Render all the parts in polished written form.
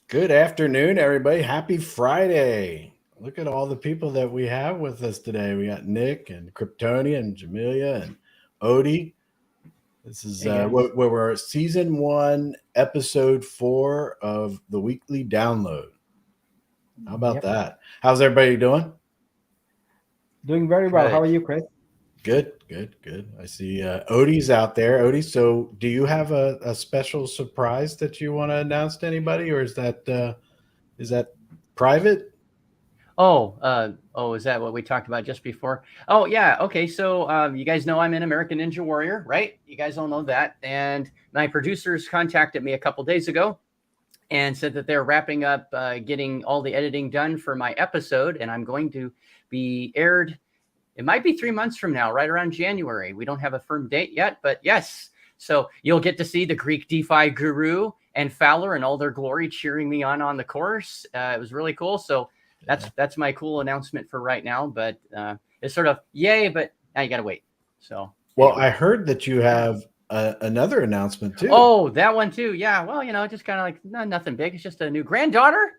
Good afternoon, everybody. Happy Friday. Look at all the people that we have with us today. We got Nick and Kryptonia and Jamelia and Odie. This is where we're at season 1, episode 4 of the weekly download. How about that? How's everybody doing? Doing very well. How are you, Chris? Good. I see Odie's out there. Odie, so do you have a special surprise that you want to announce to anybody, or is that private? Is that what we talked about just before? Oh, yeah. Okay, so you guys know I'm an American Ninja Warrior, right? You guys all know that. And my producers contacted me a couple days ago and said that they're wrapping up getting all the editing done for my episode, and I'm going to be aired. It might be 3 months from now, right around January. We don't have a firm date yet, but yes. So you'll get to see the Greek DeFi guru and Fowler in all their glory cheering me on the course. It was really cool. So that's my cool announcement for right now. But it's sort of yay, but now you got to wait. So I heard that you have another announcement too. Oh, that one too. Yeah. Well, just kind of like nothing big. It's just a new granddaughter.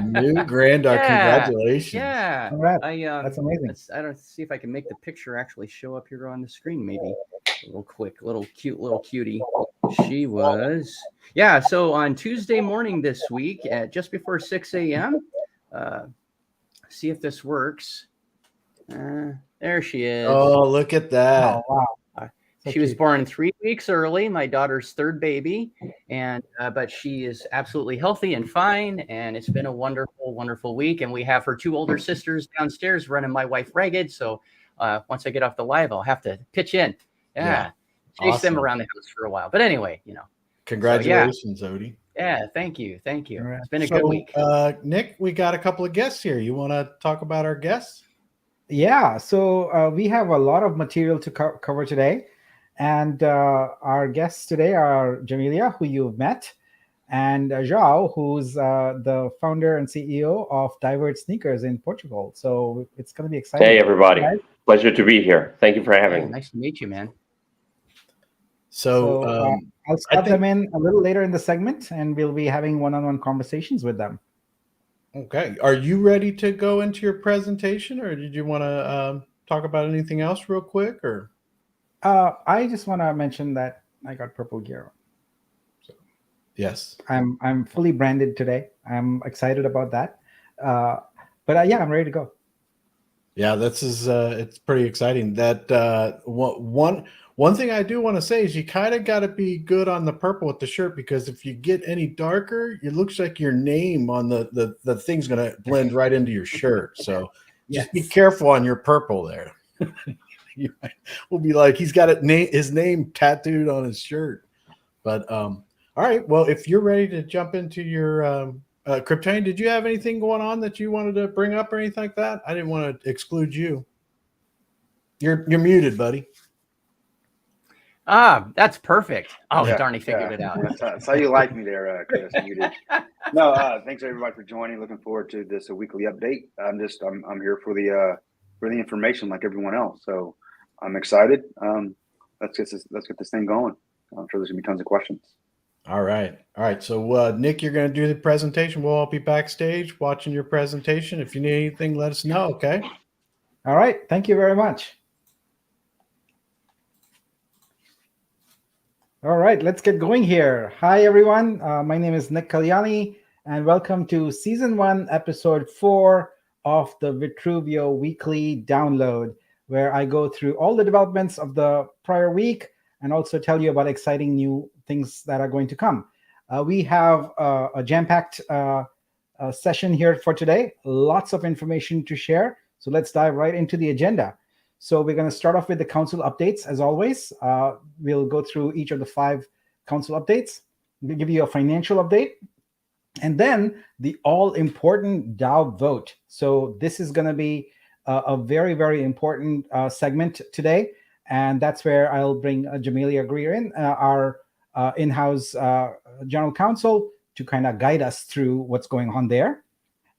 New granddaughter. Yeah. Congratulations. Yeah. All right. That's amazing. I don't see if I can make the picture actually show up here on the screen. Maybe cute little cutie. She was. Yeah. So on Tuesday morning this week at just before 6 a.m. See if this works. There she is. Oh, look at that. Oh, wow. She was born 3 weeks early, my daughter's third baby, and but she is absolutely healthy and fine, and it's been a wonderful, wonderful week. And we have her 2 older sisters downstairs running my wife ragged. So once I get off the live, I'll have to pitch in. Yeah. Chase them around the house for a while. But anyway, Congratulations, Odie. Yeah, thank you. Right. It's been a good week. Nick, we got a couple of guests here. You want to talk about our guests? Yeah, so we have a lot of material to cover today. And our guests today are Jamelia, who you've met, and João, who's the founder and CEO of DiVerge Sneakers in Portugal. So it's going to be exciting. Hey, everybody. Pleasure to be here. Thank you for having me. Nice to meet you, man. So I'll start them in a little later in the segment, and we'll be having one-on-one conversations with them. Okay. Are you ready to go into your presentation, or did you want to talk about anything else real quick, or? I just want to mention that I got purple gear on. So yes, I'm fully branded today. I'm excited about that. But I'm ready to go. Yeah, it's pretty exciting. That one thing I do want to say is you kind of got to be good on the purple with the shirt, because if you get any darker, it looks like your name on the thing's going to blend right into your shirt. So just be careful on your purple there. We'll be like, he's got his name tattooed on his shirt. But all right, well, if you're ready to jump into your Kryptonian, did you have anything going on that you wanted to bring up or anything like that? I didn't want to exclude you. You're muted, buddy. That's perfect. Oh, darn, he figured it out. That's how you like me there, Chris. Muted. No, thanks everybody for joining. Looking forward to this weekly update. I'm here for the information like everyone else. So I'm excited. Let's get this thing going. I'm sure there's gonna be tons of questions. All right. So Nick, you're gonna do the presentation. We'll all be backstage watching your presentation. If you need anything, let us know. Okay. All right. Thank you very much. All right, let's get going here. Hi, everyone. My name is Nick Kalyani, and welcome to Season 1, Episode 4 of the Vitruveo Weekly Download, where I go through all the developments of the prior week and also tell you about exciting new things that are going to come. We have a jam-packed session here for today. Lots of information to share. So let's dive right into the agenda. So we're going to start off with the council updates, as always. We'll go through each of the 5 council updates. We'll give you a financial update. And then the all-important DAO vote. So this is going to be a very, very important segment today. And that's where I'll bring Jamelia Greer in, our in-house general counsel, to kind of guide us through what's going on there.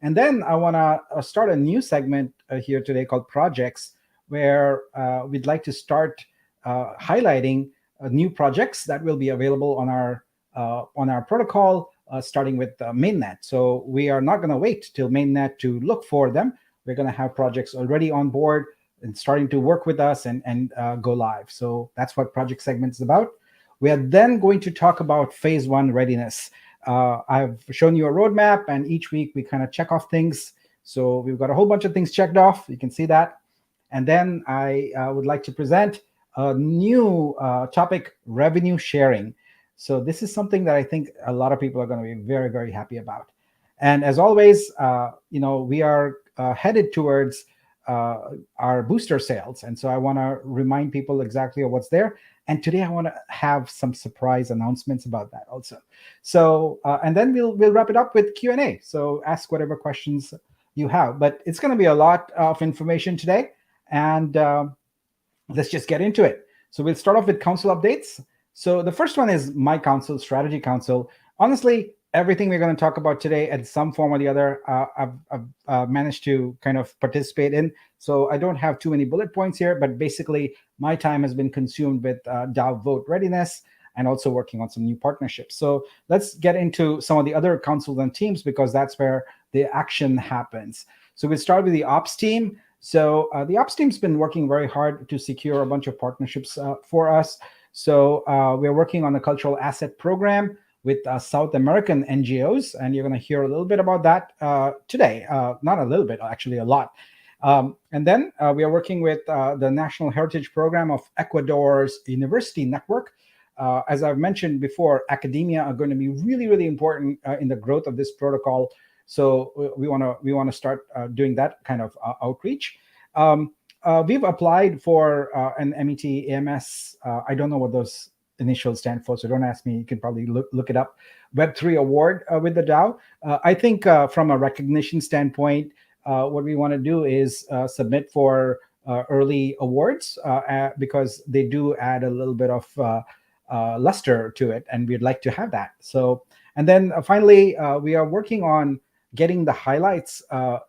And then I want to start a new segment here today called Projects, where we'd like to start highlighting new projects that will be available on our protocol, starting with mainnet. So we are not going to wait till mainnet to look for them. We're going to have projects already on board and starting to work with us and go live. So that's what project segment is about. We are then going to talk about phase 1 readiness. I've shown you a roadmap, and each week we kind of check off things. So we've got a whole bunch of things checked off. You can see that. And then I would like to present a new topic, revenue sharing. So this is something that I think a lot of people are going to be very, very happy about. And as always, we are headed towards our booster sales. And so I want to remind people exactly of what's there. And today I want to have some surprise announcements about that also. So, and then we'll wrap it up with Q&A. So ask whatever questions you have. But it's going to be a lot of information today. And let's just get into it. So we'll start off with council updates. So the first one is my council, strategy council. Honestly, everything we're going to talk about today at some form or the other, I've managed to kind of participate in. So I don't have too many bullet points here, but basically my time has been consumed with DAO vote readiness and also working on some new partnerships. So let's get into some of the other councils and teams, because that's where the action happens. So we'll start with the ops team. So the ops team's been working very hard to secure a bunch of partnerships for us. So we're working on a cultural asset program with South American NGOs, and you're going to hear a little bit about that today. Not a little bit, actually a lot. And then we are working with the National Heritage Program of Ecuador's University Network. As I've mentioned before, academia are going to be really, really important in the growth of this protocol. So we want to start doing that kind of outreach. We've applied for an MET AMS. I don't know what those initials stand for, so don't ask me. You can probably look it up. Web3 award with the DAO. I think from a recognition standpoint, what we want to do is submit for early awards because they do add a little bit of luster to it, and we'd like to have that. So, and then finally, we are working on getting the highlights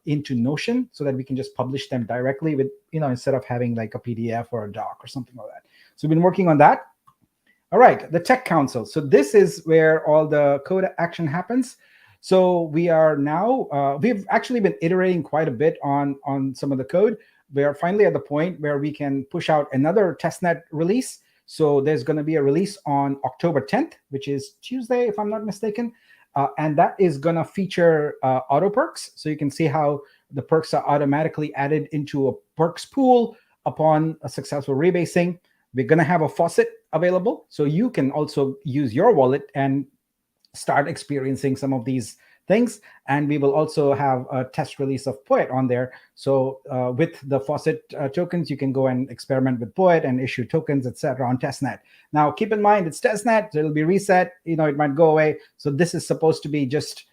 into Notion so that we can just publish them directly with, instead of having like a PDF or a doc or something like that. So we've been working on that. All right, the Tech Council. So this is where all the code action happens. So we are now, we've actually been iterating quite a bit on some of the code. We are finally at the point where we can push out another testnet release. So there's going to be a release on October 10th, which is Tuesday, if I'm not mistaken. And that is going to feature auto perks. So you can see how the perks are automatically added into a perks pool upon a successful rebasing. We're going to have a faucet available, so you can also use your wallet and start experiencing some of these things. And we will also have a test release of Poet on there. So with the faucet tokens, you can go and experiment with Poet and issue tokens, etc. on testnet. Now, keep in mind, it's testnet, so it'll be reset. It might go away. So this is supposed to be just,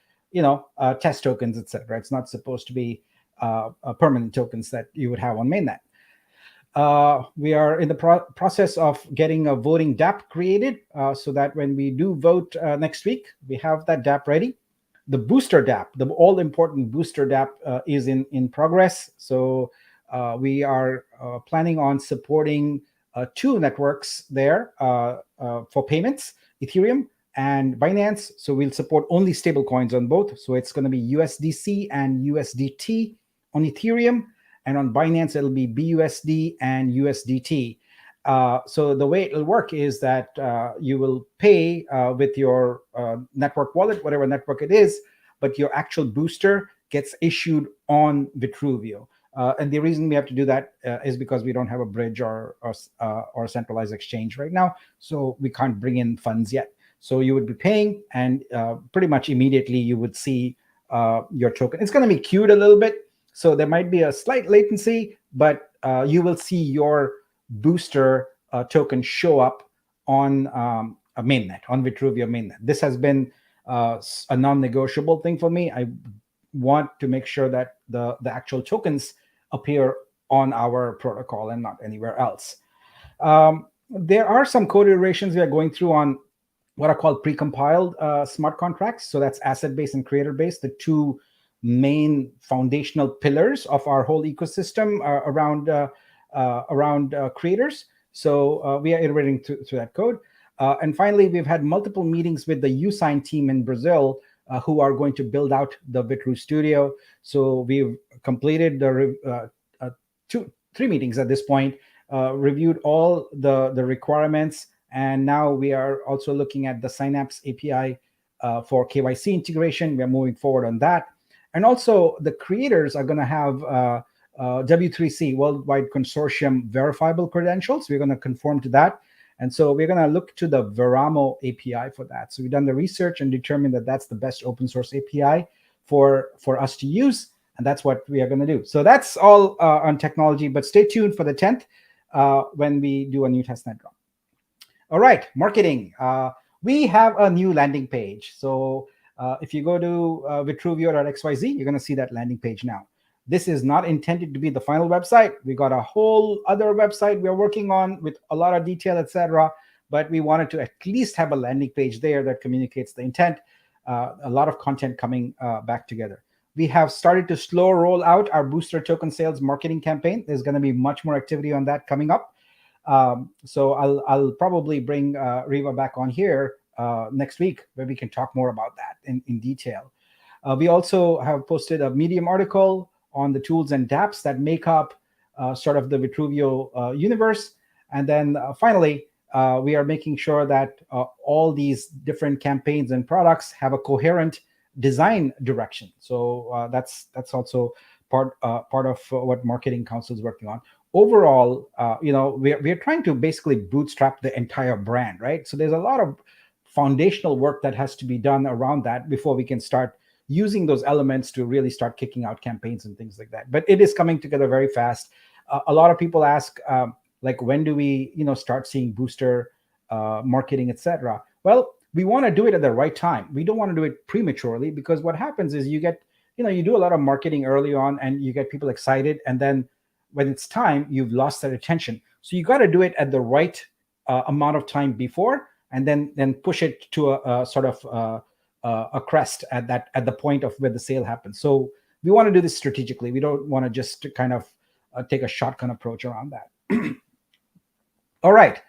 test tokens, etc. It's not supposed to be permanent tokens that you would have on mainnet. We are in the process of getting a voting DApp created so that when we do vote next week, we have that DApp ready. The Booster DApp, the all-important Booster DApp is in progress. So we are planning on supporting 2 networks there for payments, Ethereum and Binance. So we'll support only stable coins on both. So it's going to be USDC and USDT on Ethereum. And on Binance, it'll be BUSD and USDT. So the way it'll work is that you will pay with your network wallet, whatever network it is, but your actual booster gets issued on Vitruveo. And the reason we have to do that is because we don't have a bridge or a centralized exchange right now. So we can't bring in funds yet. So you would be paying, and pretty much immediately you would see your token. It's going to be queued a little bit. So there might be a slight latency, but you will see your booster token show up on mainnet, on Vitruveo mainnet. This has been a non-negotiable thing for me. I want to make sure that the actual tokens appear on our protocol and not anywhere else. There are some code iterations we are going through on what are called precompiled smart contracts. So that's asset-based and creator-based, the two main foundational pillars of our whole ecosystem around creators. So we are iterating through that code. And finally, we've had multiple meetings with the Usign team in Brazil who are going to build out the Vitru Studio. So we've completed the 3 meetings at this point, reviewed all the requirements, and now we are also looking at the Synapse API for KYC integration. We are moving forward on that. And also the creators are going to have W3C, Worldwide Consortium verifiable credentials. We're going to conform to that. And so we're going to look to the Veramo API for that. So we've done the research and determined that that's the best open source API for us to use. And that's what we are going to do. So that's all on technology, but stay tuned for the 10th when we do a new testnet drop. All right, marketing. We have a new landing page. So if you go to vitruveo.xyz, you're going to see that landing page now. This is not intended to be the final website. We got a whole other website we're working on with a lot of detail, etc. But we wanted to at least have a landing page there that communicates the intent. A lot of content coming back together. We have started to slow roll out our booster token sales marketing campaign. There's going to be much more activity on that coming up. So I'll probably bring Riva back on here next week where we can talk more about that in detail. We also have posted a Medium article on the tools and dApps that make up sort of the Vitruveo universe. And then finally, we are making sure that all these different campaigns and products have a coherent design direction. So that's also part of what Marketing Council is working on. Overall, we're trying to basically bootstrap the entire brand, right? So there's a lot of foundational work that has to be done around that before we can start using those elements to really start kicking out campaigns and things like that. But it is coming together very fast. A lot of people ask, like, when do we, start seeing booster marketing, etc.? Well, we want to do it at the right time. We don't want to do it prematurely, because what happens is you get, you do a lot of marketing early on and you get people excited. And then when it's time, you've lost their attention. So you got to do it at the right amount of time before, and then push it to a sort of a crest at the point of where the sale happens. So we want to do this strategically. We don't want to just kind of take a shotgun approach around that. All right.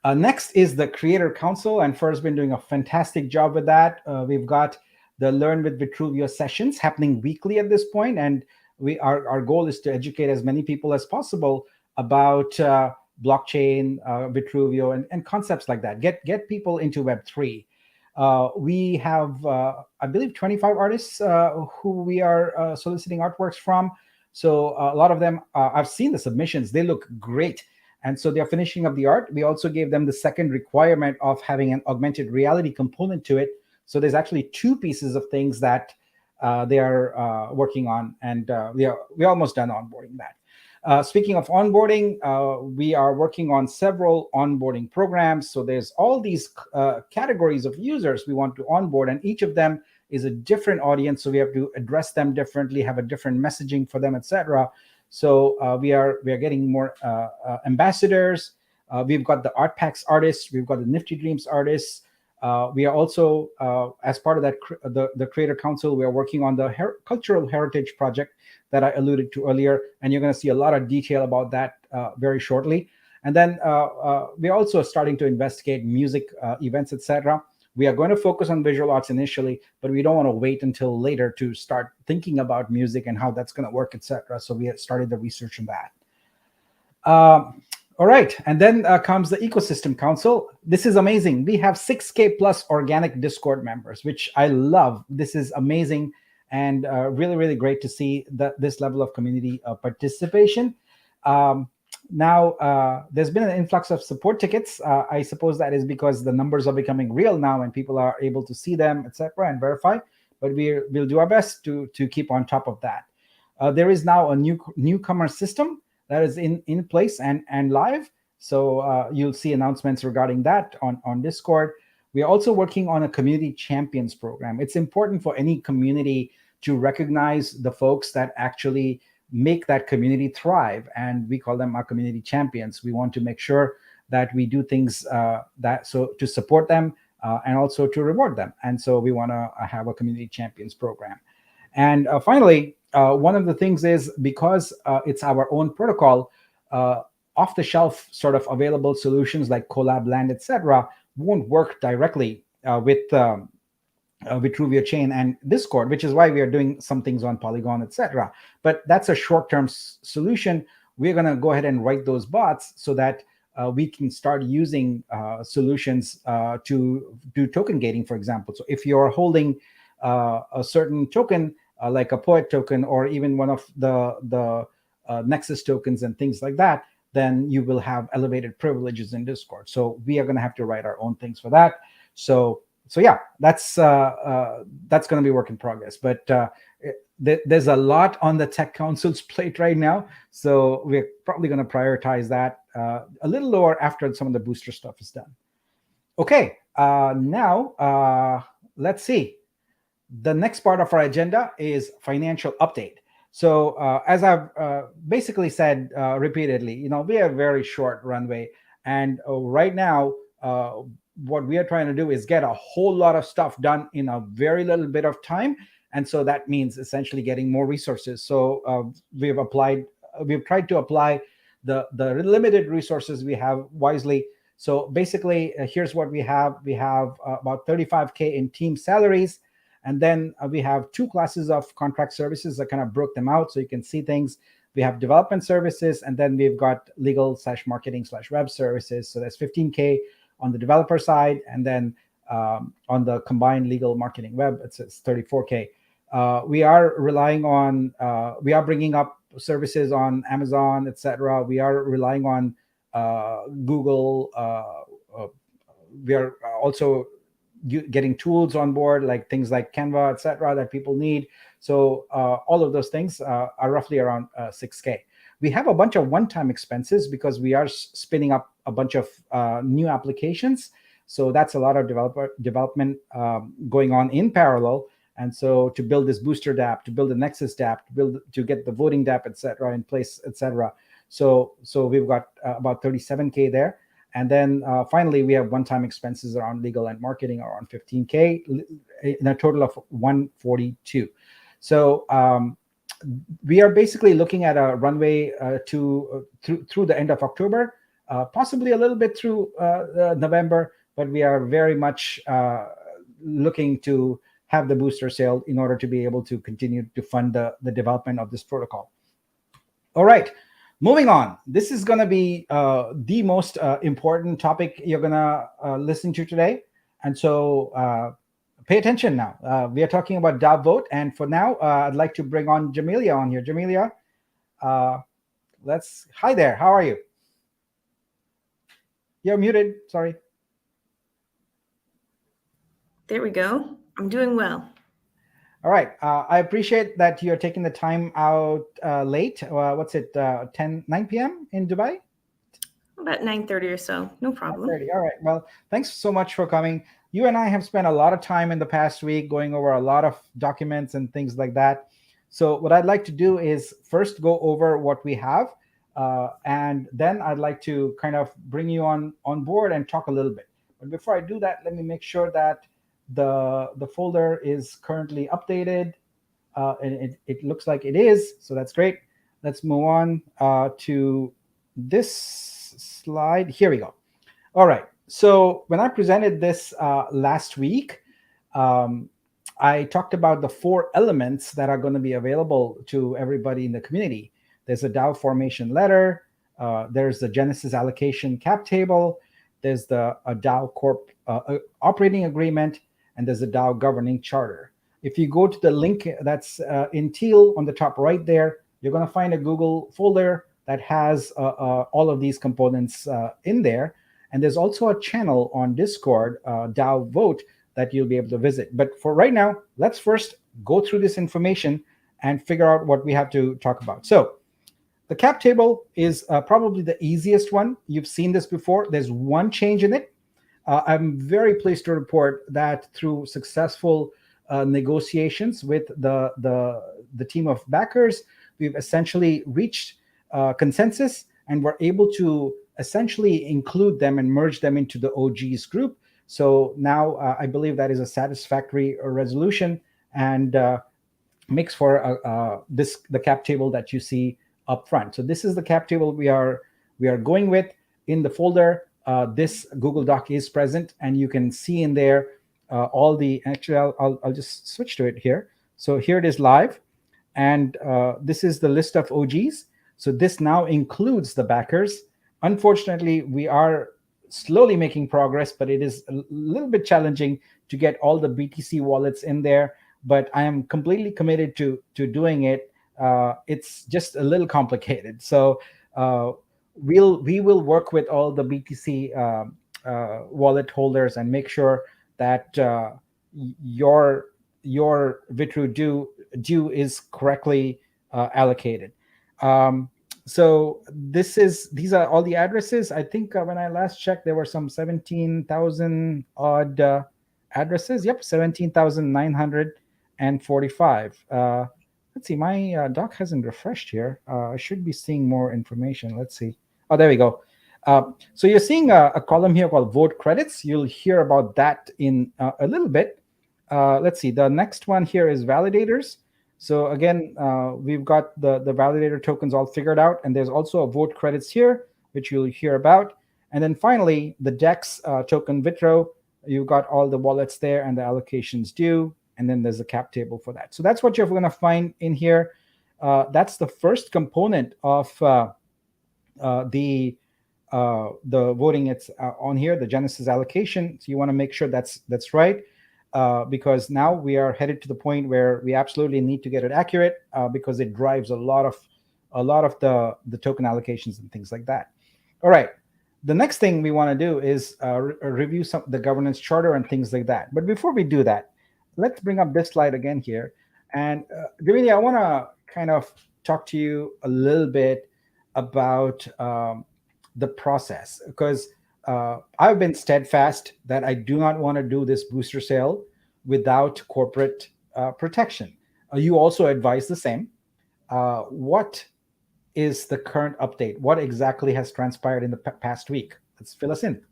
Next is the Creator Council, and Fur's been doing a fantastic job with that. We've got the Learn with Vitruveo sessions happening weekly at this point, and our goal is to educate as many people as possible about blockchain, Vitruveo, and concepts like that. Get people into Web3. We have, I believe, 25 artists who we are soliciting artworks from. So a lot of them, I've seen the submissions. They look great. And so they're finishing up the art. We also gave them the second requirement of having an augmented reality component to it. So there's actually 2 pieces of things that they are working on. And we're almost done onboarding that. Speaking of onboarding, we are working on several onboarding programs. So there's all these categories of users we want to onboard, and each of them is a different audience. So we have to address them differently, have a different messaging for them, etc. So we are getting more ambassadors. We've got the Art Packs artists. We've got the Nifty Dreams artists. We are also, as part of that, the Creator Council, we are working on the Cultural Heritage Project that I alluded to earlier, and you're going to see a lot of detail about that very shortly. And then we're also starting to investigate music events, etc. We are going to focus on visual arts initially, but we don't want to wait until later to start thinking about music and how that's going to work, etc. So we have started the research on that. All right, and then comes the Ecosystem Council. This is amazing. We have 6K plus organic Discord members, which I love. This is amazing and really, really great to see this level of community participation. Now, there's been an influx of support tickets. I suppose that is because the numbers are becoming real now and people are able to see them, etc., and verify. But we'll do our best to keep on top of that. There is now a newcomer system that is in place and live. So you'll see announcements regarding that on Discord. We are also working on a community champions program. It's important for any community to recognize the folks that actually make that community thrive, and we call them our community champions. We want to make sure that we do things to support them and also to reward them. And so we want to have a community champions program. And finally, one of the things is, because it's our own protocol, off-the-shelf sort of available solutions like Collab Land, etc., won't work directly with Vitruveo Chain and Discord, which is why we are doing some things on Polygon, etc. But that's a short-term solution. We're going to go ahead and write those bots so that we can start using solutions to do token gating, for example. So if you're holding a certain token, like a Poet token, or even one of the Nexus tokens and things like that, then you will have elevated privileges in Discord. So we are going to have to write our own things for that. So yeah, that's going to be work in progress. But there's a lot on the Tech Council's plate right now, so we're probably going to prioritize that a little lower after some of the booster stuff is done. Okay, now let's see. The next part of our agenda is financial update. So as I've basically said repeatedly, we have a very short runway, and right now what we are trying to do is get a whole lot of stuff done in a very little bit of time. And so that means essentially getting more resources. So we've tried to apply the limited resources we have wisely. So basically, here's what we have. We have about 35K in team salaries. And then we have 2 classes of contract services. I kind of broke them out so you can see things. We have development services, and then we've got legal/marketing/web services. So that's 15K on the developer side, and then on the combined legal, marketing, web, it's 34K. We are relying on, we are bringing up services on Amazon, etc. We are relying on Google. We are also getting tools on board, like things like Canva, etc., that people need. So all of those things are roughly around 6K. We have a bunch of one-time expenses because we are spinning up a bunch of new applications. So that's a lot of development going on in parallel. And so to build this Booster DApp, to build the Nexus DApp, to get the voting DApp, etc., in place, etc. So we've got about 37K there. And then finally, we have one-time expenses around legal and marketing around 15K, in a total of 142. So we are basically looking at a runway through the end of October, possibly a little bit through November, but we are very much looking to have the booster sale in order to be able to continue to fund the development of this protocol. All right. Moving on, this is going to be the most important topic you're going to listen to today. And so pay attention now. We are talking about DAO vote. And for now, I'd like to bring on Jamelia on here. Jamelia, hi there. How are you? You're muted. Sorry. There we go. I'm doing well. All right. I appreciate that you're taking the time out late. What's it, 9 p.m. in Dubai? About 9:30 or so. No problem. 9:30. All right. Well, thanks so much for coming. You and I have spent a lot of time in the past week going over a lot of documents and things like that. So what I'd like to do is first go over what we have. And then I'd like to kind of bring you on board and talk a little bit. But before I do that, let me make sure that the folder is currently updated, and it looks like it is, so that's great. Let's move on to this slide. Here we go. All right, so when I presented this last week, I talked about the 4 elements that are going to be available to everybody in the community. There's a DAO formation letter, there's the Genesis allocation cap table, there's a DAO Corp operating agreement, and there's a DAO governing charter. If you go to the link that's in teal on the top right there, you're going to find a Google folder that has all of these components in there. And there's also a channel on Discord, DAO Vote, that you'll be able to visit. But for right now, let's first go through this information and figure out what we have to talk about. So the cap table is probably the easiest one. You've seen this before. There's one change in it. I'm very pleased to report that through successful negotiations with the team of backers, we've essentially reached consensus, and we're able to essentially include them and merge them into the OGs group. So now I believe that is a satisfactory resolution, and makes for the cap table that you see up front. So this is the cap table we are going with. In the folder, this Google Doc is present, and you can see in there all the, actually I'll just switch to it here. So here it is live, and this is the list of OGs. So this now includes the backers. Unfortunately, we are slowly making progress, but it is a little bit challenging to get all the BTC wallets in there. But I am completely committed to doing it. It's just a little complicated. So we will work with all the BTC wallet holders and make sure that your Vitru due is correctly allocated. So these are all the addresses. I think when I last checked, there were some 17,000 odd addresses. Yep, 17,945. Let's see, my doc hasn't refreshed here. I should be seeing more information. Let's see. Oh, there we go. So you're seeing a column here called vote credits. You'll hear about that in a little bit. Let's see. The next one here is validators. So again, we've got the validator tokens all figured out, and there's also a vote credits here, which you'll hear about. And then finally, the DEX token Vitro, you've got all the wallets there and the allocations due, and then there's a cap table for that. So that's what you're going to find in here. That's the first component of the voting. It's on here, the Genesis allocation. So you want to make sure that's right. Because now we are headed to the point where we absolutely need to get it accurate, because it drives a lot of the token allocations and things like that. All right. The next thing we want to do is review the governance charter and things like that. But before we do that, let's bring up this slide again here. And Gavini, I want to kind of talk to you a little bit about the process, because I've been steadfast that I do not want to do this booster sale without corporate protection. You also advise the same. What is the current update? What exactly has transpired in the past week? Let's fill us in.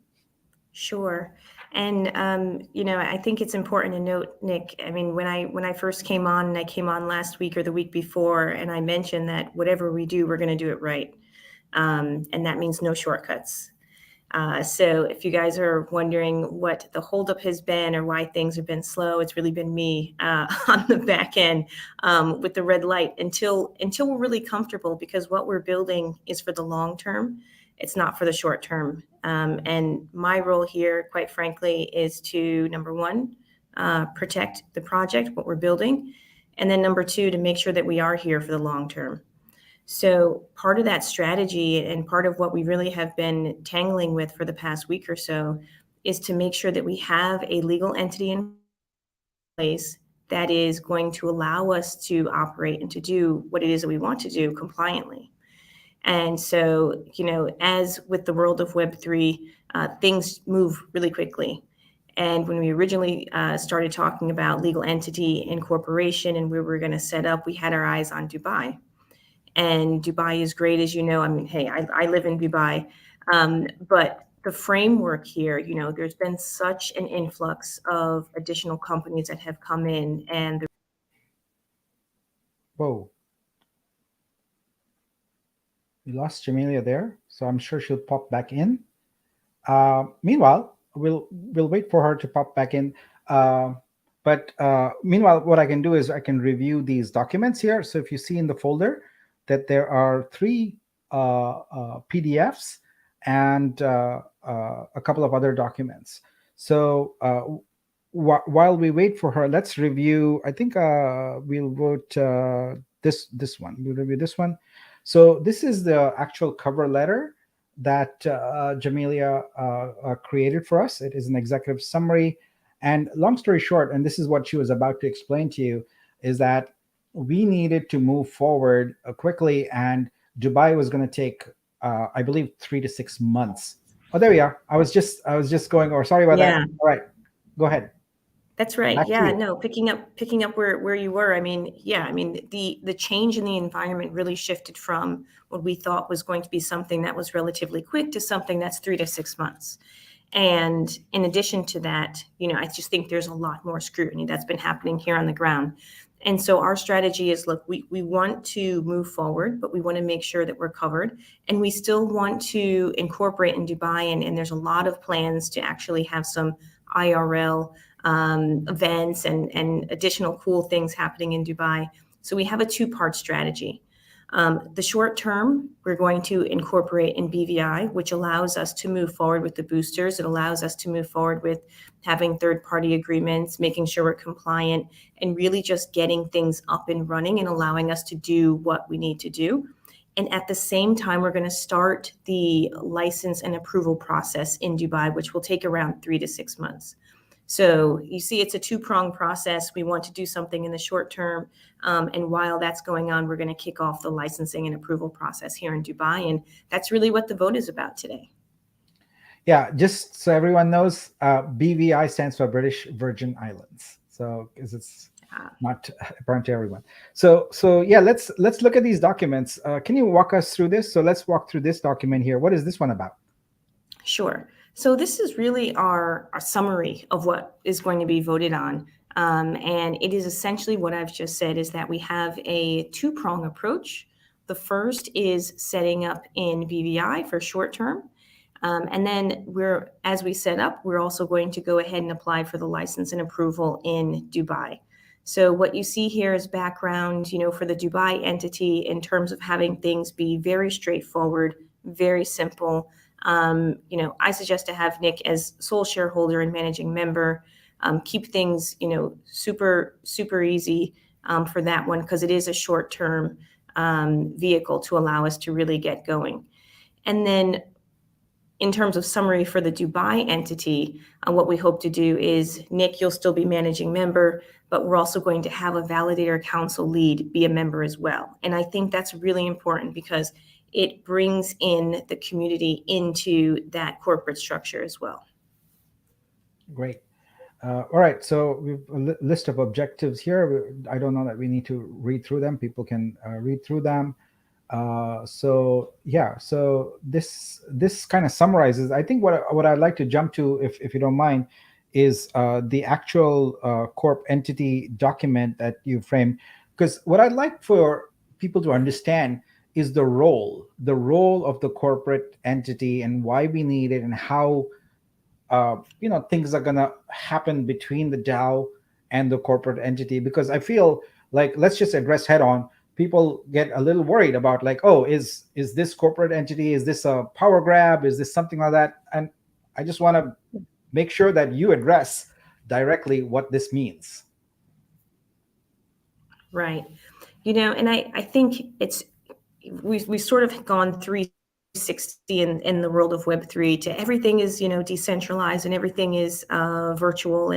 Sure. And, I think it's important to note, Nick, I mean, when I first came on, and I came on last week or the week before, and I mentioned that whatever we do, we're going to do it right. And that means no shortcuts. So if you guys are wondering what the holdup has been or why things have been slow, it's really been me on the back end with the red light until we're really comfortable, because what we're building is for the long term. It's not for the short term. And my role here, quite frankly, is to, number one, protect the project, what we're building. And then number two, to make sure that we are here for the long term. So part of that strategy, and part of what we really have been tangling with for the past week or so, is to make sure that we have a legal entity in place that is going to allow us to operate and to do what it is that we want to do compliantly. And so, as with the world of Web3, things move really quickly. And when we originally started talking about legal entity incorporation and where we're going to set up, we had our eyes on Dubai. And Dubai is great, as you know. I mean, hey, I live in Dubai. But the framework here, there's been such an influx of additional companies that have come in. And Whoa. We lost Jamelia there, so I'm sure she'll pop back in. Meanwhile, we'll wait for her to pop back in. But meanwhile, what I can do is I can review these documents here. So if you see in the folder that there are 3 PDFs and a couple of other documents. So while we wait for her, let's review. I think we'll vote this one. We'll review this one. So this is the actual cover letter that Jamelia created for us. It is an executive summary. And long story short, and this is what she was about to explain to you, is that we needed to move forward quickly, and Dubai was going to take, I believe, 3 to 6 months. Oh, there we are. I was just going. Or sorry about that. All right, go ahead. That's right. Yeah, no, picking up where you were. I mean, the change in the environment really shifted from what we thought was going to be something that was relatively quick to something that's 3 to 6 months. And in addition to that, I just think there's a lot more scrutiny that's been happening here on the ground. And so our strategy is, look, we want to move forward, but we want to make sure that we're covered. And we still want to incorporate in Dubai. And there's a lot of plans to actually have some IRL events and additional cool things happening in Dubai. So we have a 2-part strategy. The short term, we're going to incorporate in BVI, which allows us to move forward with the boosters. It allows us to move forward with having third-party agreements, making sure we're compliant, and really just getting things up and running and allowing us to do what we need to do. And at the same time, we're going to start the license and approval process in Dubai, which will take around 3 to 6 months. So you see, it's a 2-pronged process. We want to do something in the short term. And while that's going on, we're going to kick off the licensing and approval process here in Dubai. And that's really what the vote is about today. Yeah, just so everyone knows, BVI stands for British Virgin Islands. So because it's not apparent to everyone. So yeah, let's look at these documents. Can you walk us through this? So let's walk through this document here. What is this one about? Sure. So this is really our summary of what is going to be voted on. And it is essentially what I've just said, is that we have a 2-prong approach. The first is setting up in BVI for short term. And then as we set up, we're also going to go ahead and apply for the license and approval in Dubai. So what you see here is background, for the Dubai entity in terms of having things be very straightforward, very simple. I suggest to have Nick as sole shareholder and managing member. Keep things, super, super easy for that one, because it is a short-term vehicle to allow us to really get going. And then in terms of summary for the Dubai entity, what we hope to do is, Nick, you'll still be managing member, but we're also going to have a validator council lead be a member as well. And I think that's really important because it brings in the community into that corporate structure as well. Great. All right. So we have a list of objectives here. I don't know that we need to read through them. People can read through them. So this kind of summarizes. I think what I'd like to jump to, if you don't mind, is the actual corp entity document that you framed. Because what I'd like for people to understand is the role of the corporate entity and why we need it, and how things are going to happen between the DAO and the corporate entity. Because I feel like, let's just address head on, people get a little worried about, like, oh, is this corporate entity, is this a power grab, is this something like that? And I just want to make sure that you address directly what this means. Right. And I think we've sort of gone 360 in the world of Web3 to everything is, decentralized and everything is virtual.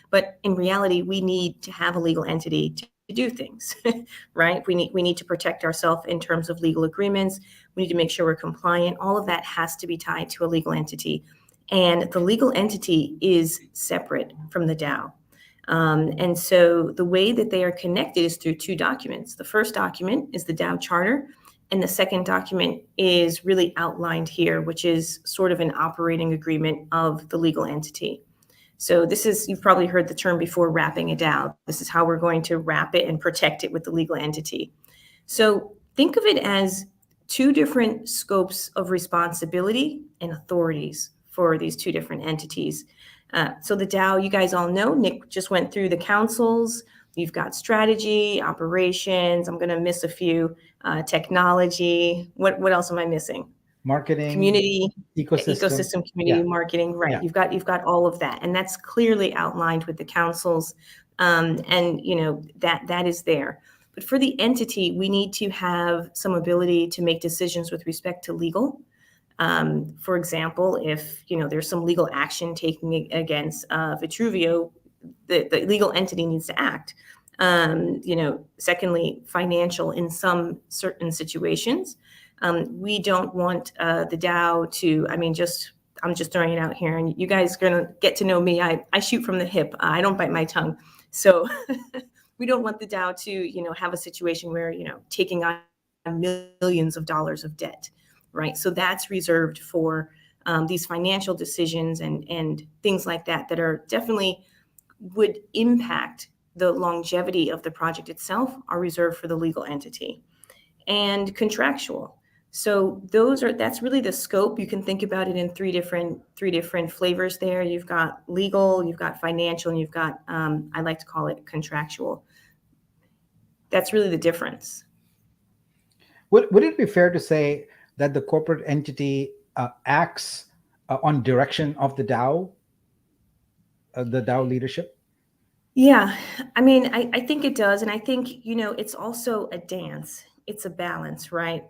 But in reality, we need to have a legal entity to do things, right? We need to protect ourselves in terms of legal agreements. We need to make sure we're compliant. All of that has to be tied to a legal entity. And the legal entity is separate from the DAO. And so the way that they are connected is through 2 documents. The first document is the DAO charter, and the second document is really outlined here, which is sort of an operating agreement of the legal entity. So this is, you've probably heard the term before, wrapping a DAO. This is how we're going to wrap it and protect it with the legal entity. So think of it as 2 different scopes of responsibility and authorities for these 2 different entities. So the DAO, you guys all know, Nick just went through the councils. You've got strategy, operations. I'm going to miss a few. Technology. What else am I missing? Marketing, community, ecosystem, community, marketing. Right. Yeah. You've got all of that, and that's clearly outlined with the councils. And that is there. But for the entity, we need to have some ability to make decisions with respect to legal. For example, if there's some legal action taken against Vitruveo, the legal entity needs to act. Secondly, financial in some certain situations. We don't want the DAO to, I'm just throwing it out here, and you guys are going to get to know me. I shoot from the hip. I don't bite my tongue. So we don't want the DAO to, have a situation where, taking on millions of dollars of debt, right? So that's reserved for these financial decisions and things like that are definitely would impact the longevity of the project itself, are reserved for the legal entity. And contractual. So that's really the scope. You can think about it in three different flavors there. You've got legal, you've got financial, and you've got, I like to call it contractual. That's really the difference. Would it be fair to say that the corporate entity acts on direction of the DAO leadership? Yeah, I mean, I think it does. And I think, it's also a dance. It's a balance, right?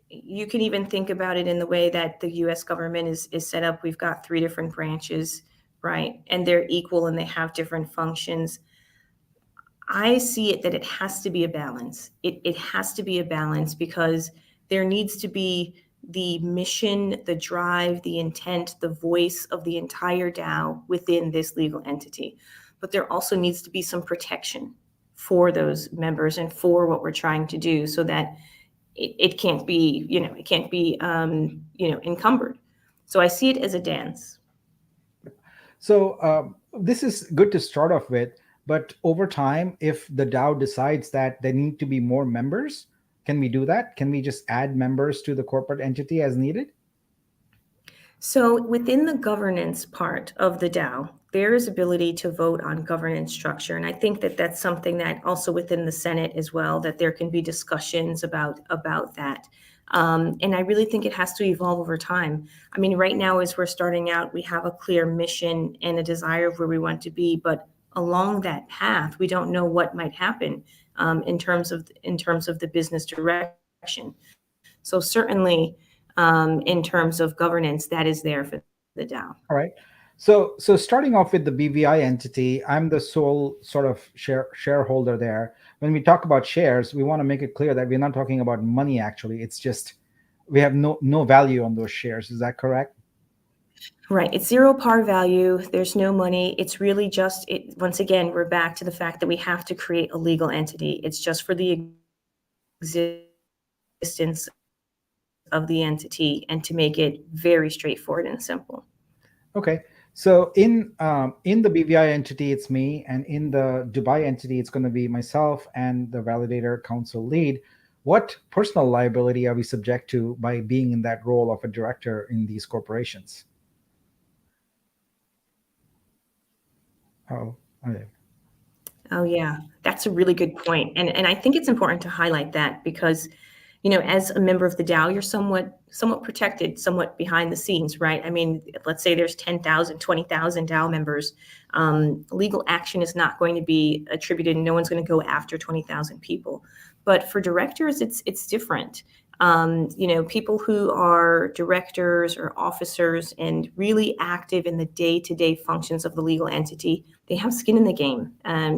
You can even think about it in the way that the US government is set up. We've got 3 different branches, right? And they're equal and they have different functions. I see it that it has to be a balance. It has to be a balance because there needs to be the mission, the drive, the intent, the voice of the entire DAO within this legal entity. But there also needs to be some protection for those members and for what we're trying to do, so that it can't be, encumbered. So I see it as a dance. So this is good to start off with, but over time, if the DAO decides that there need to be more members, can we do that? Can we just add members to the corporate entity as needed? So within the governance part of the DAO, there is ability to vote on governance structure. And I think that that's something that also within the Senate as well, that there can be discussions about that. And I really think it has to evolve over time. I mean, right now, as we're starting out, we have a clear mission and a desire of where we want to be. But along that path, we don't know what might happen in terms of the business direction. So certainly, in terms of governance, that is there for the DAO. All right. So starting off with the BVI entity, I'm the sole sort of shareholder there. When we talk about shares, we want to make it clear that we're not talking about money. Actually, it's just we have no value on those shares. Is that correct? Right. It's zero par value. There's no money. It's really just once again, we're back to the fact that we have to create a legal entity. It's just for the existence of the entity and to make it very straightforward and simple. Okay. So in the BVI entity, it's me, and in the Dubai entity, it's going to be myself and the validator council lead. What personal liability are we subject to by being in that role of a director in these corporations? Oh, okay. Oh yeah, that's a really good point. And I think it's important to highlight that because, as a member of the DAO, you're somewhat protected, somewhat behind the scenes, right? I mean, let's say there's 10,000, 20,000 DAO members. Legal action is not going to be attributed, and no one's going to go after 20,000 people. But for directors, it's different. People who are directors or officers and really active in the day-to-day functions of the legal entity, they have skin in the game.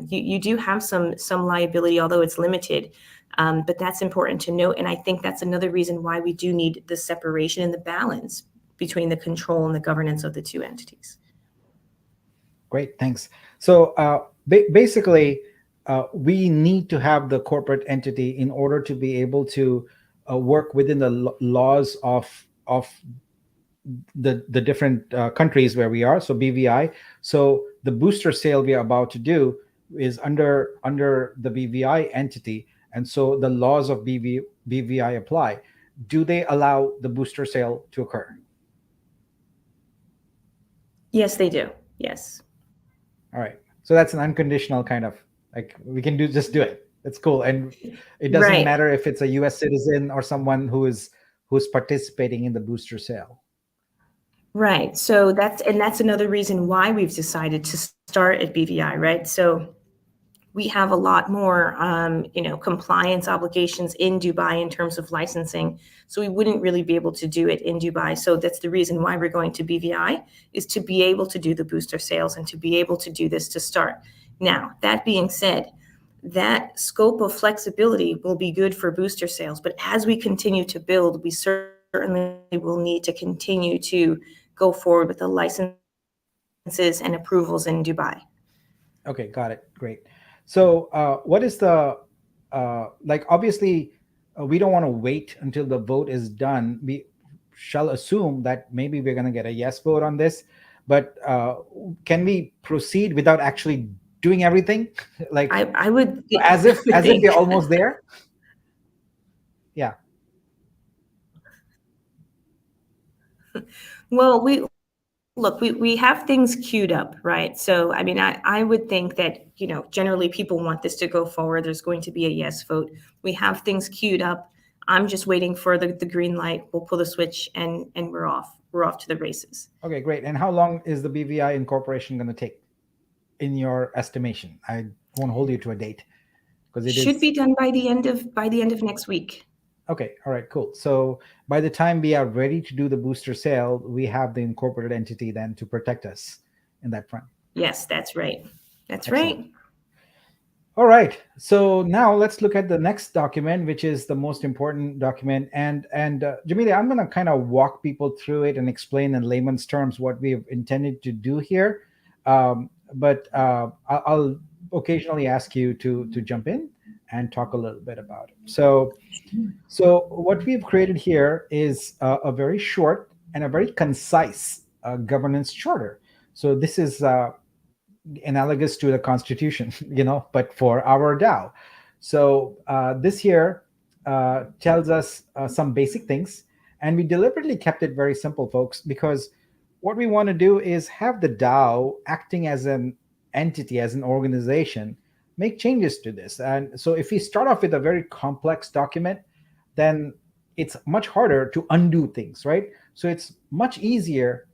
You do have some liability, although it's limited. But that's important to note. And I think that's another reason why we do need the separation and the balance between the control and the governance of the two entities. Great, thanks. So basically, we need to have the corporate entity in order to be able to work within the laws of the different countries where we are. So BVI. So the booster sale we are about to do is under the BVI entity. And so the laws of BVI apply. Do they allow the booster sale to occur? Yes, they do. Yes. All right. So that's an unconditional kind of, like, we can just do it. That's cool. And it doesn't matter if it's a US citizen or someone who's participating in the booster sale. Right. So that's another reason why we've decided to start at BVI, right? So we have a lot more, compliance obligations in Dubai in terms of licensing. So we wouldn't really be able to do it in Dubai. So that's the reason why we're going to BVI, is to be able to do the booster sales and to be able to do this to start. Now, that being said, that scope of flexibility will be good for booster sales. But as we continue to build, we certainly certainly will need to continue to go forward with the licenses and approvals in Dubai. Okay, got it. Great. So what is the, like, obviously, we don't want to wait until the vote is done. We shall assume that maybe we're going to get a yes vote on this, but can we proceed without actually doing everything? Like, I would as if we're almost there. Yeah. Well, we have things queued up, right? So, I mean, I would think that, generally people want this to go forward. There's going to be a yes vote. We have things queued up. I'm just waiting for the green light. We'll pull the switch and we're off. We're off to the races. Okay, great. And how long is the BVI incorporation going to take in your estimation? I won't hold you to a date because it should be done by the end of next week. Okay. All right, cool. So by the time we are ready to do the booster sale, we have the incorporated entity then to protect us in that front. Yes, that's right. That's Excellent. right. All right. So now let's look at the next document, which is the most important document. And Jamelia, I'm going to kind of walk people through it and explain in layman's terms what we've intended to do here. But I'll occasionally ask you to jump in and talk a little bit about it. So what we've created here is a very short and a very concise governance charter. So this is analogous to the Constitution, but for our DAO. So this here tells us some basic things, and we deliberately kept it very simple, folks, because what we want to do is have the DAO acting as an entity, as an organization, make changes to this. And so if we start off with a very complex document, then it's much harder to undo things, right? So it's much easier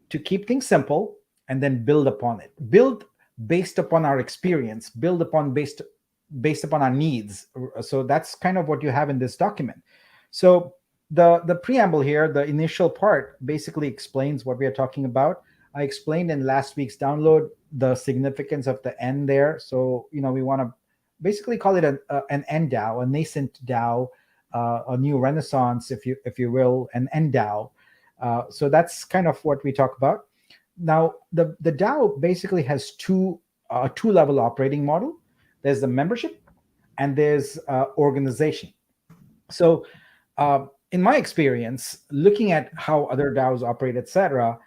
to keep things simple and then build upon it. Build based upon our experience, build upon based upon our needs. So that's kind of what you have in this document. So the preamble here, the initial part, basically explains what we are talking about. I explained in last week's download the significance of the N there. So, we want to basically call it an N DAO, a nascent DAO, a new renaissance, if you will, an N DAO. So that's kind of what we talk about. Now, the DAO basically has a two-level operating model. There's the membership and there's organization. So in my experience, looking at how other DAOs operate, etc.,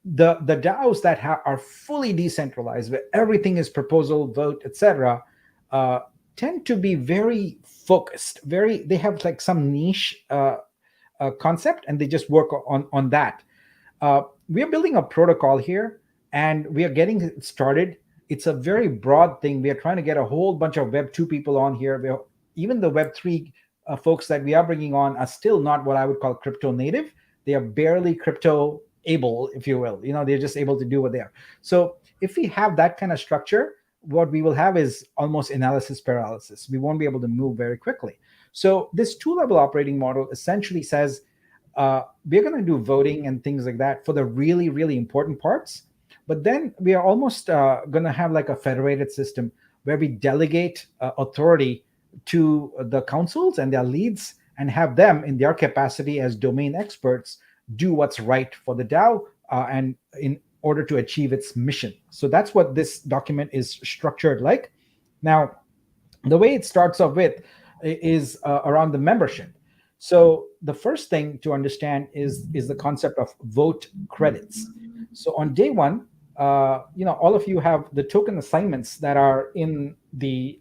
the DAOs that are fully decentralized, where everything is proposal, vote, etc., tend to be very focused. They have like some niche concept, and they just work on that. We are building a protocol here, and we are getting it started. It's a very broad thing. We are trying to get a whole bunch of Web 2 people on here. Even the Web 3 folks that we are bringing on are still not what I would call crypto native. They are barely crypto able, if you will. They're just able to do what they are. So if we have that kind of structure, what we will have is almost analysis paralysis. We won't be able to move very quickly. So this two-level operating model essentially says, we're going to do voting and things like that for the really, really important parts. But then we are almost going to have like a federated system where we delegate authority to the councils and their leads and have them in their capacity as domain experts do what's right for the DAO and in order to achieve its mission. So that's what this document is structured like. Now, the way it starts off with is around the membership. So the first thing to understand is the concept of vote credits. So on day one, all of you have the token assignments that are in the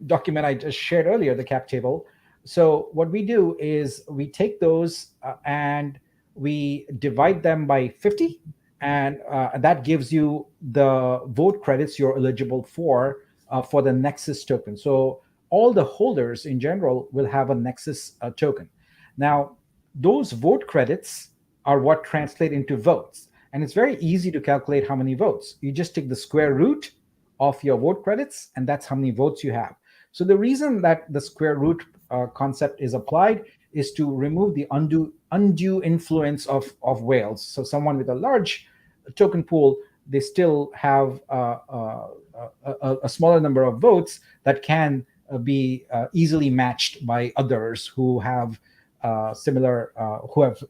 document I just shared earlier, the cap table. So what we do is we take those and we divide them by 50, and that gives you the vote credits you're eligible for the Nexus token. So all the holders in general will have a Nexus token. Now, those vote credits are what translate into votes. And it's very easy to calculate how many votes. You just take the square root of your vote credits, and that's how many votes you have. So the reason that the square root concept is applied is to remove the undue influence of whales. So someone with a large token pool, they still have a smaller number of votes that can be easily matched by others who have similar who have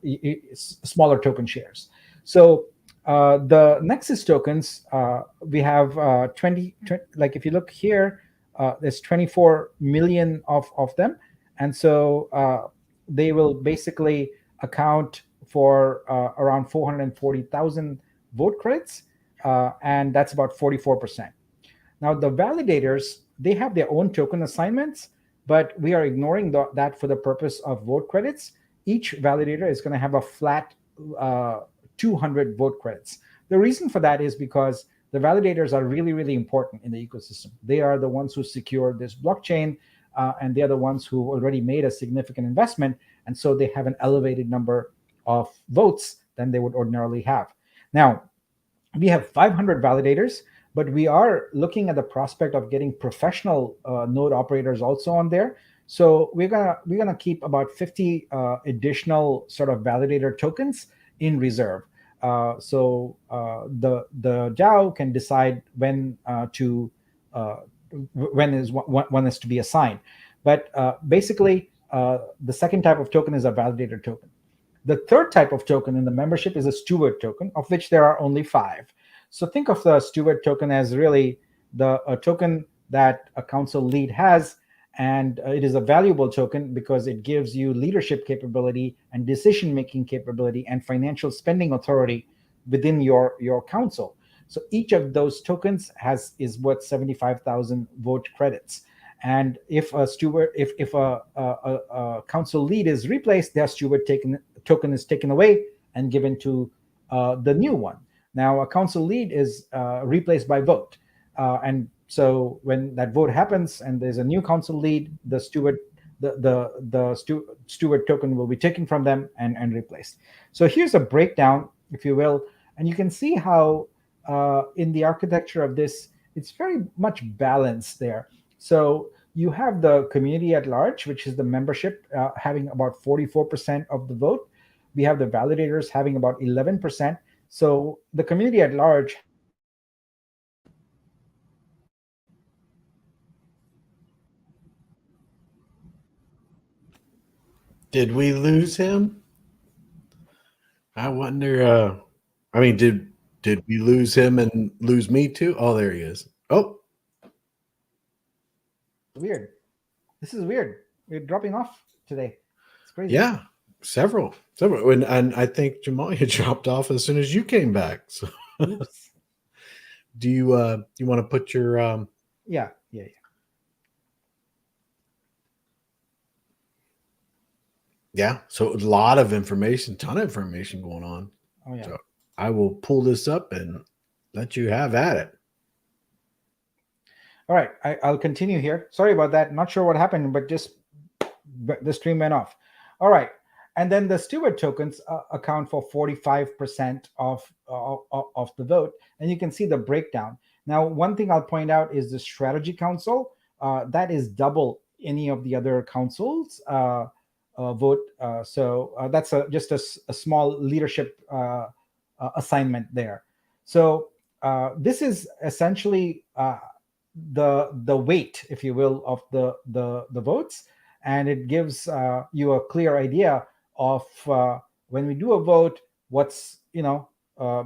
smaller token shares. So the Nexus tokens, we have 20, like if you look here, there's 24 million of them. And so they will basically account for around 440,000 vote credits. And that's about 44%. Now, the validators, they have their own token assignments, but we are ignoring that for the purpose of vote credits. Each validator is going to have a flat 200 vote credits. The reason for that is because the validators are really, really important in the ecosystem. They are the ones who secure this blockchain, and they are the ones who already made a significant investment, and so they have an elevated number of votes than they would ordinarily have. Now, we have 500 validators, but we are looking at the prospect of getting professional node operators also on there. So we're gonna keep about 50 additional sort of validator tokens in reserve. So the DAO can decide when one is to be assigned. But basically, the second type of token is a validator token. The third type of token in the membership is a steward token, of which there are only 5. So think of the steward token as really a token that a council lead has, and it is a valuable token because it gives you leadership capability and decision-making capability and financial spending authority within your council. So each of those tokens is worth 75,000 vote credits. And if a steward, if a council lead is replaced, their steward token is taken away and given to the new one. Now, a council lead is replaced by vote, and so when that vote happens and there's a new council lead, the steward token will be taken from them and replaced. So here's a breakdown, if you will, and you can see how in the architecture of this, it's very much balanced there. So you have the community at large, which is the membership, having about 44% of the vote. We have the validators having about 11%. So the community at large. Did we lose him? I wonder. I mean, did we lose him and lose me too? Oh, there he is. Oh, weird. This is weird. We're dropping off today. It's crazy. Yeah, several. And I think Jamal, you dropped off as soon as you came back. So, do you want to put your Yeah. Yeah, so a lot of information, ton of information going on. Oh yeah. So I will pull this up and let you have at it. All right, I'll continue here. Sorry about that. Not sure what happened, but the stream went off. All right, and then the steward tokens account for 45% of the vote, and you can see the breakdown. Now, one thing I'll point out is the strategy council. That is double any of the other councils. Vote. So that's just a small leadership assignment there. So this is essentially the weight, if you will, of the votes, and it gives you a clear idea of when we do a vote, what's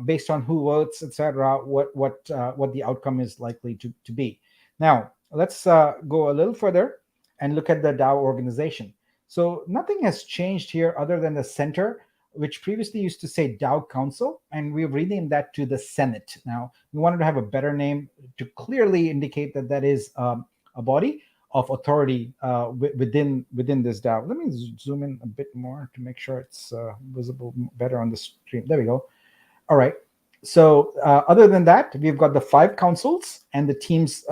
based on who votes, etc. What the outcome is likely to be. Now let's go a little further and look at the DAO organization. So nothing has changed here other than the center, which previously used to say DAO Council, and we've renamed that to the Senate. Now, we wanted to have a better name to clearly indicate that that is a body of authority within this DAO. Let me zoom in a bit more to make sure it's visible better on the stream. There we go. All right. So other than that, we've got the 5 councils and the teams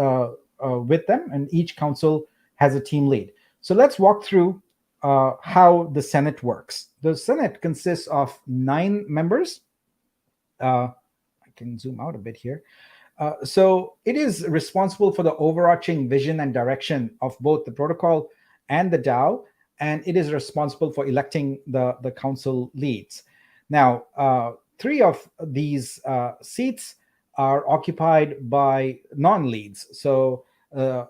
with them, and each council has a team lead. So let's walk through how the Senate works. The Senate consists of 9 members. I can zoom out a bit here. So it is responsible for the overarching vision and direction of both the protocol and the DAO, and it is responsible for electing the council leads. Now, 3 of these seats are occupied by non-leads. So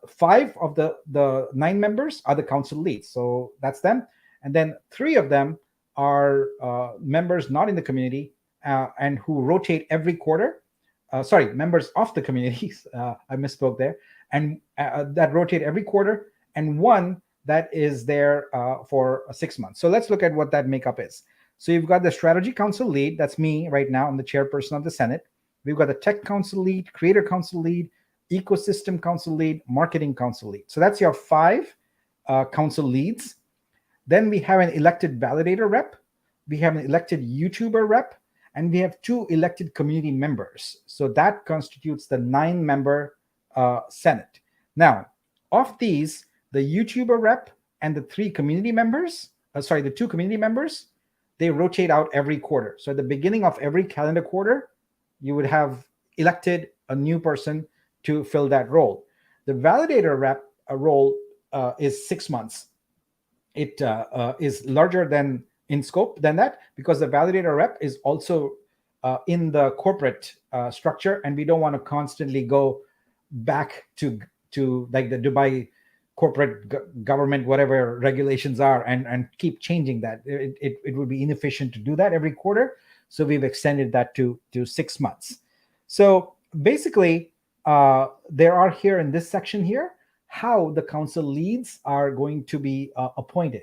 5 of the 9 members are the council leads. So that's them. And then 3 of them are members not in the community and who rotate every quarter. Members of the communities. I misspoke there. And that rotate every quarter, and 1 that is there for 6 months. So let's look at what that makeup is. So you've got the strategy council lead. That's me right now. I'm the chairperson of the Senate. We've got the tech council lead, creator council lead, ecosystem council lead, marketing council lead. So that's your 5 council leads. Then we have an elected validator rep. We have an elected YouTuber rep. And we have 2 elected community members. So that constitutes the 9-member Senate. Now, of these, the YouTuber rep and the 2 community members, they rotate out every quarter. So at the beginning of every calendar quarter, you would have elected a new person to fill that role. The validator rep role is 6 months. It is larger than in scope than that, because the validator rep is also in the corporate structure, and we don't want to constantly go back to like the Dubai corporate government, whatever regulations are, and keep changing that. It would be inefficient to do that every quarter. So we've extended that to 6 months. So basically, there are here in this section here how the council leads are going to be appointed.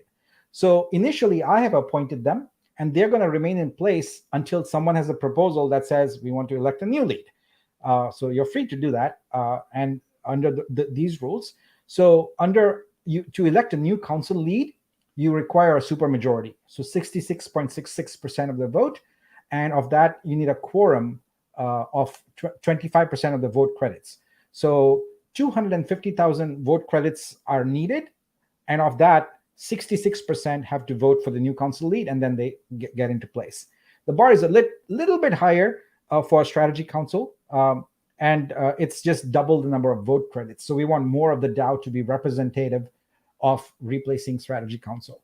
So initially, I have appointed them, and they're going to remain in place until someone has a proposal that says we want to elect a new lead. So you're free to do that, and under these rules. So to elect a new council lead, you require a supermajority. So 66.66% of the vote, and of that, you need a quorum of 25% of the vote credits. So 250,000 vote credits are needed, and of that, 66% have to vote for the new council lead, and then they get into place. The bar is a little bit higher for a strategy council, and it's just double the number of vote credits. So we want more of the DAO to be representative of replacing strategy council.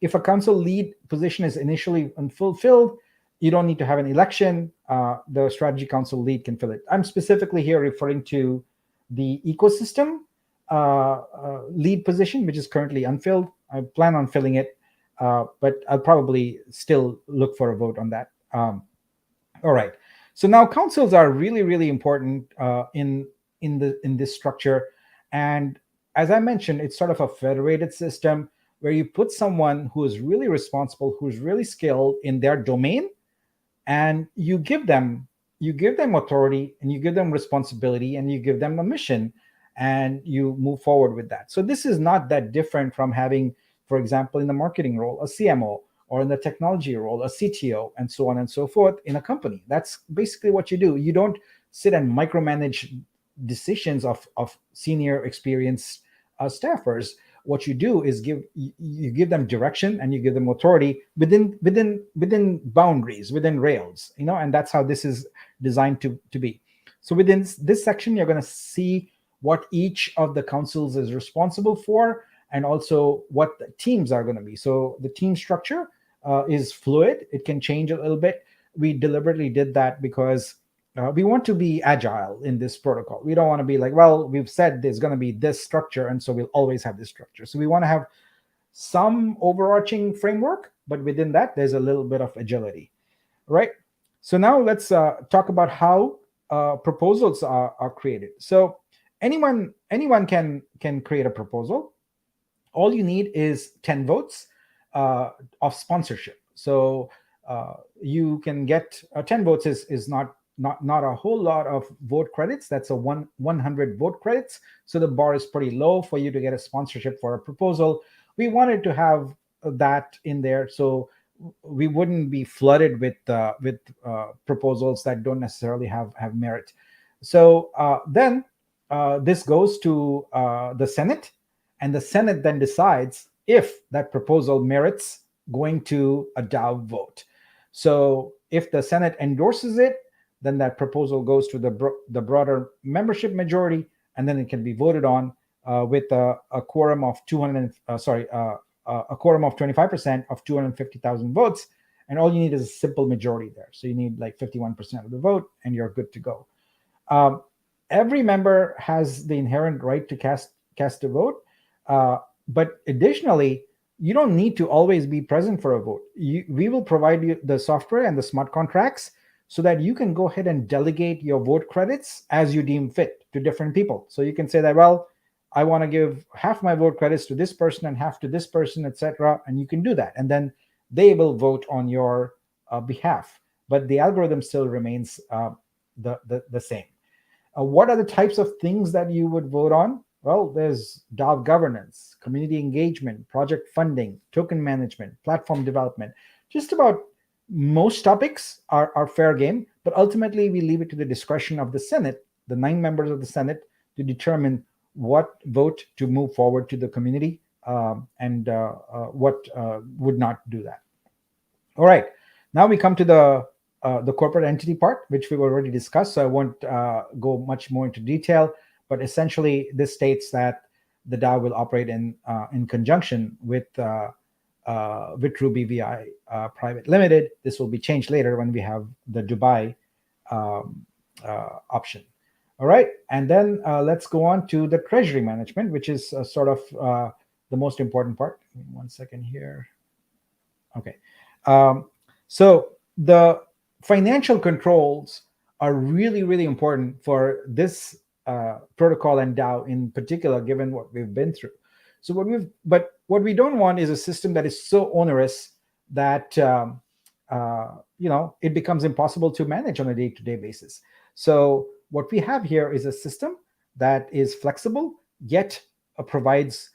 If a council lead position is initially unfulfilled, you don't need to have an election. The strategy council lead can fill it. I'm specifically here referring to the ecosystem lead position, which is currently unfilled. I plan on filling it, but I'll probably still look for a vote on that. All right. So now councils are really, really important in this structure. And as I mentioned, it's sort of a federated system where you put someone who is really responsible, who's really skilled in their domain, and you give them authority, and you give them responsibility, and you give them a mission, and you move forward with that. So this is not that different from having, for example, in the marketing role, a CMO, or in the technology role, a CTO, and so on and so forth in a company. That's basically what you do. You don't sit and micromanage decisions of senior experienced staffers. What you do is you give them direction, and you give them authority within boundaries, within rails, and that's how this is designed to be. So within this section, you're going to see what each of the councils is responsible for, and also what the teams are going to be. So the team structure is fluid. It can change a little bit. We deliberately did that because we want to be agile in this protocol. We don't want to be like, well, we've said there's going to be this structure, and so we'll always have this structure. So we want to have some overarching framework, but within that, there's a little bit of agility, right? So now let's talk about how proposals are created. So anyone can create a proposal. All you need is 10 votes of sponsorship. So you can get 10 votes is not a whole lot of vote credits. That's 100 vote credits. So the bar is pretty low for you to get a sponsorship for a proposal. We wanted to have that in there so we wouldn't be flooded with proposals that don't necessarily have merit. So then this goes to the Senate, and the Senate then decides if that proposal merits going to a DAO vote. So if the Senate endorses it, then that proposal goes to the broader membership majority, and then it can be voted on with a quorum of a quorum of 25% of 250,000 votes, and all you need is a simple majority there. So you need like 51% of the vote, and you're good to go. Every member has the inherent right to cast a vote, but additionally, you don't need to always be present for a vote. We will provide you the software and the smart contracts so that you can go ahead and delegate your vote credits as you deem fit to different people. So you can say that, well, I want to give half my vote credits to this person and half to this person, etc. And you can do that. And then they will vote on your behalf. But the algorithm still remains the same. What are the types of things that you would vote on? Well, there's DAO governance, community engagement, project funding, token management, platform development. Just about most topics are fair game, but ultimately we leave it to the discretion of the Senate, the 9 members of the Senate, to determine what vote to move forward to the community and what would not do that. All right, now we come to the corporate entity part, which we've already discussed, so I won't go much more into detail. But essentially, this states that the DAO will operate in conjunction with Vitruveo BVI Private Limited. This will be changed later when we have the Dubai option. All right, and then let's go on to the treasury management, which is sort of the most important part. Give me 1 second here. Okay, so the financial controls are really, really important for this protocol and DAO in particular, given what we've been through. So what we don't want is a system that is so onerous that it becomes impossible to manage on a day-to-day basis. So what we have here is a system that is flexible yet provides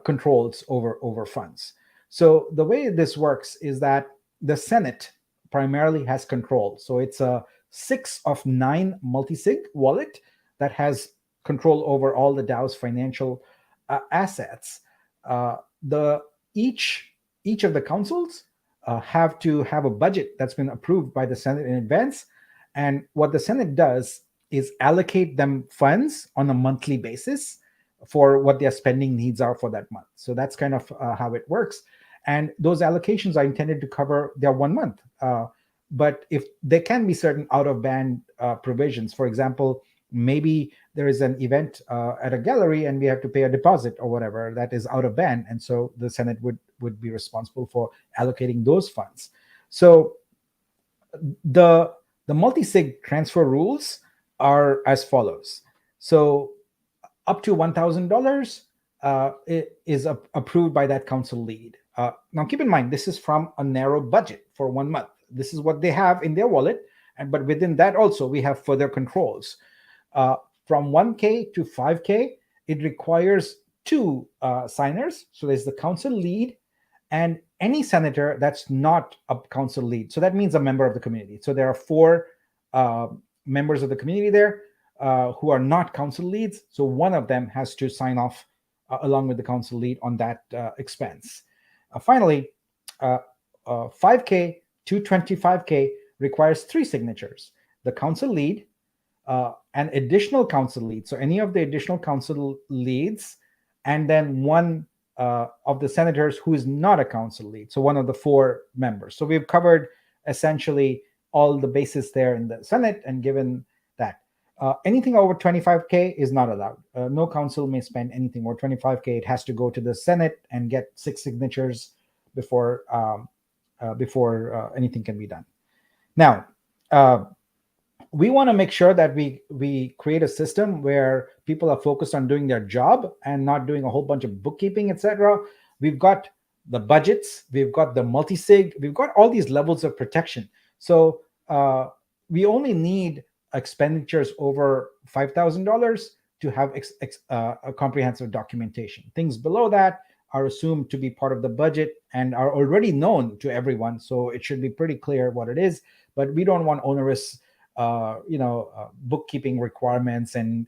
controls over funds. So the way this works is that the Senate primarily has control. So it's a 6 of 9 multi-sig wallet that has control over all the DAO's financial assets. Each of the councils have to have a budget that's been approved by the Senate in advance. And what the Senate does is allocate them funds on a monthly basis for what their spending needs are for that month. So that's kind of how it works. And those allocations are intended to cover their 1 month. But if there can be certain out-of-band provisions, for example, maybe there is an event at a gallery and we have to pay a deposit or whatever that is out of band. And so the Senate would be responsible for allocating those funds. So the multi-sig transfer rules are as follows. So up to $1,000 is approved by that council lead. Now keep in mind, this is from a narrow budget for 1 month. This is what they have in their wallet. But within that also, we have further controls. From 1K to 5K, it requires 2 signers. So there's the council lead and any senator that's not a council lead. So that means a member of the community. So there are 4 members of the community there who are not council leads. So one of them has to sign off along with the council lead on that expense. Finally, 5K to 25K requires 3 signatures: the council lead, an additional council lead, so any of the additional council leads, and then one of the senators who is not a council lead, so one of the 4 members. So we've covered essentially all the bases there in the Senate, and given that anything over 25K is not allowed. No council may spend anything over 25K. It has to go to the Senate and get 6 signatures before anything can be done. Now, we want to make sure that we create a system where people are focused on doing their job and not doing a whole bunch of bookkeeping, etc. We've got the budgets, we've got the multi-sig, we've got all these levels of protection. So we only need expenditures over $5,000 to have a comprehensive documentation. Things below that are assumed to be part of the budget and are already known to everyone. So it should be pretty clear what it is, but we don't want onerous bookkeeping requirements and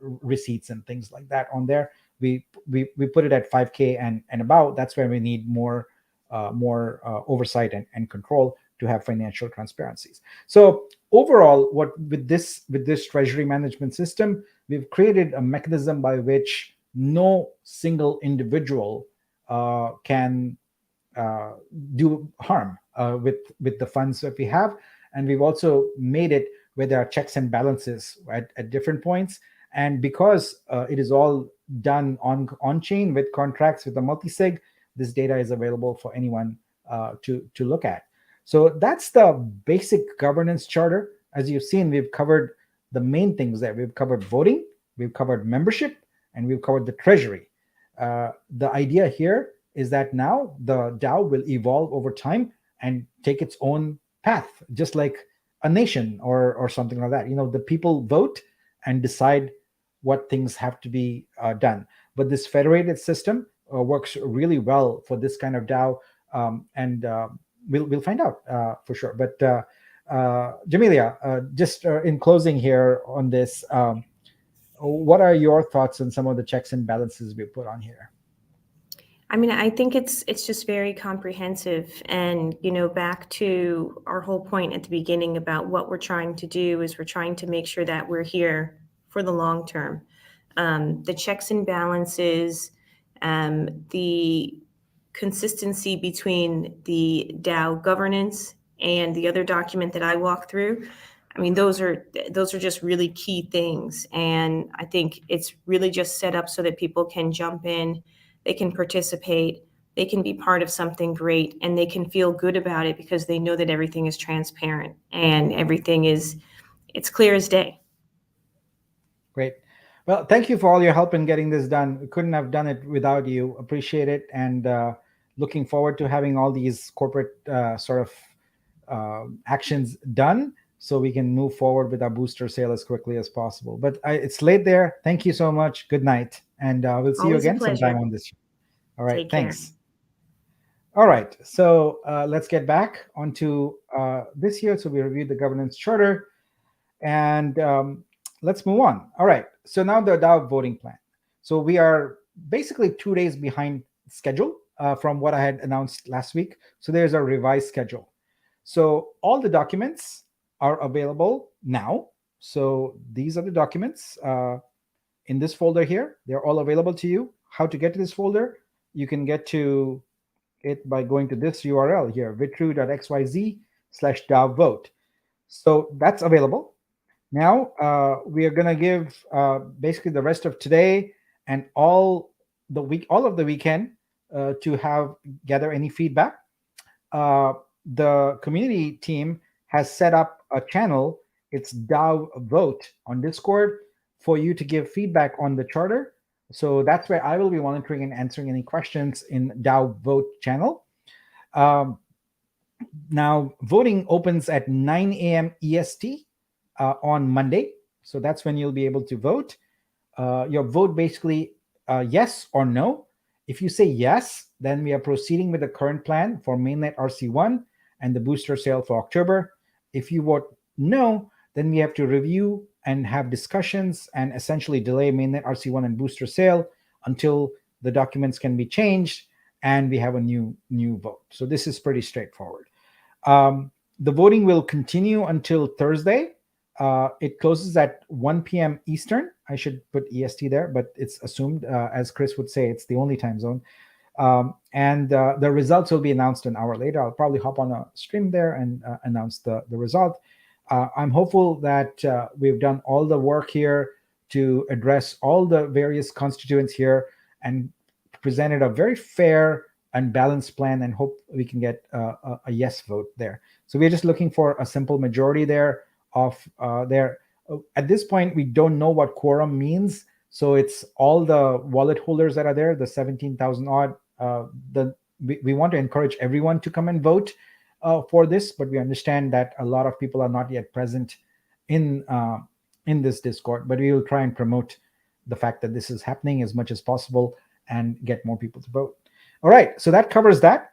receipts and things like that on there. We put it at 5K and above. That's where we need more oversight and control to have financial transparencies. So overall, with this treasury management system, we've created a mechanism by which no single individual can do harm with the funds that we have. And we've also made it where there are checks and balances at different points. And because it is all done on chain with contracts with the multi-sig, this data is available for anyone to look at. So that's the basic governance charter. As you've seen, we've covered the main things there. We've covered voting, we've covered membership, and we've covered the treasury. The idea here is that now the DAO will evolve over time and take its own path, just like a nation or something like that. The people vote and decide what things have to be done. But this federated system works really well for this kind of DAO, and we'll find out for sure. But Jamelia, just in closing here on this, what are your thoughts on some of the checks and balances we put on here? I mean, I think it's just very comprehensive. And, back to our whole point at the beginning about what we're trying to do is we're trying to make sure that we're here for the long term. The checks and balances, the consistency between the DAO governance and the other document that I walk through. I mean, those are just really key things. And I think it's really just set up so that people can jump in, they can participate, they can be part of something great, and they can feel good about it because they know that everything is transparent and everything it's clear as day. Great. Well, thank you for all your help in getting this done. We couldn't have done it without you. Appreciate it. And looking forward to having all these corporate actions done so we can move forward with our booster sale as quickly as possible. But it's late there. Thank you so much. Good night. And we'll see Always you a again pleasure. sometime on this show. All right. Take care. Thanks. All right. So let's get back onto this year. So we reviewed the governance charter and let's move on. All right. So now the DAO voting plan. So we are basically 2 days behind schedule from what I had announced last week. So there's a revised schedule. So all the documents are available now. So these are the documents in this folder here. They're all available to you. How to get to this folder? You can get to it by going to this URL here, vitru.xyz/DAO vote. So that's available. Now we are going to give basically the rest of today and all of the weekend to gather any feedback. The community team has set up a channel. It's DAO Vote on Discord for you to give feedback on the charter. So that's where I will be monitoring and answering any questions in DAO Vote channel. Now voting opens at 9 a.m. EST on Monday. So that's when you'll be able to vote. Your vote basically yes or no. If you say yes, then we are proceeding with the current plan for mainnet RC1 and the booster sale for October. If you vote no, then we have to review and have discussions and essentially delay mainnet RC1 and booster sale until the documents can be changed and we have a new vote. So this is pretty straightforward. The voting will continue until Thursday. It closes at 1 p.m. Eastern. I should put EST there, but it's assumed, as Chris would say, it's the only time zone. And the results will be announced an hour later. I'll probably hop on a stream there and announce the result. I'm hopeful that we've done all the work here to address all the various constituents here and presented a very fair and balanced plan, and hope we can get a yes vote there. So we're just looking for a simple majority there at this point. We don't know what quorum means, so it's all the wallet holders that are there, the 17,000 odd. We want to encourage everyone to come and vote for this, but we understand that a lot of people are not yet present in this Discord, but we will try and promote the fact that this is happening as much as possible and get more people to vote. All right, so that covers that.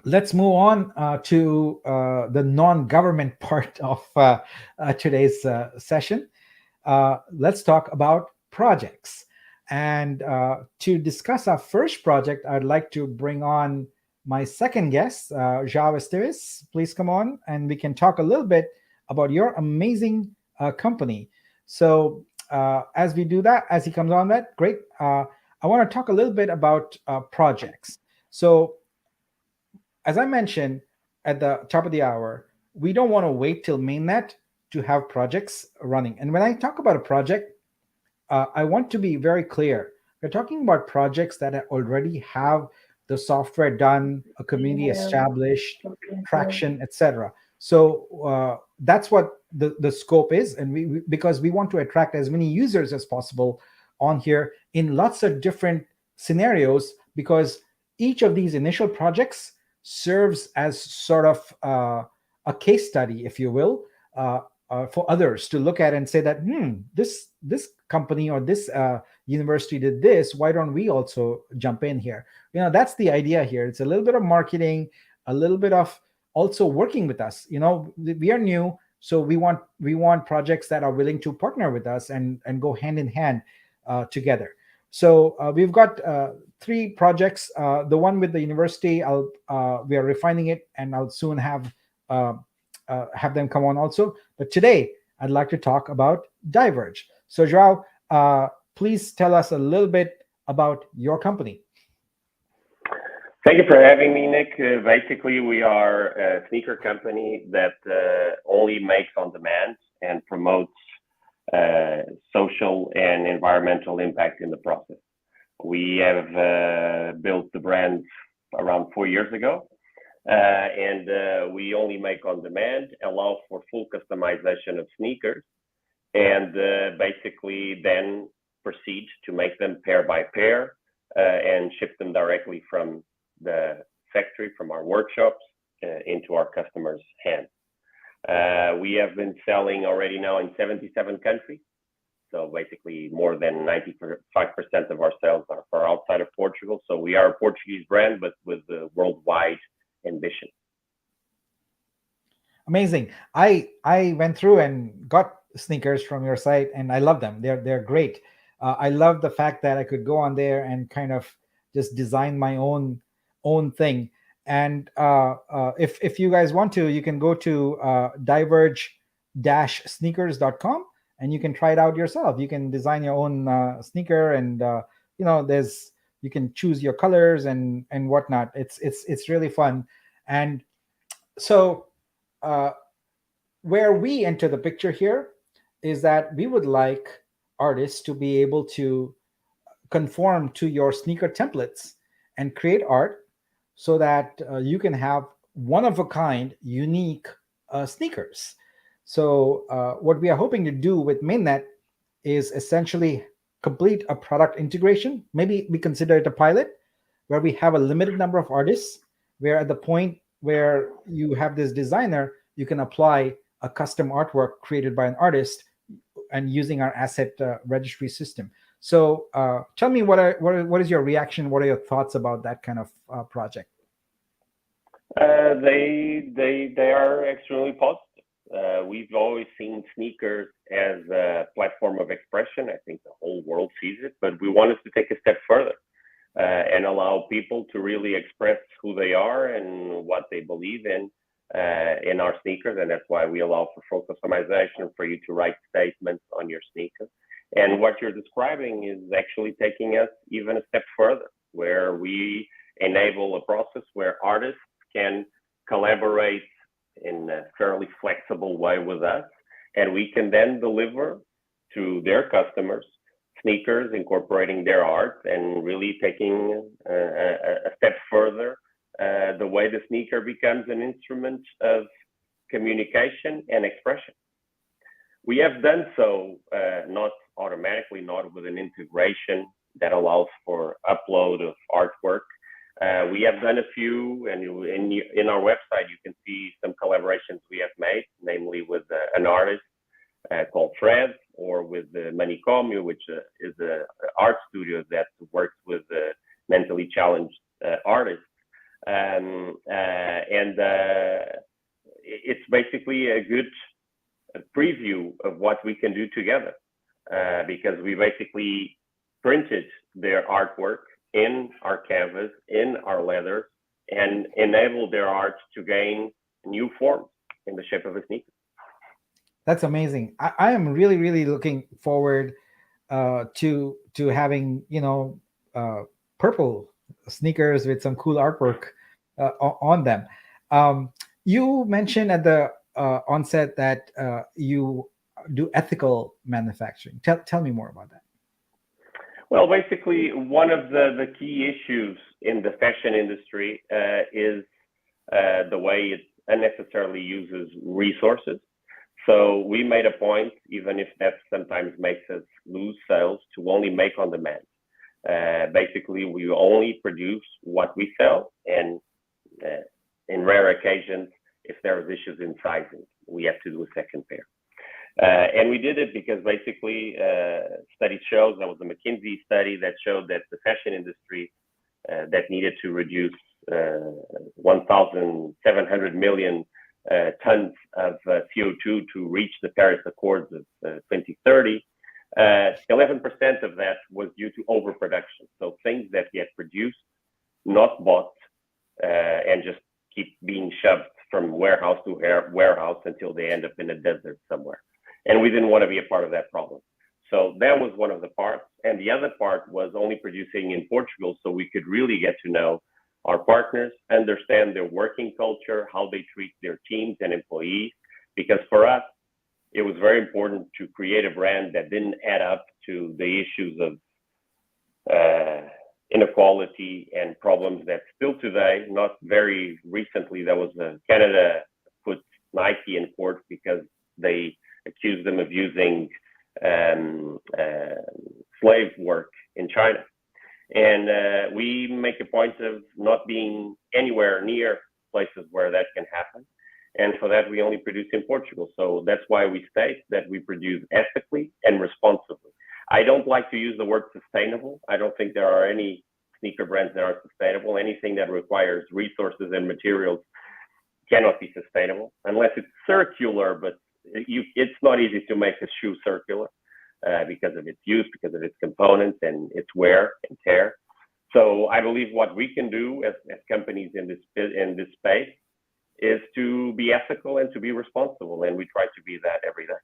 Let's move on to the non-government part of today's session. Let's talk about projects. And to discuss our first project, I'd like to bring on my second guest, João Esteves. Please come on and we can talk a little bit about your amazing company. So as we do that, as he comes on that, great. I want to talk a little bit about projects. So as I mentioned at the top of the hour, we don't want to wait till mainnet to have projects running. And when I talk about a project, I want to be very clear. We're talking about projects that already have the software done, a community established, traction, etc. So that's what the scope is, and because we want to attract as many users as possible on here in lots of different scenarios, because each of these initial projects serves as sort of a case study, if you will, for others to look at and say that this company or this university did this, why don't we also jump in here? That's the idea here. It's a little bit of marketing, a little bit of also working with us. We are new, so we want projects that are willing to partner with us and go hand in hand together. So we've got 3 projects. The one with the university, we are refining it, and I'll soon have them come on also. But today, I'd like to talk about DiVerge. So João, please tell us a little bit about your company. Thank you for having me, Nick. Basically, we are a sneaker company that only makes on demand and promotes social and environmental impact in the process. We have built the brand around 4 years ago, and we only make on demand, allow for full customization of sneakers, and basically then proceed to make them pair by pair and ship them directly from the factory, from our workshops, into our customers' hands. We have been selling already now in 77 countries. So basically more than 95% of our sales are for outside of Portugal. So we are a Portuguese brand, but with a worldwide ambition. Amazing. I went through and got sneakers from your site, and I love them. They're great. I love the fact that I could go on there and kind of just design my own thing. And if you guys want to, you can go to DiVerge-sneakers.com and you can try it out yourself. You can design your own sneaker, and you can choose your colors and whatnot. It's really fun. And so where we enter the picture here is that we would like artists to be able to conform to your sneaker templates and create art so that you can have one-of-a-kind, unique sneakers. So what we are hoping to do with Mainnet is essentially complete a product integration. Maybe we consider it a pilot where we have a limited number of artists, where at the point where you have this designer, you can apply a custom artwork created by an artist and using our asset registry system. So tell me, what is your reaction? What are your thoughts about that kind of project? They are extremely positive. We've always seen sneakers as a platform of expression. I think the whole world sees it, but we wanted to take a step further and allow people to really express who they are and what they believe in our sneakers. And that's why we allow for full customization, for you to write statements on your sneakers. And what you're describing is actually taking us even a step further, where we enable a process where artists can collaborate in a fairly flexible way with us, and we can then deliver to their customers sneakers incorporating their art and really taking a step further the way the sneaker becomes an instrument of communication and expression. We have done so not automatically, not with an integration that allows for upload of artwork. We have done a few, and in our website, you can see some collaborations we have made, namely with an artist called Fred, or with Manicomio, which is an art studio that works with mentally challenged artists. It's basically a good preview of what we can do together, because we basically printed their artwork in our canvas, in our leather, and enabled their art to gain new forms in the shape of a sneaker. That's amazing. I am really, really looking forward to having purple sneakers with some cool artwork on them. You mentioned at the onset that you do ethical manufacturing. Tell me more about that. Well, basically, one of the key issues in the fashion industry is the way it unnecessarily uses resources. So we made a point, even if that sometimes makes us lose sales, to only make on demand. Basically, we only produce what we sell, and in rare occasions, if there's issues in sizing, we have to do a second pair. And we did it because basically study shows, there was a McKinsey study that showed that the fashion industry that needed to reduce 1,700 million tons of CO2 to reach the Paris Accords of 2030, 11% of that was due to overproduction. So things that get produced, not bought, and just keep being shoved from warehouse to warehouse until they end up in a desert somewhere. And we didn't want to be a part of that problem. So that was one of the parts. And the other part was only producing in Portugal, so we could really get to know our partners, understand their working culture, how they treat their teams and employees. Because for us, it was very important to create a brand that didn't add up to the issues of inequality and problems that still today, not very recently, there was Canada put Nike in court because they accused them of using slave work in China. And we make a point of not being anywhere near places where that can happen. And for that, we only produce in Portugal. So that's why we state that we produce ethically and responsibly. I don't like to use the word sustainable. I don't think there are any sneaker brands that are sustainable. Anything that requires resources and materials cannot be sustainable unless it's circular, but it's not easy to make a shoe circular because of its use, because of its components and its wear and tear. So I believe what we can do as companies in this space is to be ethical and to be responsible, and we try to be that every day.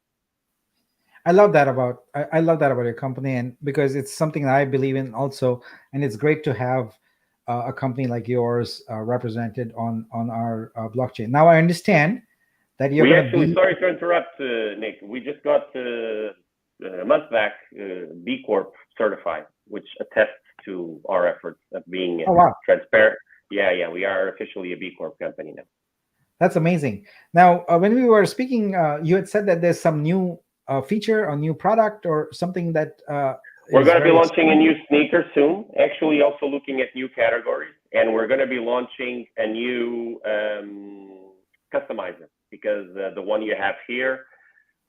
I love that about your company, and because it's something that I believe in also, and it's great to have a company like yours represented on our blockchain. Now I understand that you're sorry to interrupt, Nick. We just got a month back B Corp certified, which attests to our efforts of being transparent. Yeah, we are officially a B Corp company now. That's amazing. Now, when we were speaking, you had said that there's some new feature or new product or something that we're going to be launching a new sneaker soon. Actually, also looking at new categories, and we're going to be launching a new customizer because the one you have here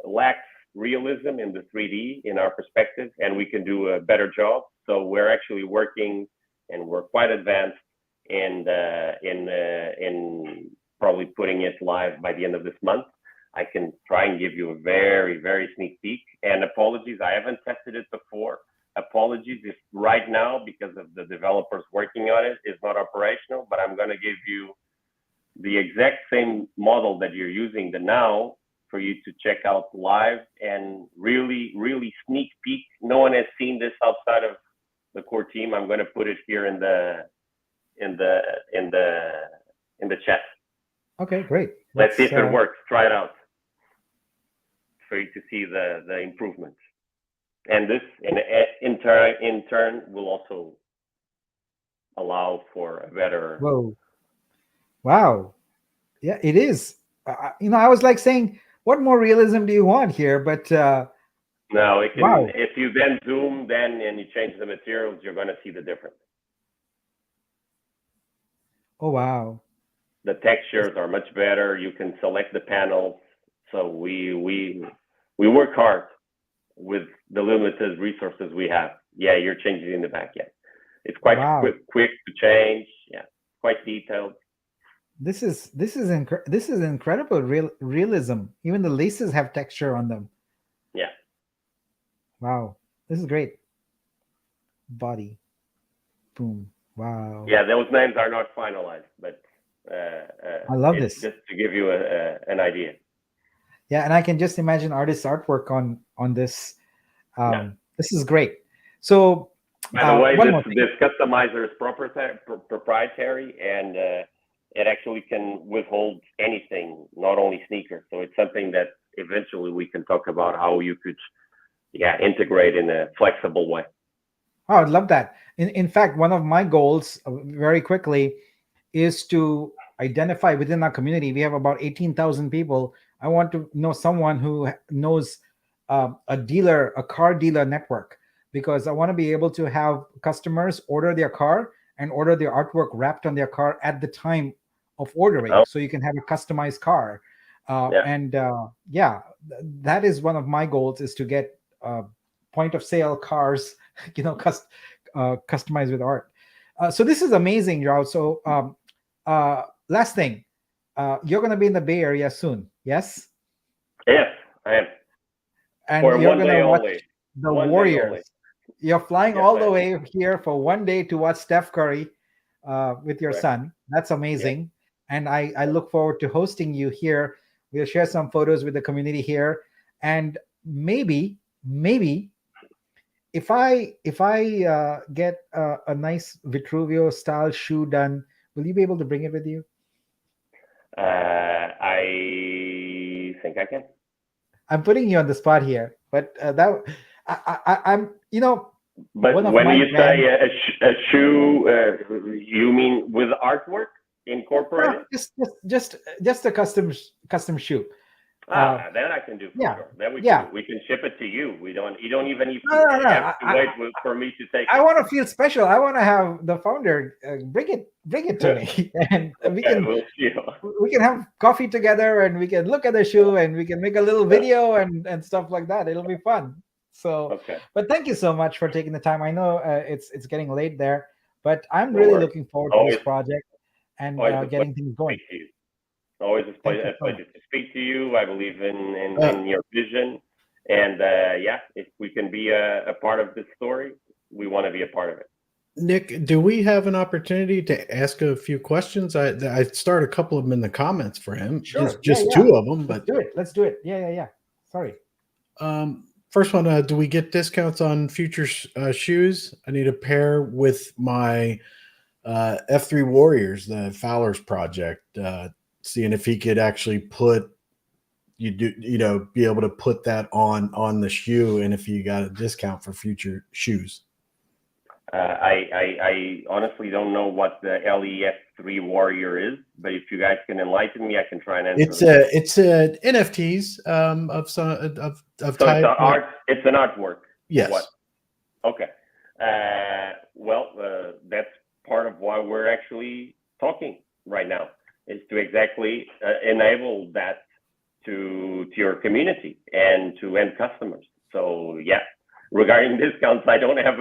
lacks realism in the 3D in our perspective, and we can do a better job. So we're actually working, and we're quite advanced in probably putting it live by the end of this month. I can try and give you a very, very sneak peek. And apologies, I haven't tested it before. Apologies if right now, because of the developers working on it, is not operational, but I'm going to give you the exact same model that you're using now for you to check out live and really, really sneak peek. No one has seen this outside of the core team. I'm going to put it here in the chat. Okay, gret. Let's see if it works. Try it out for you to see the improvements. And this, in turn, will also allow for a better. Whoa! Wow! Yeah, it is. I was like saying, what more realism do you want here? But no, it can. Wow. If you then zoom, and you change the materials, you're going to see the difference. Oh wow! The textures are much better. You can select the panels. So we work hard with the limited resources we have. Yeah, you're changing in the back. Yeah, it's quite quick to change. Yeah, quite detailed. This is incredible realism. Even the laces have texture on them. Yeah. Wow, this is great. Body. Boom. Wow. Yeah, those names are not finalized, but I love this. Just to give you an idea. Yeah, and I can just imagine artist artwork on this. This is great. So, by the way, this customizer is proprietary, and it actually can withhold anything, not only sneakers. So it's something that eventually we can talk about how you could, integrate in a flexible way. Oh, I'd love that. In fact, one of my goals, very quickly, is to identify within our community. We have about 18,000 people. I want to know someone who knows a car dealer network, because I want to be able to have customers order their car and order their artwork wrapped on their car at the time of ordering, Oh. so you can have a customized car. Yeah. And that is one of my goals, is to get point of sale cars, customized with art. So this is amazing, João. So last thing, you're going to be in the Bay Area soon, yes? Yes, I am. And For you're one going day to watch only. the One day Warriors. only. You're flying Yes, all I the am. way here for one day to watch Steph Curry with your Correct. son. That's amazing. And I look forward to hosting you here. We'll share some photos with the community here. And maybe if I get a nice Vitruveo style shoe done, will you be able to bring it with you? I think I can. I'm putting you on the spot here, but I'm But one of when my you brands- say a shoe, you mean with artwork incorporated? No, just a custom shoe. Then I can do for yeah, sure. Then we yeah. can we can ship it to you. You don't even need to No. have to wait for me to take I it. want to feel special. I want to have the founder bring it to me, and we Okay, can we'll see. have coffee together, and we can look at the shoe, and we can make a little video and stuff like that. It'll be fun. So, Okay. but thank you so much for taking the time. I know it's getting late there, but I'm No really worries. looking forward to Always- this project and always a getting things going. Speak to you. Always a Thank you so pleasure to speak to you. I believe in your vision, and if we can be a part of this story, we want to be a part of it. Nick, do we have an opportunity to ask a few questions? I start a couple of them in the comments for him. Sure. Just Yeah. two of them, but Let's do it. Yeah. Sorry. First one, do we get discounts on future shoes? I need a pair with my F3 Warriors, the Fowler's project, seeing if he could actually be able to put that on the shoe, and if you got a discount for future shoes. I honestly don't know what the LEF3 Warrior is, but if you guys can enlighten me, I can try and answer. It's a NFTs of some of So type. it's art. It's an artwork. Yes. What? Okay. That's part of why we're actually talking right now, is to exactly enable that to your community and to end customers. So yeah, regarding discounts, I don't have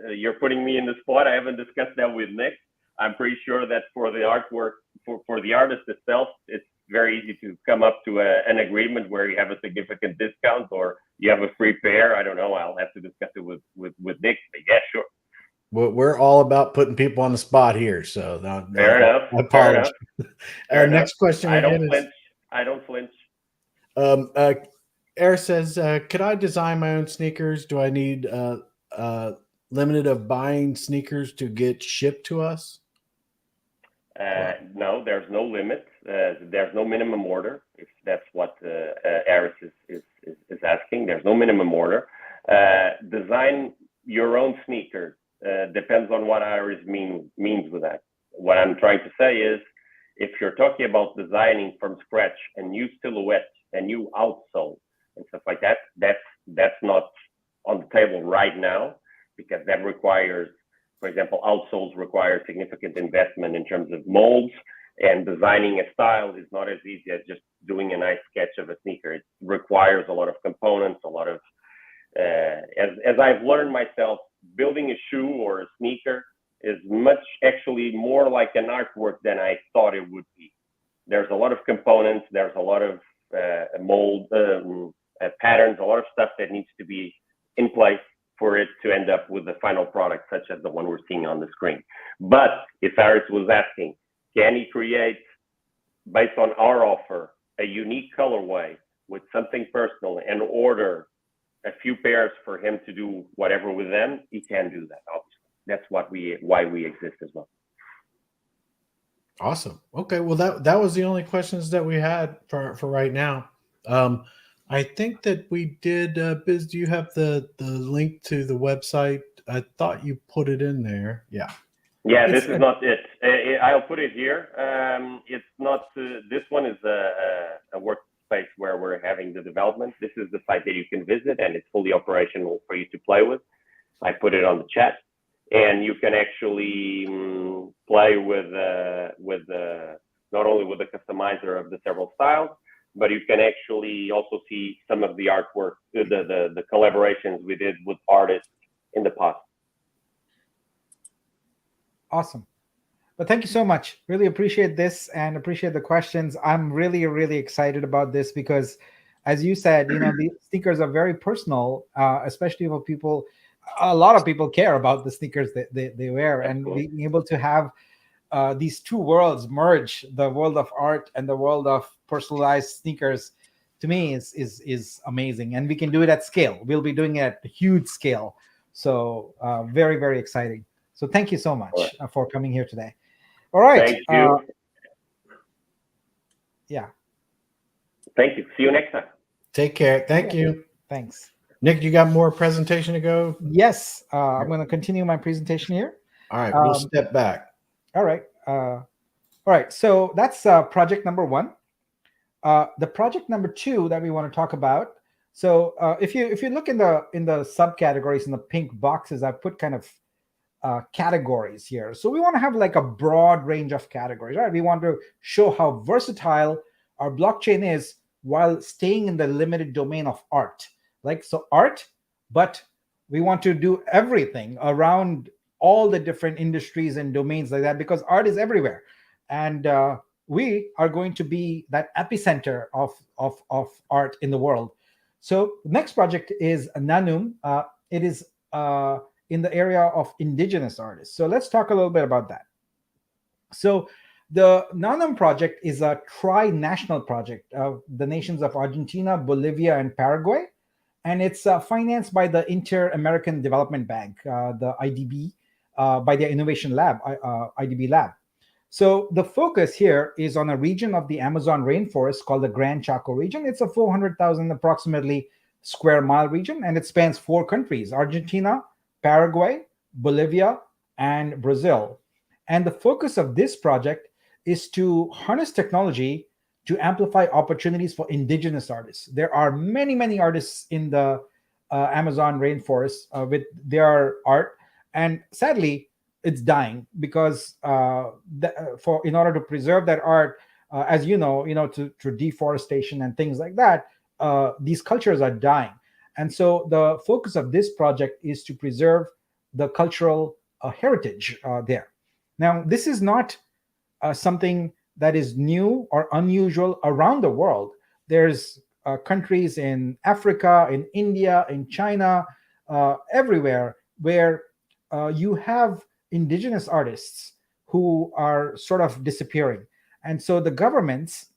you're putting me in the spot. I haven't discussed that with Nick. I'm pretty sure that for the artwork, for the artist itself, it's very easy to come up to an agreement where you have a significant discount or you have a free pair. I don't know. I'll have to discuss it with Nick. But yeah, sure. We're all about putting people on the spot here, so Fair enough. I apologize. Fair enough. Next question. I don't flinch. Eric says, could I design my own sneakers? Do I need limited of buying sneakers to get shipped to us? No, there's no limit. There's no minimum order. If that's what Eric is asking, there's no minimum order. Design your own sneakers depends on what Eric means with that. What I'm trying to say is, if you're talking about designing from scratch a new silhouette, a new outsole, and stuff like that, that's not on the table right now, because that requires, for example, outsoles require significant investment in terms of molds, and designing a style is not as easy as just doing a nice sketch of a sneaker. It requires a lot of components, a lot of, as I've learned myself, building a shoe or a sneaker is actually more like an artwork than I thought it would be. There's a lot of components, there's a lot of mold, patterns, a lot of stuff that needs to be in place for it to end up with the final product, such as the one we're seeing on the screen. But if Aris was asking, can he create, based on our offer, a unique colorway with something personal and order a few pairs for him to do whatever with them, he can do that, obviously. That's why we exist as well. Awesome. Okay, well that was the only questions that we had for right now. I think that we did. Biz, do you have the link to the website I thought you put it in there. Yeah. Yeah, this is not it. I'll put it here. It's not. This one is a workspace where we're having the development. This is the site that you can visit, and it's fully operational for you to play with. I put it on the chat, and you can actually play with not only with the customizer of the several styles, but you can actually also see some of the artwork, the collaborations we did with artists in the past. Awesome. But thank you so much. Really appreciate this and appreciate the questions. I'm really, really excited about this because, as you said, these sneakers are very personal, especially for people. A lot of people care about the sneakers that they wear, and being able to have these two worlds merge, the world of art and the world of personalized sneakers, to me is amazing. And we can do it at scale. We'll be doing it at a huge scale. So very, very exciting. So thank you so much for coming here today. All right. Thank you. Yeah. Thank you. See you next time. Take care. Thank you. Thanks. Nick, you got more presentation to go? Yes. I'm going to continue my presentation here. All right. We'll step back. All right. All right. So that's project number 1. The project number 2 that we want to talk about. So if you look in the subcategories in the pink boxes, I've put kind of categories here. So we want to have like a broad range of categories, right? We want to show how versatile our blockchain is while staying in the limited domain of art. So art, but we want to do everything around all the different industries and domains like that, because art is everywhere. And we are going to be that epicenter of art in the world. So the next project is Nanum. It is in the area of indigenous artists. So let's talk a little bit about that. So the Nanum project is a tri-national project of the nations of Argentina, Bolivia, and Paraguay. And it's financed by the Inter-American Development Bank, the IDB, by their innovation lab, IDB lab. So the focus here is on a region of the Amazon rainforest called the Gran Chaco region. It's a 400,000 approximately square mile region, and it spans 4 countries: Argentina, Paraguay, Bolivia, and Brazil. And the focus of this project is to harness technology to amplify opportunities for indigenous artists. There are many, many artists in the Amazon rainforest with their art, and sadly, it's dying because in order to preserve that art, as you know, through deforestation and things like that, these cultures are dying. And so the focus of this project is to preserve the cultural heritage there. Now, this is not something that is new or unusual around the world. There's countries in Africa, in India, in China, everywhere where you have indigenous artists who are sort of disappearing. And so the governments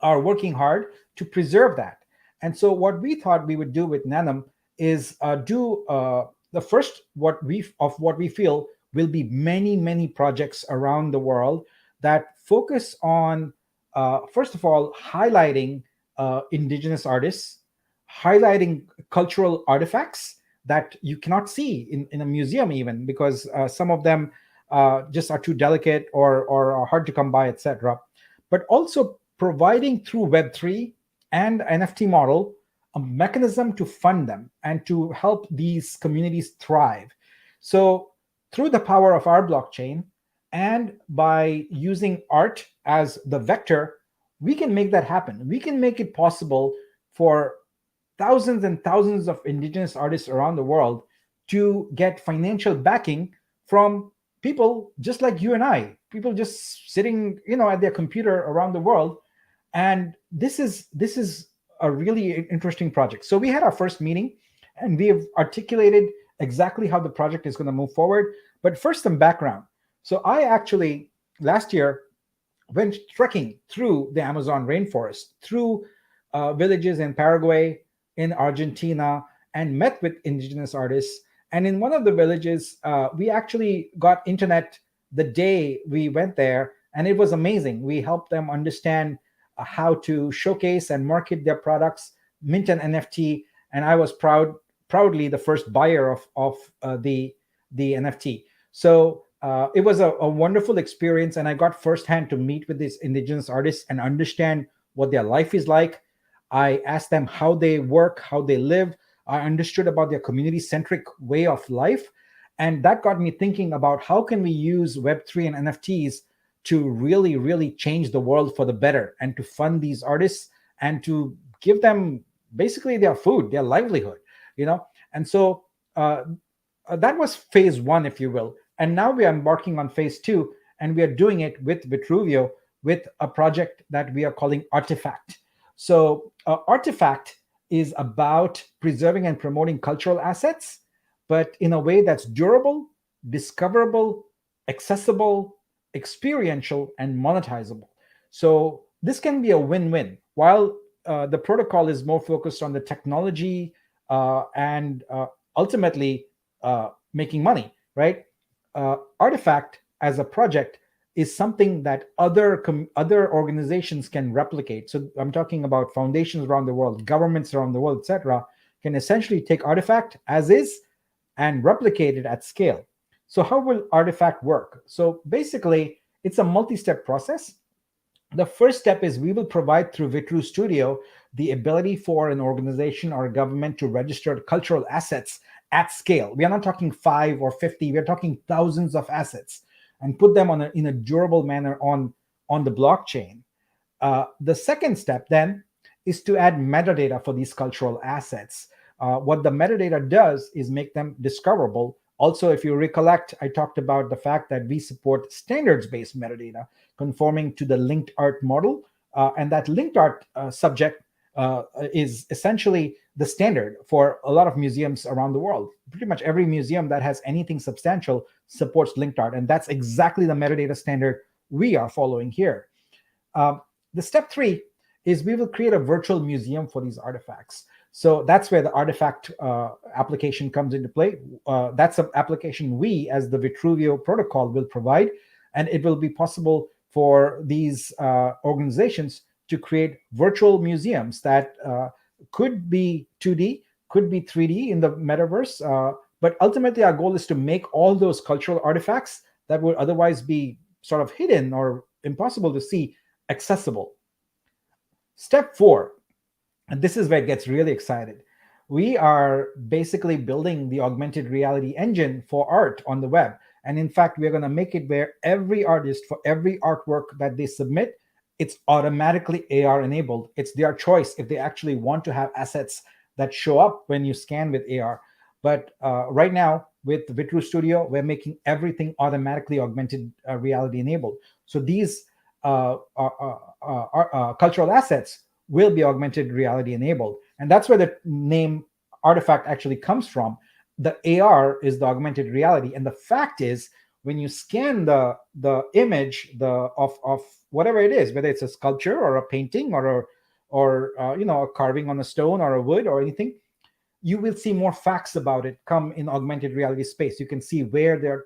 are working hard to preserve that. And so what we thought we would do with Nanum is do the first what we feel will be many, many projects around the world that focus on, first of all, highlighting indigenous artists, highlighting cultural artifacts that you cannot see in a museum even, because some of them just are too delicate or are hard to come by, etc. But also providing through Web3 and NFT model a mechanism to fund them and to help these communities thrive. So through the power of our blockchain and by using art as the vector, we can make that happen. We can make it possible for thousands and thousands of indigenous artists around the world to get financial backing from people just like you and I, people just sitting, at their computer around the world. And this is a really interesting project. So we had our first meeting and we have articulated exactly how the project is going to move forward. But first, some background. So I actually last year went trekking through the Amazon rainforest, through villages in Paraguay, in Argentina, and met with indigenous artists. And in one of the villages, we actually got internet the day we went there, and it was amazing. We helped them understand how to showcase and market their products, mint an NFT, and I was proud proudly the first buyer of the NFT. So it was a wonderful experience, and I got firsthand to meet with these indigenous artists and understand what their life is like. I asked them how they work, how they live. I understood about their community-centric way of life, and that got me thinking about how can we use Web3 and NFTs to really, really change the world for the better, and to fund these artists and to give them basically their food, their livelihood, And so that was phase one, if you will. And now we are embarking on phase two, and we are doing it with Vitruveo with a project that we are calling Artifact. So Artifact is about preserving and promoting cultural assets, but in a way that's durable, discoverable, accessible, experiential, and monetizable. So this can be a win-win. While the protocol is more focused on the technology and ultimately making money, right? Artifact as a project is something that other organizations can replicate. So I'm talking about foundations around the world, governments around the world, etc., can essentially take Artifact as is and replicate it at scale. So how will Artifact work? So basically, it's a multi-step process. The first step is we will provide through Vitru Studio the ability for an organization or a government to register cultural assets at scale. We are not talking 5 or 50, we're talking thousands of assets, and put them in a durable manner on the blockchain. The second step then is to add metadata for these cultural assets. What the metadata does is make them discoverable. Also, if you recollect, I talked about the fact that we support standards-based metadata conforming to the linked art model. And that linked art subject is essentially the standard for a lot of museums around the world. Pretty much every museum that has anything substantial supports linked art. And that's exactly the metadata standard we are following here. The step 3 is we will create a virtual museum for these artifacts. So that's where the Artifact application comes into play. That's an application we, as the Vitruveo protocol, will provide. And it will be possible for these organizations to create virtual museums that could be 2D, could be 3D in the metaverse. But ultimately, our goal is to make all those cultural artifacts that would otherwise be sort of hidden or impossible to see accessible. Step 4, and this is where it gets really excited. We are basically building the augmented reality engine for art on the web. And in fact, we're going to make it where every artist, for every artwork that they submit, it's automatically AR enabled. It's their choice if they actually want to have assets that show up when you scan with AR. But right now, with Vitru Studio, we're making everything automatically augmented reality enabled. So these cultural assets will be augmented reality enabled. And that's where the name Artifact actually comes from. The AR is the augmented reality. And the fact is, when you scan the image of whatever it is, whether it's a sculpture or a painting or a carving on a stone or a wood or anything, you will see more facts about it come in augmented reality space. You can see where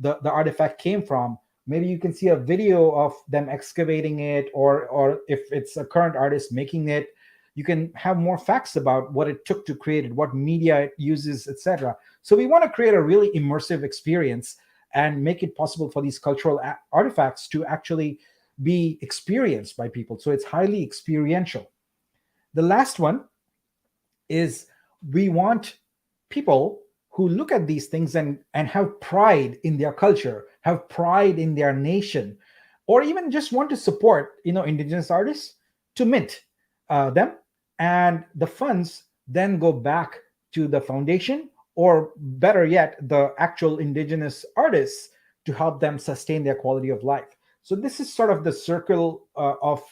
the artifact came from. Maybe you can see a video of them excavating it, or if it's a current artist making it, you can have more facts about what it took to create it, what media it uses, etc. So we want to create a really immersive experience and make it possible for these cultural artifacts to actually be experienced by people. So it's highly experiential. The last one is we want people who look at these things and have pride in their culture, have pride in their nation, or even just want to support, indigenous artists, to mint them. And the funds then go back to the foundation, or better yet, the actual indigenous artists, to help them sustain their quality of life. So this is sort of the circle of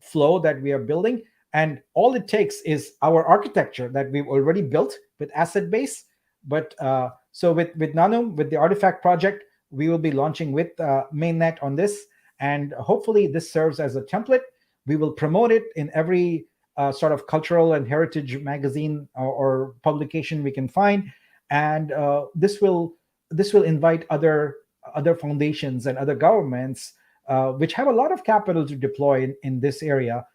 flow that we are building. And all it takes is our architecture that we've already built with asset base. But so with Nanum, with the Artifact project, we will be launching with mainnet on this. And hopefully this serves as a template. We will promote it in every sort of cultural and heritage magazine or publication we can find. And this will invite other foundations and other governments which have a lot of capital to deploy in this area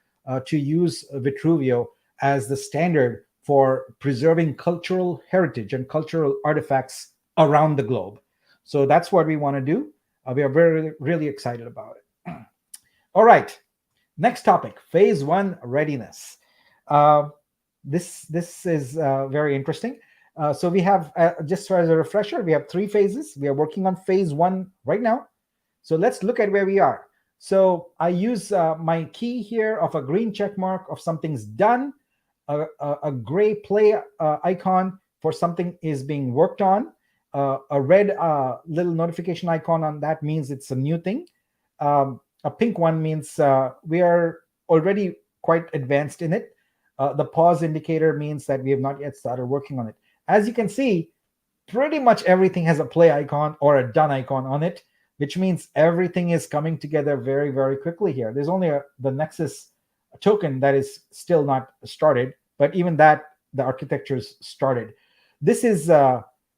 to use Vitruveo as the standard for preserving cultural heritage and cultural artifacts around the globe. So that's what we want to do. We are really excited about it. All right, next topic, phase 1 readiness. This is very interesting. So we have, just as a refresher, we have 3 phases. We are working on phase 1 right now. So let's look at where we are. So I use my key here of a green check mark of something's done, a gray play icon for something is being worked on, a red little notification icon on that means it's a new thing. A pink one means we are already quite advanced in it. The pause indicator means that we have not yet started working on it. As you can see, pretty much everything has a play icon or a done icon on it, which means everything is coming together very, very quickly here. There's only the Nexus token that is still not started, but even that, the architecture's started. This is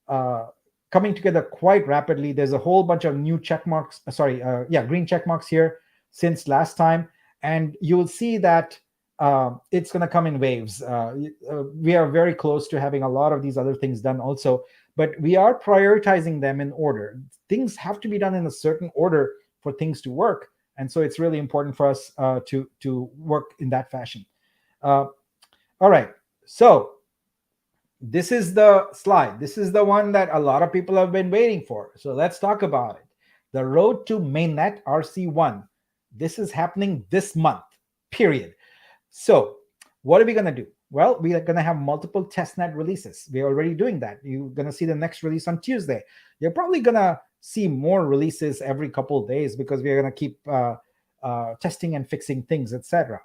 coming together quite rapidly. There's a whole bunch of new check marks, green check marks here since last time. And you will see that it's going to come in waves. We are very close to having a lot of these other things done also, but we are prioritizing them in order. Things have to be done in a certain order for things to work. And so it's really important for us to work in that fashion. All right, so this is the slide. This is the one that a lot of people have been waiting for. So let's talk about it. The road to mainnet RC1. This is happening this month, period. So what are we going to do? Well, we are going to have multiple testnet releases. We're already doing that. You're going to see the next release on Tuesday. You're probably going to see more releases every couple of days because we are going to keep testing and fixing things, etc.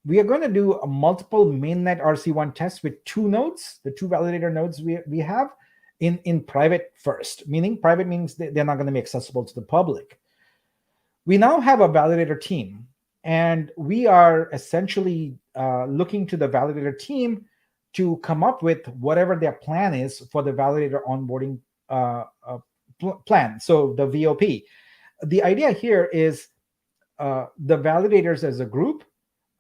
We are going to do a multiple mainnet RC1 tests with 2 nodes, the 2 validator nodes we have in private first, meaning private means they're not going to be accessible to the public. We now have a validator team, and we are essentially looking to the validator team to come up with whatever their plan is for the validator onboarding plan, so the VOP. The idea here is the validators as a group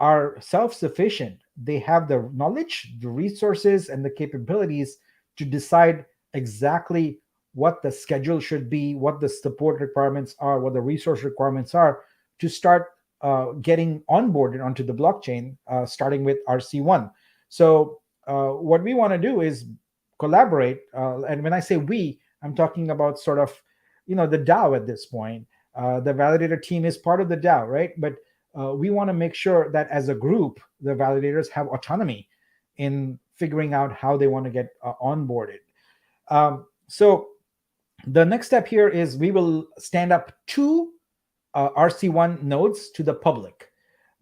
are self-sufficient. They have the knowledge, the resources, and the capabilities to decide exactly what the schedule should be, what the support requirements are, what the resource requirements are to start getting onboarded onto the blockchain, starting with RC1. So what we want to do is collaborate. And when I say we, I'm talking about sort of, the DAO at this point. The validator team is part of the DAO, right? But we want to make sure that as a group, the validators have autonomy in figuring out how they want to get onboarded. So the next step here is we will stand up 2 RC1 nodes to the public.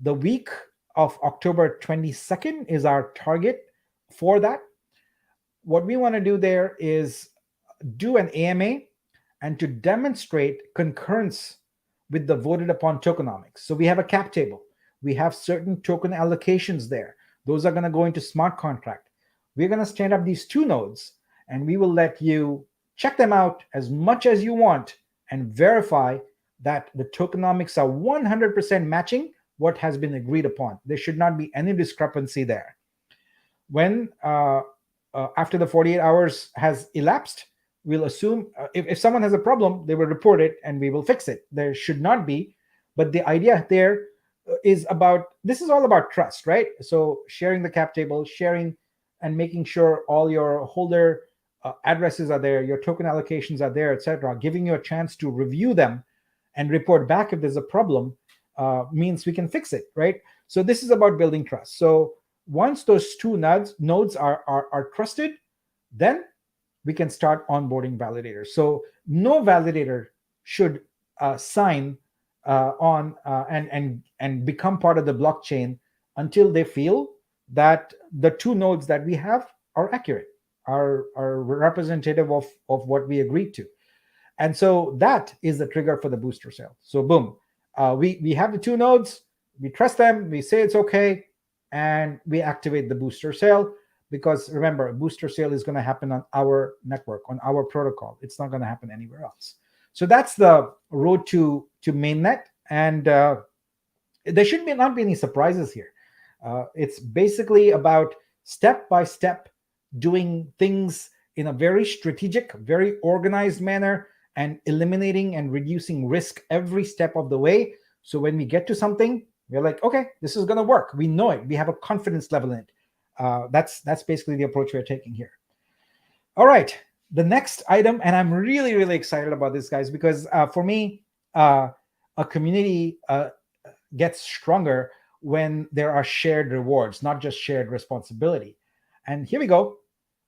The week of October 22nd is our target for that. What we want to do there is do an AMA and to demonstrate concurrence with the voted upon tokenomics. So we have a cap table. We have certain token allocations there. Those are going to go into smart contract. We're going to stand up these 2 nodes, and we will let you check them out as much as you want and verify that the tokenomics are 100% matching what has been agreed upon. There should not be any discrepancy there. When after the 48 hours has elapsed, we'll assume if someone has a problem, they will report it and we will fix it. There should not be, but the idea there is this is all about trust, right? So sharing the cap table, sharing and making sure all your holder addresses are there, your token allocations are there, etc., giving you a chance to review them and report back if there's a problem means we can fix it, right? So this is about building trust. So once those 2 nodes are trusted, then we can start onboarding validators. So no validator should sign on and become part of the blockchain until they feel that the 2 nodes that we have are accurate, are representative of what we agreed to. And so that is the trigger for the booster sale. So boom, we have the 2 nodes, we trust them, we say it's okay, and we activate the booster sale. Because remember, a booster sale is going to happen on our network, on our protocol. It's not going to happen anywhere else. So that's the road to mainnet. And there should not be any surprises here. It's basically about step by step, doing things in a very strategic, very organized manner, and eliminating and reducing risk every step of the way. So when we get to something, we're like, okay, this is going to work. We know it. We have a confidence level in it. That's basically the approach we're taking here. All right, the next item, and I'm really, really excited about this, guys, because for me, a community gets stronger when there are shared rewards, not just shared responsibility. And here we go,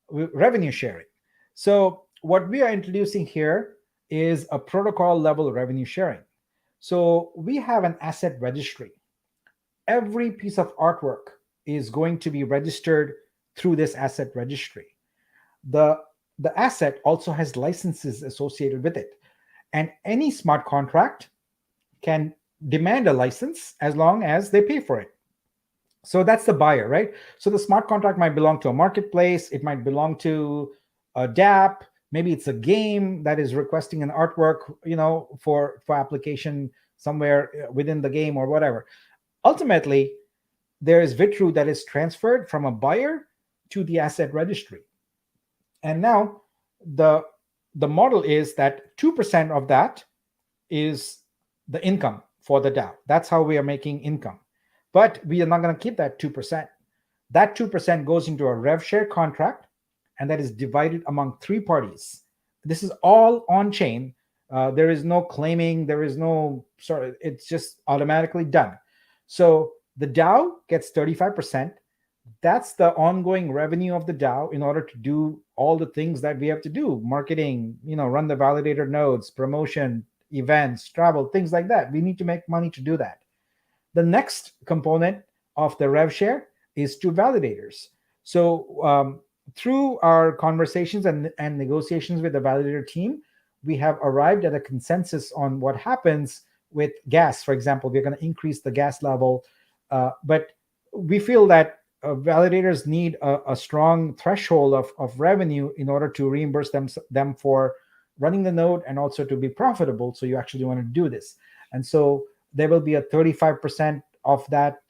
revenue sharing. So what we are introducing here is a protocol level revenue sharing. So we have an asset registry. Every piece of artwork is going to be registered through this asset registry. The asset also has licenses associated with it. And any smart contract can demand a license as long as they pay for it. So that's the buyer, right? So the smart contract might belong to a marketplace. It might belong to a DApp. Maybe it's a game that is requesting an artwork, for application somewhere within the game or whatever. Ultimately, there is Vitru that is transferred from a buyer to the asset registry. And now the model is that 2% of that is the income for the DAO. That's how we are making income. But we are not going to keep that 2%. That 2% goes into a rev share contract, and that is divided among 3 parties. This is all on chain. There is no claiming. There is no it's just automatically done. So the DAO gets 35%. That's the ongoing revenue of the DAO in order to do all the things that we have to do: marketing, run the validator nodes, promotion, events, travel, things like that. We need to make money to do that. The next component of the rev share is to validators. So through our conversations and negotiations with the validator team, we have arrived at a consensus on what happens with gas. For example, we're going to increase the gas level, but we feel that validators need a strong threshold of revenue in order to reimburse them for running the node and also to be profitable. So you actually want to do this. And so there will be a 35% of that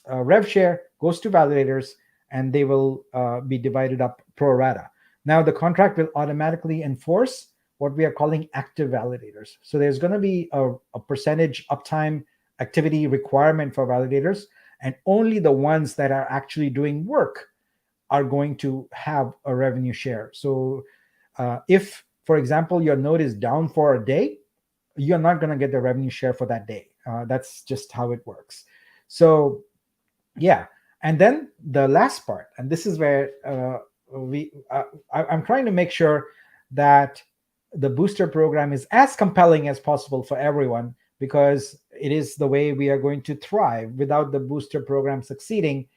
rev share goes to validators, and they will be divided up pro rata. Now, the contract will automatically enforce what we are calling active validators. So there's going to be a percentage uptime activity requirement for validators, and only the ones that are actually doing work are going to have a revenue share. So if, for example, your node is down for a day, you're not going to get the revenue share for that day. That's just how it works. So yeah. And then the last part, and this is where I'm trying to make sure that the booster program is as compelling as possible for everyone, because it is the way we are going to thrive. Without the booster program succeeding,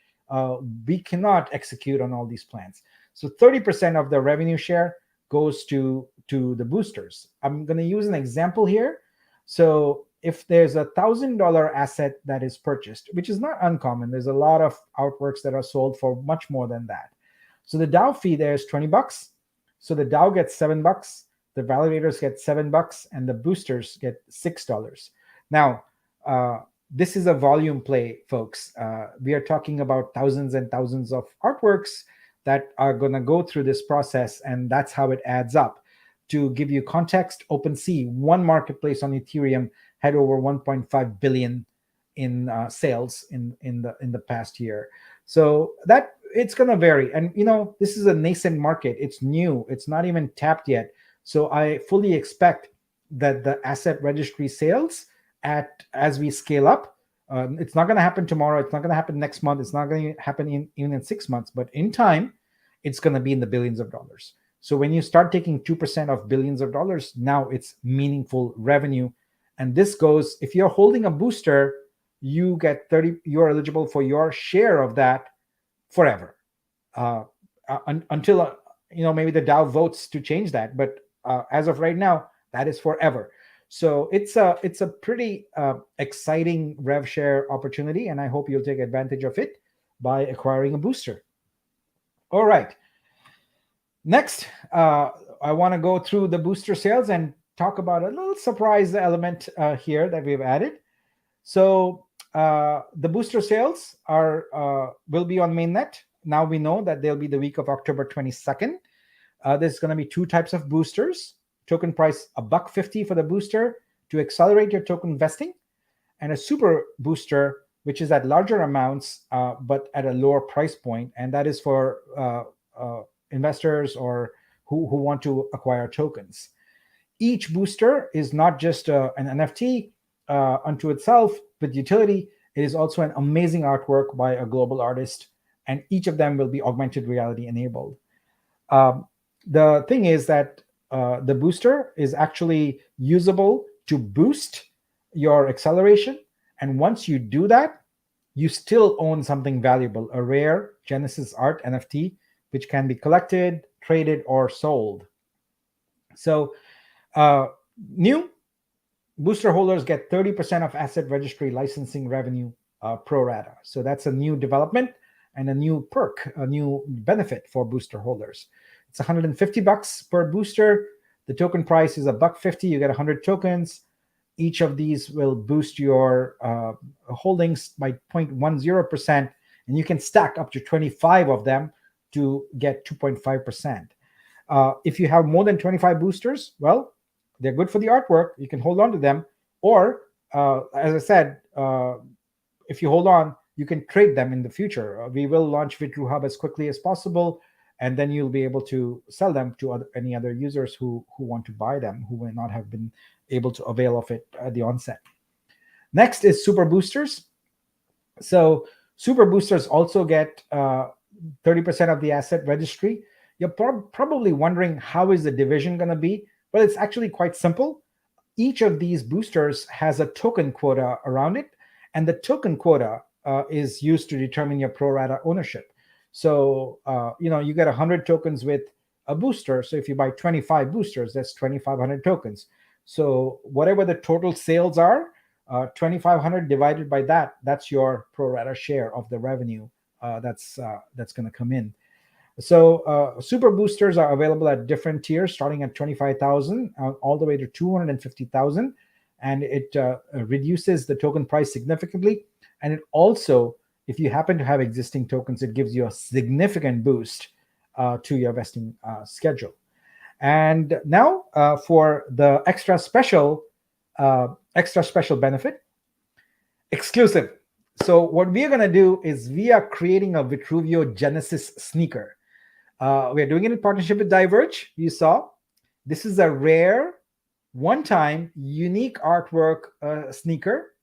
we cannot execute on all these plans. So 30% of the revenue share goes to the boosters. I'm going to use an example here. So if there's $1,000 asset that is purchased, which is not uncommon, there's a lot of artworks that are sold for much more than that. So the DAO fee there is $20. So the DAO gets $7, the validators get $7, and the boosters get $6. Now, this is a volume play, folks. We are talking about thousands and thousands of artworks that are going to go through this process, and that's how it adds up. To give you context, OpenSea, one marketplace on Ethereum, had over 1.5 billion in sales in the past year. So that it's going to vary. And this is a nascent market. It's new. It's not even tapped yet. So I fully expect that the asset registry sales as we scale up, it's not going to happen tomorrow. It's not going to happen next month. It's not going to happen even in 6 months. But in time, it's going to be in the billions of dollars. So when you start taking 2% of billions of dollars, now it's meaningful revenue. And this goes, if you're holding a booster, you get 30, you're eligible for your share of that forever. Until, maybe the DAO votes to change that. But as of right now, that is forever. So it's a pretty exciting rev share opportunity, and I hope you'll take advantage of it by acquiring a booster. All right. Next, I want to go through the booster sales and talk about a little surprise element here that we've added. So the booster sales will be on mainnet. now we know that there'll be the week of October 22nd. There's going to be 2 types of boosters. Token price $1.50 for the booster to accelerate your token vesting, and a super booster, which is at larger amounts but at a lower price point, and that is for investors or who want to acquire tokens. Each booster is not just an NFT unto itself with utility. It is also an amazing artwork by a global artist, and each of them will be augmented reality enabled. The thing is that the booster is actually usable to boost your acceleration, and once you do that, you still own something valuable, a rare Genesis art NFT, which can be collected, traded, or sold. So new booster holders get 30% of asset registry licensing revenue pro rata. So that's a new development and a new perk, a new benefit for booster holders. It's $150 per booster. The token price is $1.50. You get 100 tokens. Each of these will boost your holdings by 0.10%, and you can stack up to 25 of them to get 2.5%. If you have more than 25 boosters, well, they're good for the artwork. You can hold on to them. Or, as I said, if you hold on, you can trade them in the future. We will launch Vitruveo as quickly as possible, and then you'll be able to sell them to any other users who want to buy them, who may not have been able to avail of it at the onset. Next is super boosters. So super boosters also get 30% of the asset registry. You're probably wondering, how is the division going to be? Well, it's actually quite simple. Each of these boosters has a token quota around it, and the token quota is used to determine your pro rata ownership. So, you get 100 tokens with a booster. So if you buy 25 boosters, that's 2,500 tokens. So whatever the total sales are, 2,500 divided by that, that's your pro rata share of the revenue that's going to come in. So super boosters are available at different tiers, starting at 25,000 all the way to 250,000, and it reduces the token price significantly. And it also, if you happen to have existing tokens, it gives you a significant boost to your vesting schedule. And now for the extra special benefit, exclusive. So what we are going to do is we are creating a Vitruveo Genesis sneaker. We are doing it in partnership with DiVerge. You saw this is a rare, one-time, unique artwork sneaker.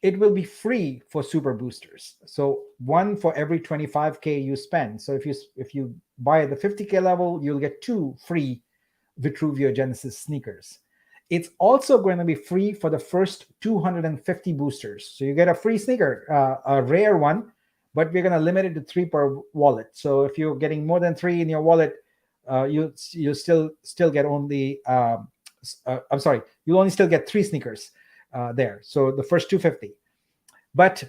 It will be free for super boosters. So one for every 25K you spend. So if you buy at the 50K level, you'll get 2 free Vitruveo Genesis sneakers. It's also going to be free for the first 250 boosters. So you get a free sneaker, a rare one, but we're going to limit it to 3 per wallet. So if you're getting more than 3 in your wallet, you still get only you'll only still get 3 sneakers there. So the first 250. But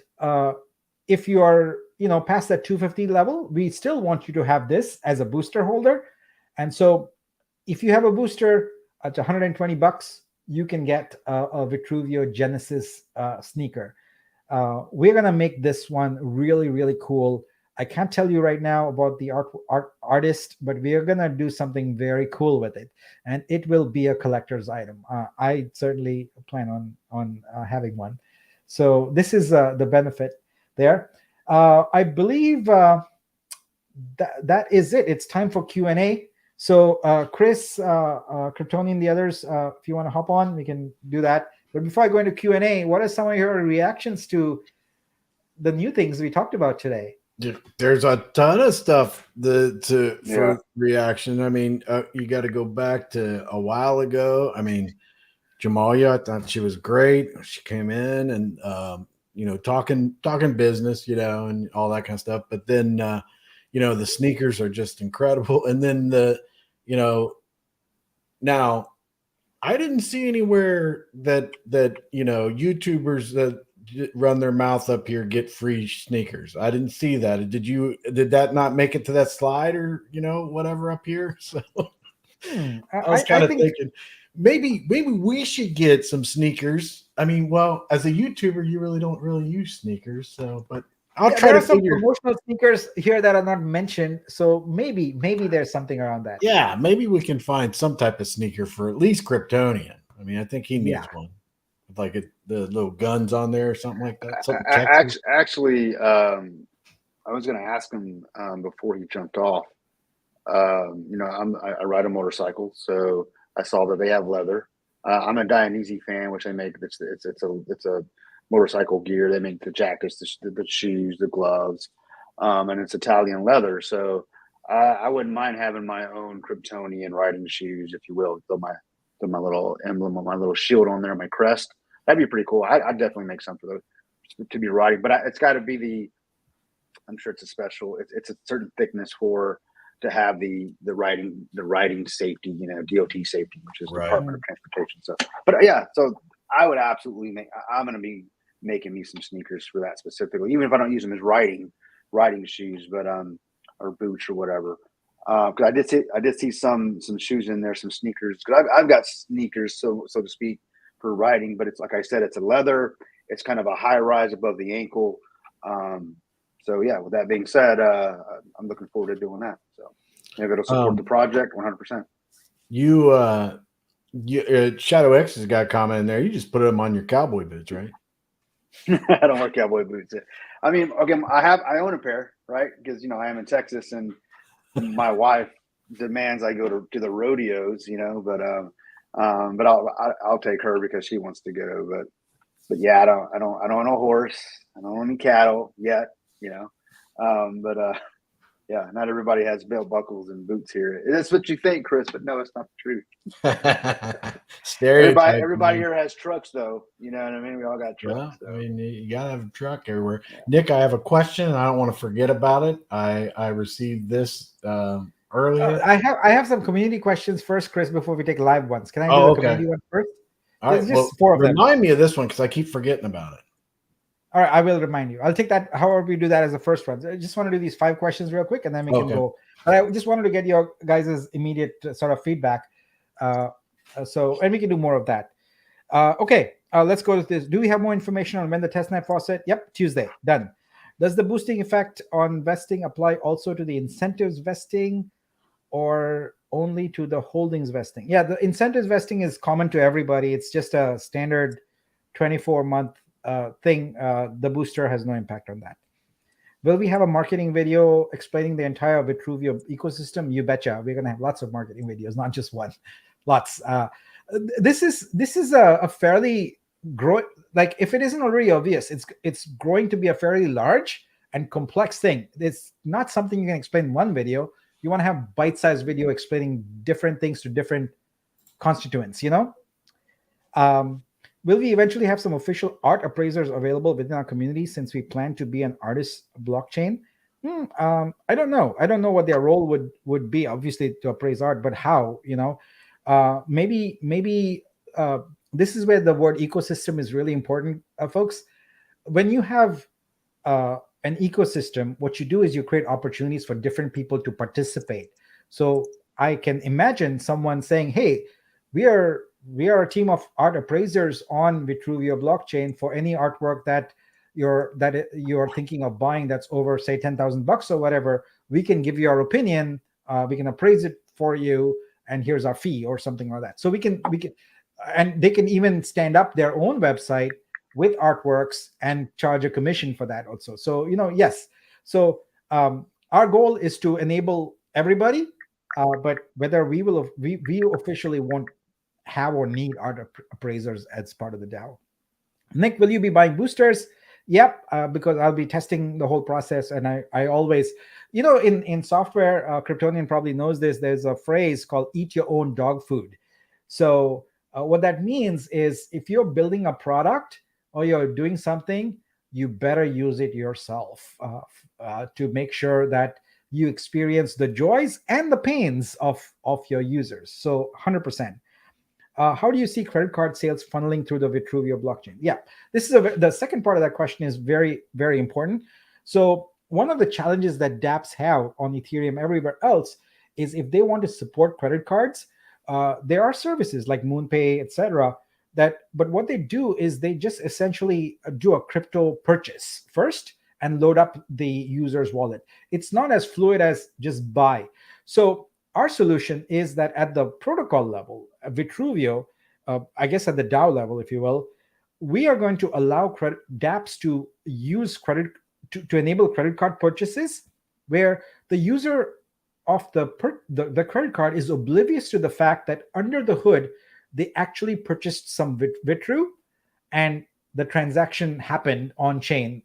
if you are past that 250 level, we still want you to have this as a booster holder. And so if you have a booster at $120, you can get a Vitruveo Genesis sneaker. We're going to make this one really, really cool. I can't tell you right now about the artist, but we are going to do something very cool with it. And it will be a collector's item. I certainly plan on having one. So this is the benefit there. I believe that is it. It's time for Q&A. So Chris, Kryptonian, the others, if you want to hop on, we can do that. But before I go into Q&A, what are some of your reactions to the new things we talked about today? There's a ton of stuff for reaction. I mean, you got to go back to a while ago. I mean, Jamalia, I thought she was great. She came in and talking business, and all that kind of stuff. But then the sneakers are just incredible. And then now I didn't see anywhere that YouTubers that run their mouth up here get free sneakers. I didn't see that. Did that not make it to that slide or whatever up here? So I was kind of thinking maybe we should get some sneakers. I mean, well, as a YouTuber, you really don't use sneakers. So, but I'll try there to are some figure. promotional sneakers here that are not mentioned, so maybe there's something around that. Yeah, maybe we can find some type of sneaker for at least Kryptonian. I mean, I think he needs Yeah. one with like the little guns on there or something like that. Something Texas. Actually, I was going to ask him before he jumped off. You know, I ride a motorcycle, so I saw that they have leather. I'm a Dionysi fan, which they make. It's a motorcycle gear. They make the jackets, the shoes, the gloves, and it's Italian leather. So I wouldn't mind having my own Kryptonian riding shoes, if you will. Throw my little emblem on my little shield on there, my crest. That'd be pretty cool. I'd definitely make some for those to be riding, but it's got to be I'm sure it's a special. It's a certain thickness to have the riding safety, you know, DOT safety, which is Right. Department of Transportation. So, but yeah, so I would absolutely I'm going to be making me some sneakers for that specifically, even if I don't use them as riding shoes, but or boots or whatever. Because I did see some shoes in there, some sneakers. Because I've got sneakers, so to speak, for riding, but it's like I said, it's a leather. It's kind of a high rise above the ankle. So yeah, with that being said, I'm looking forward to doing that. So maybe it'll support the project 100%. Shadow X has got a comment in there. You just put them on your cowboy boots, right? I don't wear cowboy boots. I mean, again, I own a pair, right? Because, you know, I am in Texas and my wife demands I go to the rodeos, you know, but I'll take her because she wants to go. But yeah, I don't own a horse. I don't own any cattle yet, you know. Yeah, not everybody has belt buckles and boots here. That's what you think, Chris, but no, it's not the truth. Everybody here has trucks, though. You know what I mean? We all got trucks. Well, I mean, you gotta have a truck everywhere. Yeah. Nick, I have a question, and I don't want to forget about it. I received this earlier. I have some community questions first, Chris, before we take live ones. Can I do the community one first? All right, just four of them. Remind me of this one because I keep forgetting about it. All right, I will remind you. I'll take that. However, we do that as the first one. I just want to do these 5 questions real quick, and then we can go. But I just wanted to get your guys' immediate sort of feedback. And we can do more of that. Okay, let's go to this. Do we have more information on when the testnet faucet? Yep, Tuesday. Done. Does the boosting effect on vesting apply also to the incentives vesting, or only to the holdings vesting? Yeah, the incentives vesting is common to everybody. It's just a standard 24-month thing. The booster has no impact on that. Will we have a marketing video explaining the entire Vitruveo ecosystem? You betcha. We're going to have lots of marketing videos, not just one. Lots. This is a fairly like, if it isn't already obvious, it's growing to be a fairly large and complex thing. It's not something you can explain in one video. You want to have bite-sized video explaining different things to different constituents, you know? Will we eventually have some official art appraisers available within our community, since we plan to be an artist blockchain? I don't know. I don't know what their role would be, obviously, to appraise art, but how, you know? Maybe this is where the word ecosystem is really important, folks. When you have an ecosystem, what you do is you create opportunities for different people to participate. So I can imagine someone saying, hey, we are a team of art appraisers on Vitruveo blockchain for any artwork that you're thinking of buying that's over, say, $10,000 or whatever. We can give you our opinion. We can appraise it for you, and here's our fee or something like that. So we can, and they can even stand up their own website with artworks and charge a commission for that also. So, you know, yes. So our goal is to enable everybody, but whether we officially won't have or need art appraisers as part of the DAO. Nick, will you be buying boosters? Yep, because I'll be testing the whole process. And I always, you know, in software, Kryptonian probably knows this, there's a phrase called eat your own dog food. So what that means is, if you're building a product or you're doing something, you better use it yourself to make sure that you experience the joys and the pains of your users. So 100%. How do you see credit card sales funneling through the Vitruveo blockchain? Yeah, this is the second part of that question is very, very important. So one of the challenges that dApps have on Ethereum everywhere else is, if they want to support credit cards, there are services like MoonPay, etc. But what they do is they just essentially do a crypto purchase first, and load up the user's wallet. It's not as fluid as just buy. So our solution is that at the protocol level, Vitruveo, I guess at the DAO level, if you will, we are going to allow dApps to use credit to enable credit card purchases where the user of the credit card is oblivious to the fact that under the hood, they actually purchased some Vitru and the transaction happened on chain.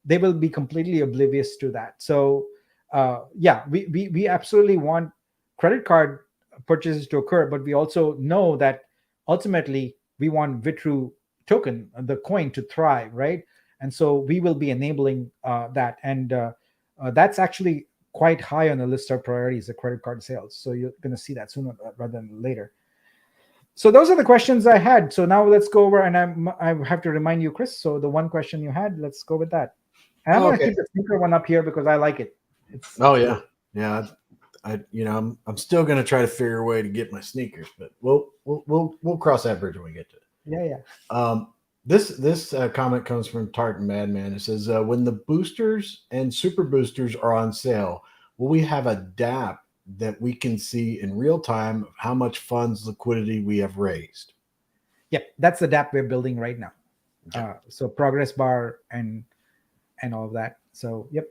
They will be completely oblivious to that. So we absolutely want credit card purchases to occur, but we also know that ultimately we want Vitru token, the coin, to thrive, right? And so we will be enabling that. And that's actually quite high on the list of priorities, the credit card sales. So you're going to see that sooner rather than later. So those are the questions I had. So now let's go over, and I have to remind you, Chris. So the one question you had, let's go with that. And I'm going to keep the sneaker one up here because I like it. Yeah. I'm still going to try to figure a way to get my sneakers, but we'll cross that bridge when we get to it. Yeah. This comment comes from Tartan Madman. It says, when the boosters and super boosters are on sale, will we have a DApp that we can see in real time how much funds liquidity we have raised? Yep, that's the DApp we're building right now. Okay. So progress bar and all of that. So yep.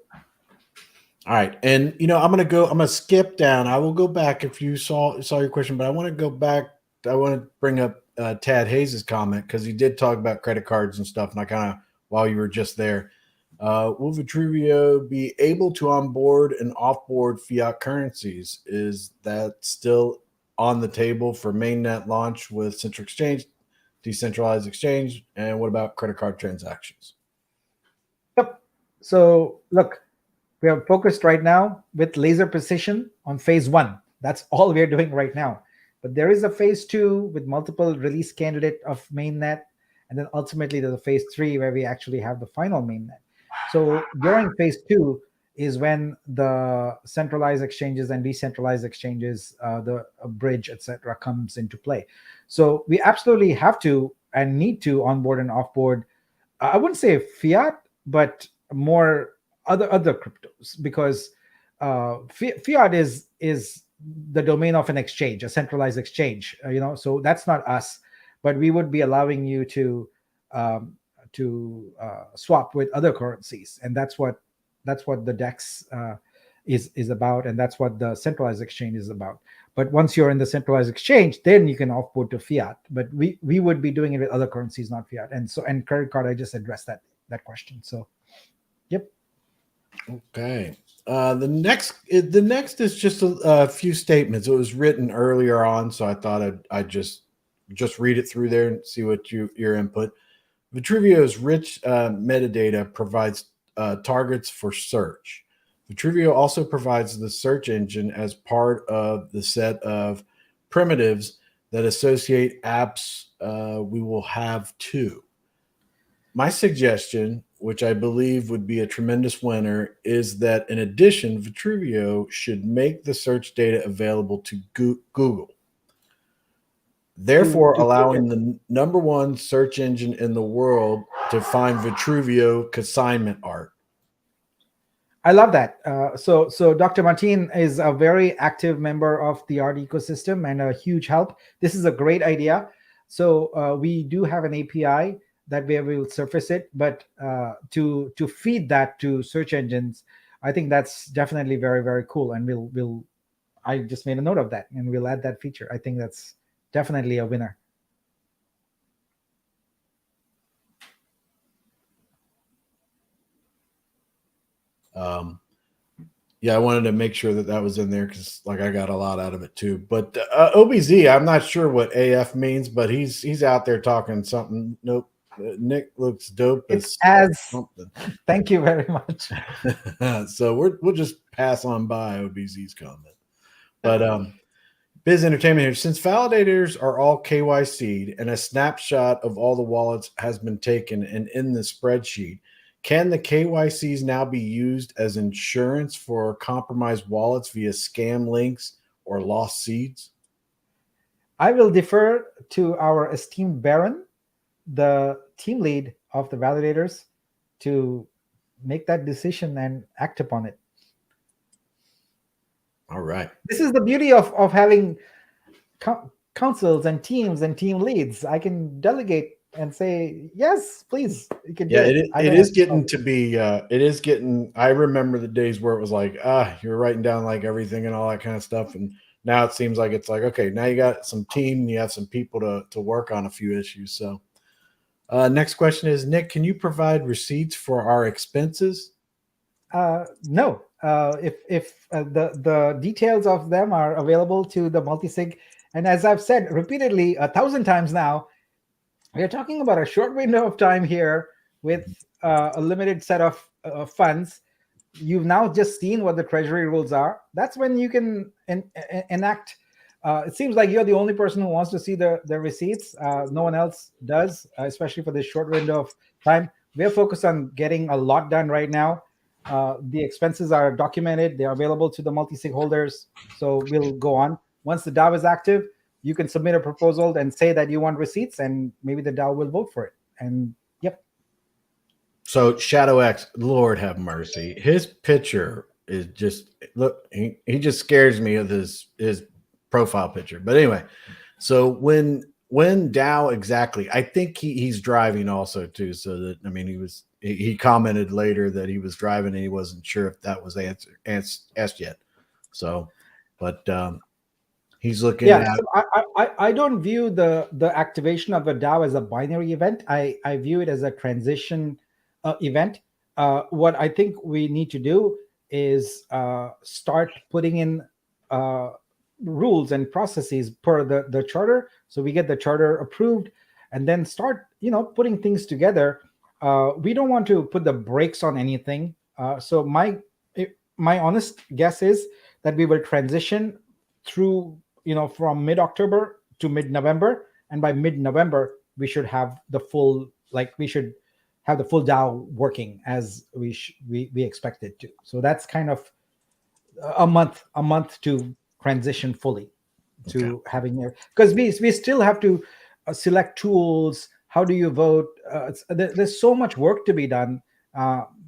All right, and I'm gonna skip down. I will go back if you saw your question, but I want to go back. I want to bring up Tad Hayes' comment because he did talk about credit cards and stuff, and I kind of, while you were just there, will Vitruveo be able to onboard and offboard fiat currencies? Is that still on the table for mainnet launch with central exchange, decentralized exchange, and what about credit card transactions? Yep. So look, we are focused right now with laser precision on phase 1. That's all we are doing right now. But there is a phase 2 with multiple release candidate of mainnet, and then ultimately there's a phase 3 where we actually have the final mainnet. So during phase 2 is when the centralized exchanges and decentralized exchanges, the bridge, etc., comes into play. So we absolutely have to and need to onboard and offboard. I wouldn't say fiat, but more other cryptos, because fiat is the domain of an exchange, a centralized exchange. So that's not us, but we would be allowing you to swap with other currencies, and that's what the DEX is about, and that's what the centralized exchange is about. But once you're in the centralized exchange, then you can offboard to fiat. But we would be doing it with other currencies, not fiat. And credit card, I just addressed that question. So, yep. Okay. The next is just a few statements. It was written earlier on, so I thought I'd just read it through there and see what your input. Vitruveo's rich metadata provides targets for search. Vitruveo also provides the search engine as part of the set of primitives that associate apps we will have too. My suggestion, which I believe would be a tremendous winner, is that in addition, Vitruveo should make the search data available to Google, therefore allowing the number one search engine in the world to find Vitruveo consignment art. I love that. So Dr. Martin is a very active member of the art ecosystem and a huge help. This is a great idea. So we do have an API that we will surface it, but to feed that to search engines, I think that's definitely very, very cool. And I just made a note of that, and we'll add that feature. I think that's definitely a winner. Yeah, I wanted to make sure that was in there because, like, I got a lot out of it too. But OBZ, I'm not sure what AF means, but he's out there talking something. Nope, Nick looks dope. It's as something. Thank you very much. So we'll just pass on by OBZ's comment. But Biz Entertainment here. Since validators are all KYC'd and a snapshot of all the wallets has been taken and in the spreadsheet, can the KYCs now be used as insurance for compromised wallets via scam links or lost seeds? I will defer to our esteemed Baron, the team lead of the validators, to make that decision and act upon it. All right. This is the beauty of having councils and teams and team leads. I can delegate and say, yes, please, you can do it. It is getting to be, I remember the days where it was like, you're writing down like everything and all that kind of stuff. And now it seems like it's like, okay, now you got some team, you have some people to work on a few issues. So next question is, Nick, can you provide receipts for our expenses? No. If the details of them are available to the multisig, and as I've said repeatedly 1,000 times now, we are talking about a short window of time here with a limited set of funds. You've now just seen what the treasury rules are. That's when you can enact. It seems like you're the only person who wants to see the receipts. No one else does, especially for this short window of time. We're focused on getting a lot done right now. The expenses are documented. They're available to the multi-sig holders. So we'll go on. Once the DAO is active, you can submit a proposal and say that you want receipts, and maybe the DAO will vote for it. And yep. So Shadow X, Lord have mercy. His picture is just, look, he just scares me with his profile picture. But anyway, so when DAO exactly, I think he's driving also too. So that, I mean, he commented later that he was driving and he wasn't sure if that was asked yet. So, but he's looking at. So I don't view the activation of a DAO as a binary event. I view it as a transition event. What I think we need to do is start putting in rules and processes per the charter. So we get the charter approved and then start, putting things together. We don't want to put the brakes on anything. So my honest guess is that we will transition through, from mid-October to mid-November. And by mid-November, we should have the full DAO working as we expect it to. So that's kind of a month to transition fully to having it, because we still have to select tools. How do you vote? There's so much work to be done.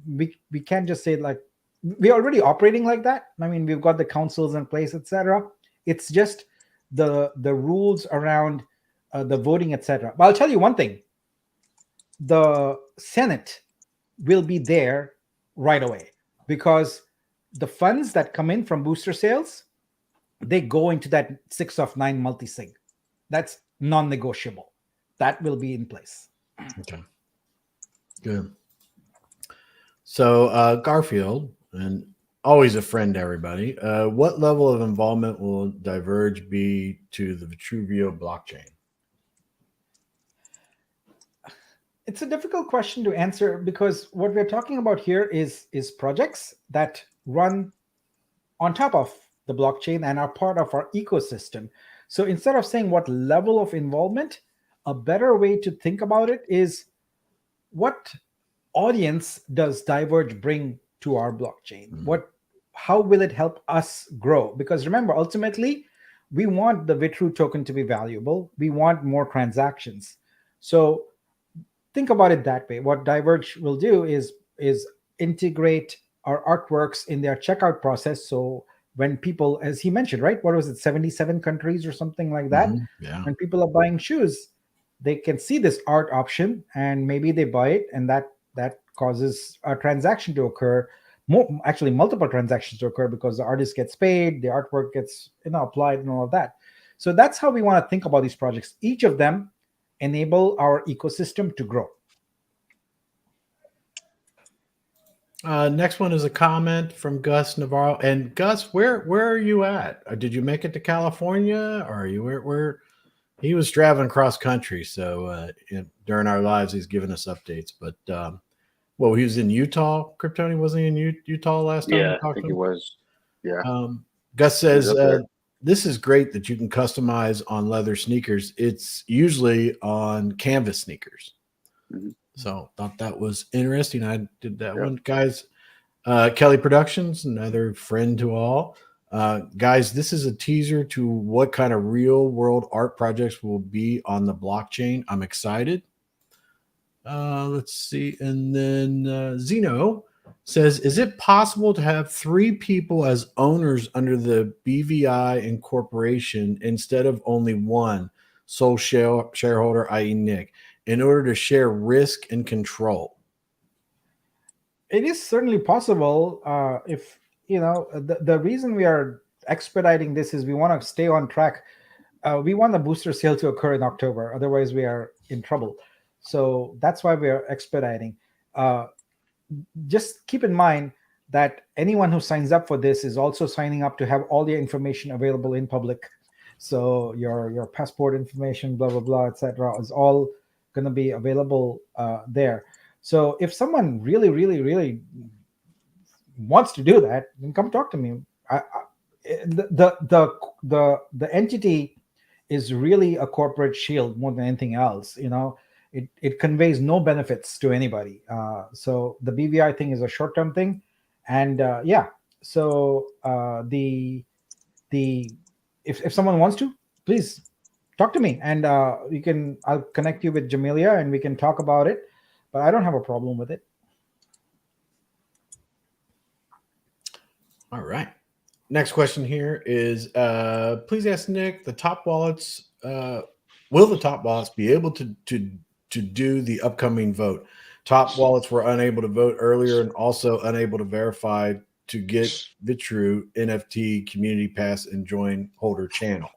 We can't just say like we're already operating like that. I mean, we've got the councils in place, etc. It's just the rules around the voting, etc. But I'll tell you one thing: the Senate will be there right away, because the funds that come in from booster sales, they go into that 6 of 9 multi-sig. That's non-negotiable. That will be in place. Okay. Good. So Garfield, and always a friend to everybody, what level of involvement will DiVerge be to the Vitruveo blockchain? It's a difficult question to answer, because what we're talking about here is projects that run on top of the blockchain and are part of our ecosystem. So instead of saying what level of involvement, a better way to think about it is, what audience does DiVerge bring to our blockchain? How will it help us grow? Because remember, ultimately, we want the Vitru token to be valuable. We want more transactions. So think about it that way. What DiVerge will do is integrate our artworks in their checkout process. So when people, as he mentioned, right, what was it, 77 countries or something like that? Yeah. When people are buying shoes, they can see this art option and maybe they buy it, and that causes a transaction to occur. Multiple transactions to occur, because the artist gets paid, the artwork gets applied, and all of that. So that's how we want to think about these projects. Each of them enable our ecosystem to grow. Next one is a comment from Gus Navarro. And Gus, where are you at? Did you make it to California? Or are you where? He was traveling cross country, so during our lives, he's giving us updates. But he was in Utah. Kryptoni, wasn't he in Utah last time? Yeah, I think he was. Yeah. Gus says this is great that you can customize on leather sneakers. It's usually on canvas sneakers. Mm-hmm. So thought that was interesting. I did that one, guys. Kelly Productions, another friend to all. Guys, this is a teaser to what kind of real world art projects will be on the blockchain. I'm excited. Let's see. And then Zeno, says, is it possible to have 3 people as owners under the BVI incorporation instead of only one sole shareholder, i.e. Nick, in order to share risk and control? It is certainly possible. If the reason we are expediting this is we want to stay on track. We want the booster sale to occur in October, otherwise we are in trouble. So that's why we are expediting. Just keep in mind that anyone who signs up for this is also signing up to have all the information available in public. So your passport information, blah blah blah, etc., is all going to be available there. So if someone really, really, really wants to do that, then come talk to me. The entity is really a corporate shield more than anything else. It conveys no benefits to anybody. So the BVI thing is a short-term thing, and So if someone wants to, please talk to me, and I'll connect you with Jamelia, and we can talk about it. But I don't have a problem with it. All right. Next question here is, please ask Nick, the top wallets, will the top wallets be able to do the upcoming vote? Top wallets were unable to vote earlier and also unable to verify to get Vitruveo NFT community pass and join holder channel.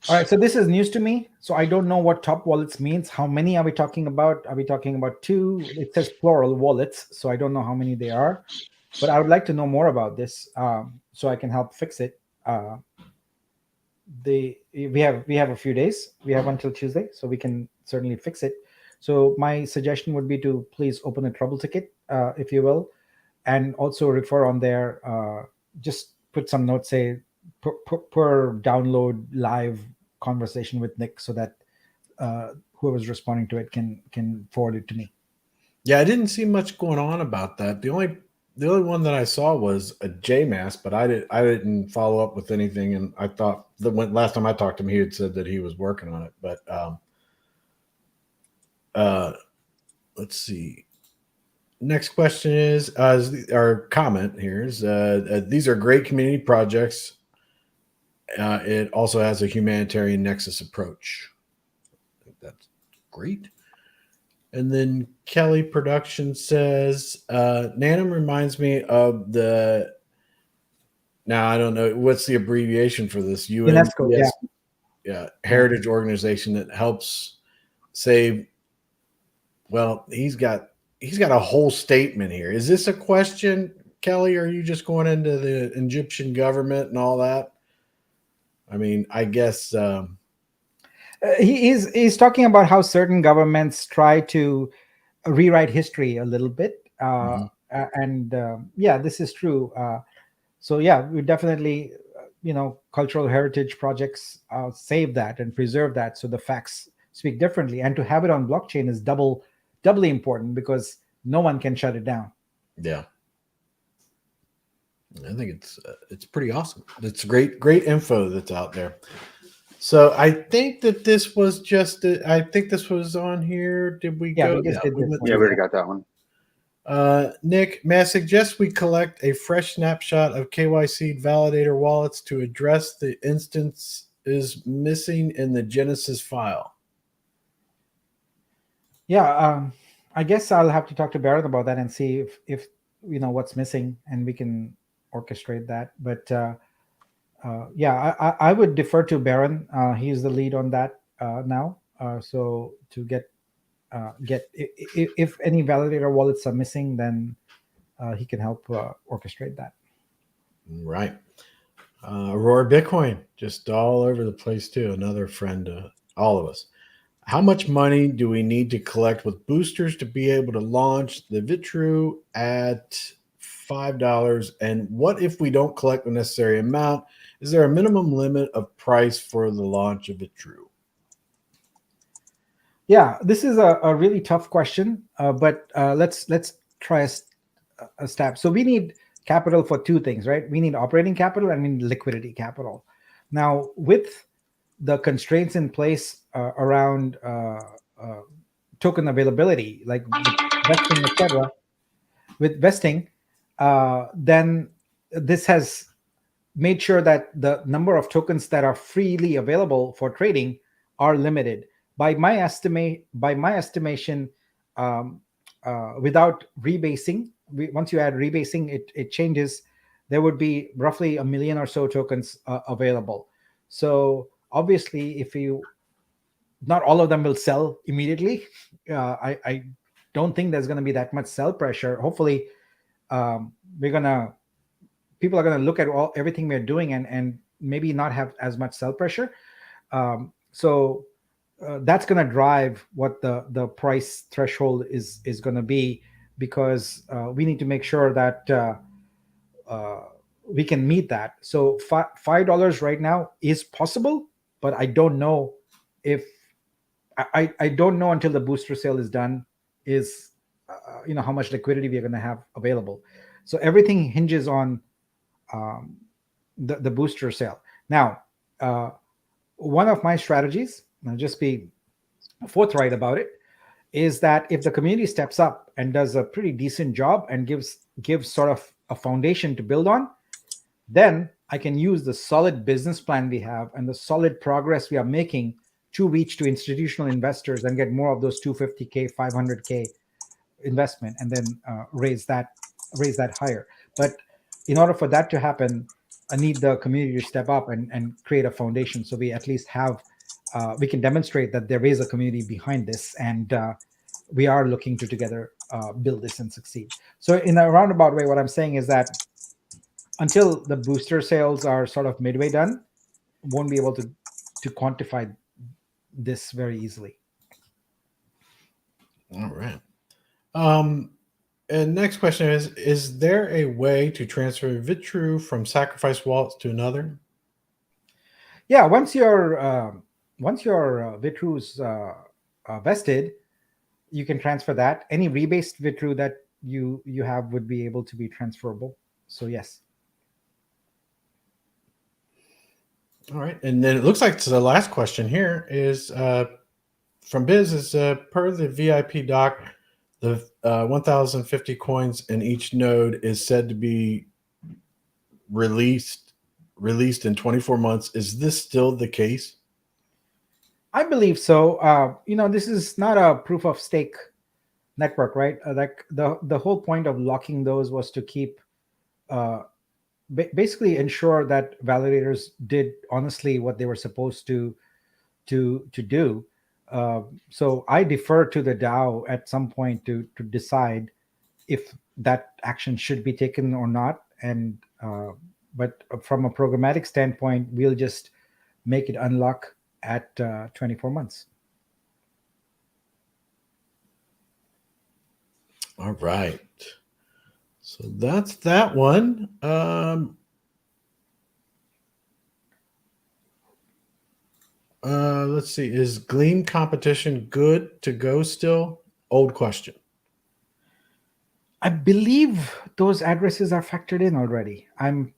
All right, so this is news to me. So I don't know what top wallets means. How many are we talking about? Are we talking about 2? It says plural wallets, so I don't know how many they are. But I would like to know more about this, so I can help fix it. We have a few days. We have until Tuesday, so we can certainly fix it. So my suggestion would be to please open a trouble ticket, if you will, and also refer on there. Just put some notes, say per download live conversation with Nick, so that whoever's responding to it can forward it to me. Yeah, I didn't see much going on about that. The only one that I saw was a JMass, but I didn't follow up with anything. And I thought last time I talked to him, he had said that he was working on it. But let's see. Next question is our comment here is these are great community projects. It also has a humanitarian nexus approach. I think that's great. And then Kelly Production says, Nanum reminds me of now I don't know, what's the abbreviation for this? UNESCO, yeah, heritage organization that helps save. Well, he's got a whole statement here. Is this a question, Kelly, or are you just going into the Egyptian government and all that? I mean, I guess he's talking about how certain governments try to rewrite history a little bit, and this is true. So we definitely, cultural heritage projects save that and preserve that, so the facts speak differently. And to have it on blockchain is doubly important because no one can shut it down. Yeah. I think it's pretty awesome. It's great info that's out there. So I think that this was I think this was on here. Did we go? We already got that one. Nick, may I suggest we collect a fresh snapshot of KYC validator wallets to address the instance is missing in the Genesis file? I guess I'll have to talk to Barrett about that and see if what's missing, and we can orchestrate that. But I would defer to Baron. He's the lead on that now. So to get if any validator wallets are missing, then he can help orchestrate that. Right. Aurora Bitcoin, just all over the place too. Another friend to all of us. How much money do we need to collect with boosters to be able to launch the Vitruveo at $5? And what if we don't collect the necessary amount? Is there a minimum limit of price for the launch of Vitruveo? Yeah, this is a really tough question, but let's try a stab. So we need capital for 2 things, right? We need operating capital and we need liquidity capital. Now, with the constraints in place around token availability, like vesting, etc., with vesting, then this has made sure that the number of tokens that are freely available for trading are limited. By my estimation, without rebasing, once you add rebasing, it changes. There would be roughly 1 million or so tokens available. So obviously, not all of them will sell immediately. I don't think there's going to be that much sell pressure. Hopefully, people are going to look at everything we're doing and maybe not have as much sell pressure. So that's going to drive what the price threshold is going to be, because we need to make sure that we can meet that. So $5 right now is possible, but I don't know if I don't know until the booster sale is done how much liquidity we are going to have available. So everything hinges on the booster sale. Now, one of my strategies, I'll just be forthright about it, is that if the community steps up and does a pretty decent job and gives sort of a foundation to build on, then I can use the solid business plan we have and the solid progress we are making to reach to institutional investors and get more of those 250K, 500K investment, and then raise that higher. But in order for that to happen, I need the community to step up and create a foundation, so we at least have we can demonstrate that there is a community behind this, and we are looking to together build this and succeed. So in a roundabout way, what I'm saying is that until the booster sales are sort of midway done, won't be able to quantify this very easily. All right. And next question is there a way to transfer Vitru from sacrifice wallets to another? Yeah, once your Vitru's vested, you can transfer that. Any rebased Vitru that you have would be able to be transferable. So yes. All right. And then it looks like the last question here is from Biz, is per the VIP doc, the 1,050 coins in each node is said to be released in 24 months. Is this still the case? I believe so. This is not a proof of stake network, right? Like the whole point of locking those was to keep basically ensure that validators did honestly what they were supposed to do. So I defer to the DAO at some point to decide if that action should be taken or not. And but from a programmatic standpoint, we'll just make it unlock at 24 months. All right. So that's that one. Let's see. Is Gleam competition good to go still? Old question. I believe those addresses are factored in already. I'm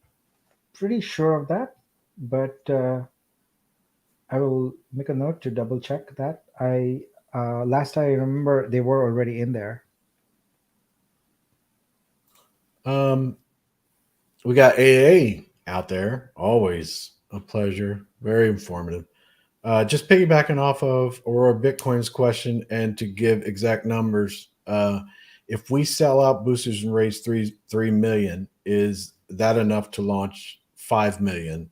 pretty sure of that, but I will make a note to double check that. Last I remember, they were already in there. We got AA out there. Always a pleasure. Very informative. Just piggybacking off of Aurora Bitcoin's question, and to give exact numbers, if we sell out boosters and raise 3 million, is that enough to launch 5 million?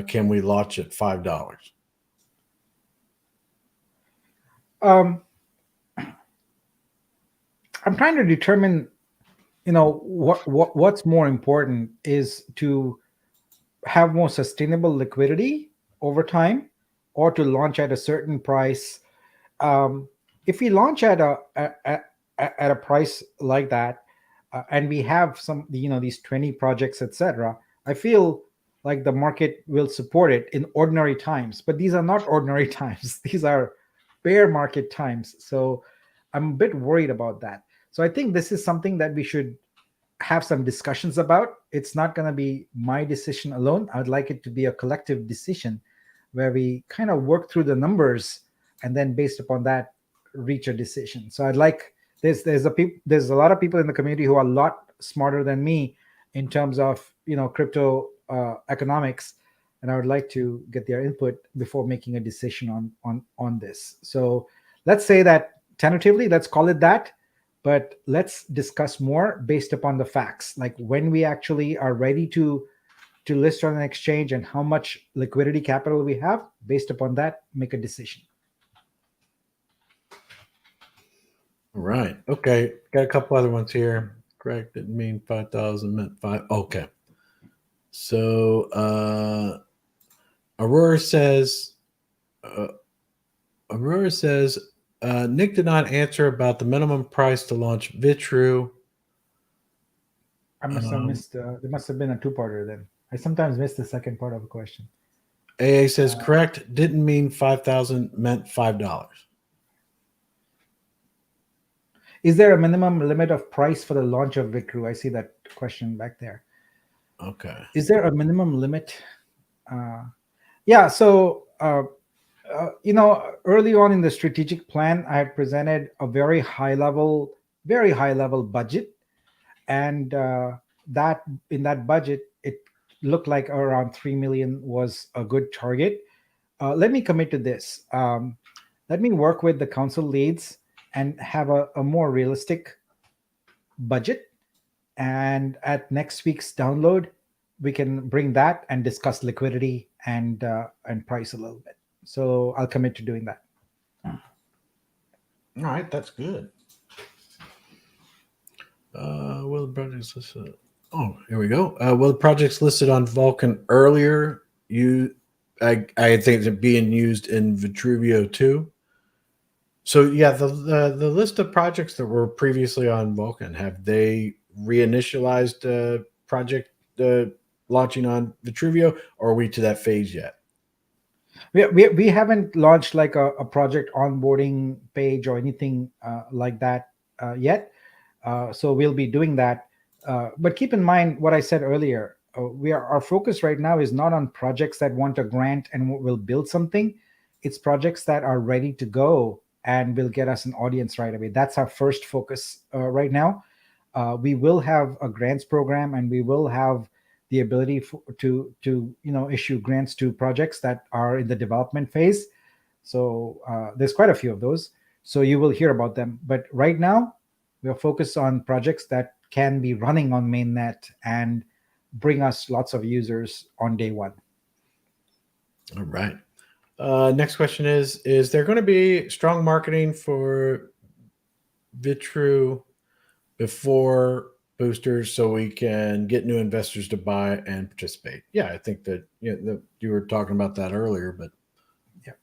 Can we launch at $5? I'm trying to determine, what's more important is to have more sustainable liquidity over time, or to launch at a certain price. If we launch at a price like that, and we have some, these 20 projects, etc., I feel like the market will support it in ordinary times. But these are not ordinary times. These are bear market times. So I'm a bit worried about that. So I think this is something that we should have some discussions about. It's not going to be my decision alone. I'd like it to be a collective decision where we kind of work through the numbers and then based upon that reach a decision. So I'd like there's a lot of people in the community who are a lot smarter than me in terms of crypto economics, and I would like to get their input before making a decision on this. So let's say that tentatively, let's call it that, but let's discuss more based upon the facts, like when we actually are ready to list on an exchange and how much liquidity capital we have. Based upon that, make a decision. All right. Okay. Got a couple other ones here. Correct. Didn't mean 5,000, meant 5. Okay. So Aurora says, Nick did not answer about the minimum price to launch Vitru. I must have missed. There must have been a two-parter then. I sometimes miss the second part of a question. AA says, correct. Didn't mean 5,000, meant $5. Is there a minimum limit of price for the launch of Vitru? I see that question back there. Okay. Is there a minimum limit? Yeah. So, early on in the strategic plan, I had presented a very high level budget, and that in that budget, it looked like around 3 million was a good target. Let me commit to this. Let me work with the council leads and have a more realistic budget. And at next week's download, we can bring that and discuss liquidity and price a little bit. So I'll commit to doing that. All right, that's good. Will the projects listed? Oh, here we go. Will the projects listed on Vulcan earlier? I think they're being used in Vitruveo too. So yeah, the list of projects that were previously on Vulcan, have they reinitialized project launching on Vitruveo, or are we to that phase yet? We haven't launched like a project onboarding page or anything like that yet. So we'll be doing that. But keep in mind what I said earlier. Our focus right now is not on projects that want a grant and will build something. It's projects that are ready to go and will get us an audience right away. That's our first focus right now. We will have a grants program, and we will have the ability to issue grants to projects that are in the development phase. So there's quite a few of those. So you will hear about them. But right now, we are focused on projects that can be running on mainnet and bring us lots of users on day one. All right. Next question is there going to be strong marketing for Vitru before boosters so we can get new investors to buy and participate? Yeah, I think that you were talking about that earlier, but yeah,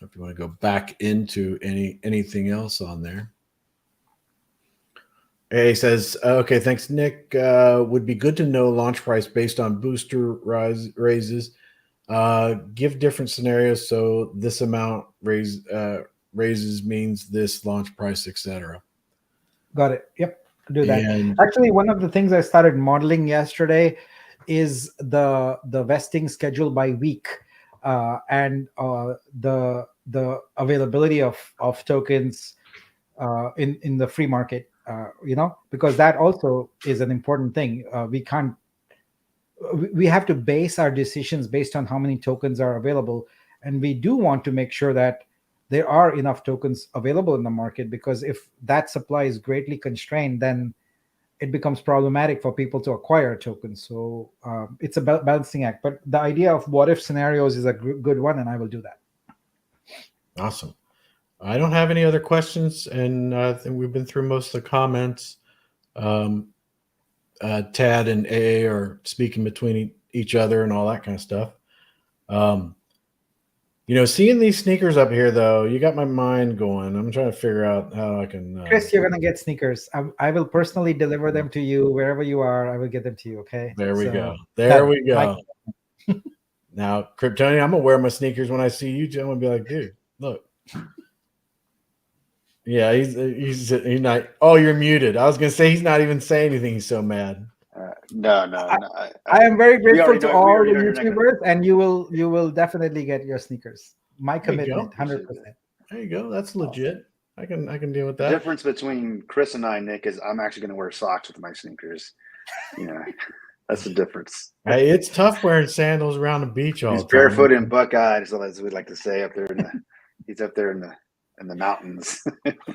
if you want to go back into anything else on there. He says, okay, thanks, Nick. Would be good to know launch price based on booster raises. Give different scenarios, so this amount raises means this launch price, etc. Got it. Yep, do that. Actually, one of the things I started modeling yesterday is the vesting schedule by week and the availability of tokens in the free market. Because that also is an important thing. We have to base our decisions based on how many tokens are available, and we do want to make sure that there are enough tokens available in the market, because if that supply is greatly constrained, then it becomes problematic for people to acquire tokens. So it's a balancing act, but the idea of what if scenarios is a good one, and I will do that. Awesome. I don't have any other questions, and I think we've been through most of the comments. Tad and AA are speaking between each other and all that kind of stuff. Seeing these sneakers up here, though, you got my mind going. I'm trying to figure out how I can. Chris, you're going to get sneakers. I will personally deliver them to you wherever you are. I will get them to you, okay? There we go. There we go. Now, Kryptonian, I'm going to wear my sneakers when I see you, Joe, and be like, dude, look. Yeah, he's not. Oh, you're muted. I was gonna say he's not even saying anything. He's so mad. No. I am very grateful to all the YouTubers, and you will definitely get your sneakers. My commitment, 100%. There you go. That's legit. I can deal with The that. difference between Chris and I, Nick, is I'm actually going to wear socks with my sneakers. That's the difference. Hey, it's tough wearing sandals around the beach all He's the time. barefoot and buck-eyed, so as we like to say up there he's up there in the mountains.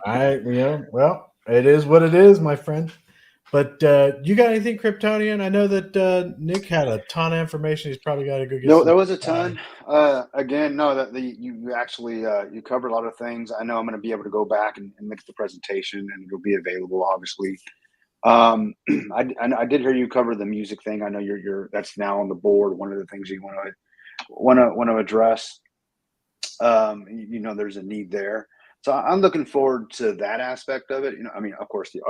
Well, it is what it is, my friend. But you got anything Kryptonian? I know that Nick had a ton of information. He's probably got to go get. No, there was a ton. You actually you covered a lot of things. I know I'm going to be able to go back and look at the presentation, and it'll be available, obviously. I did hear you cover the music thing. I know you're that's now on the board. One of the things you want to address. There's a need there. So I'm looking forward to that aspect of it. I mean, of course, the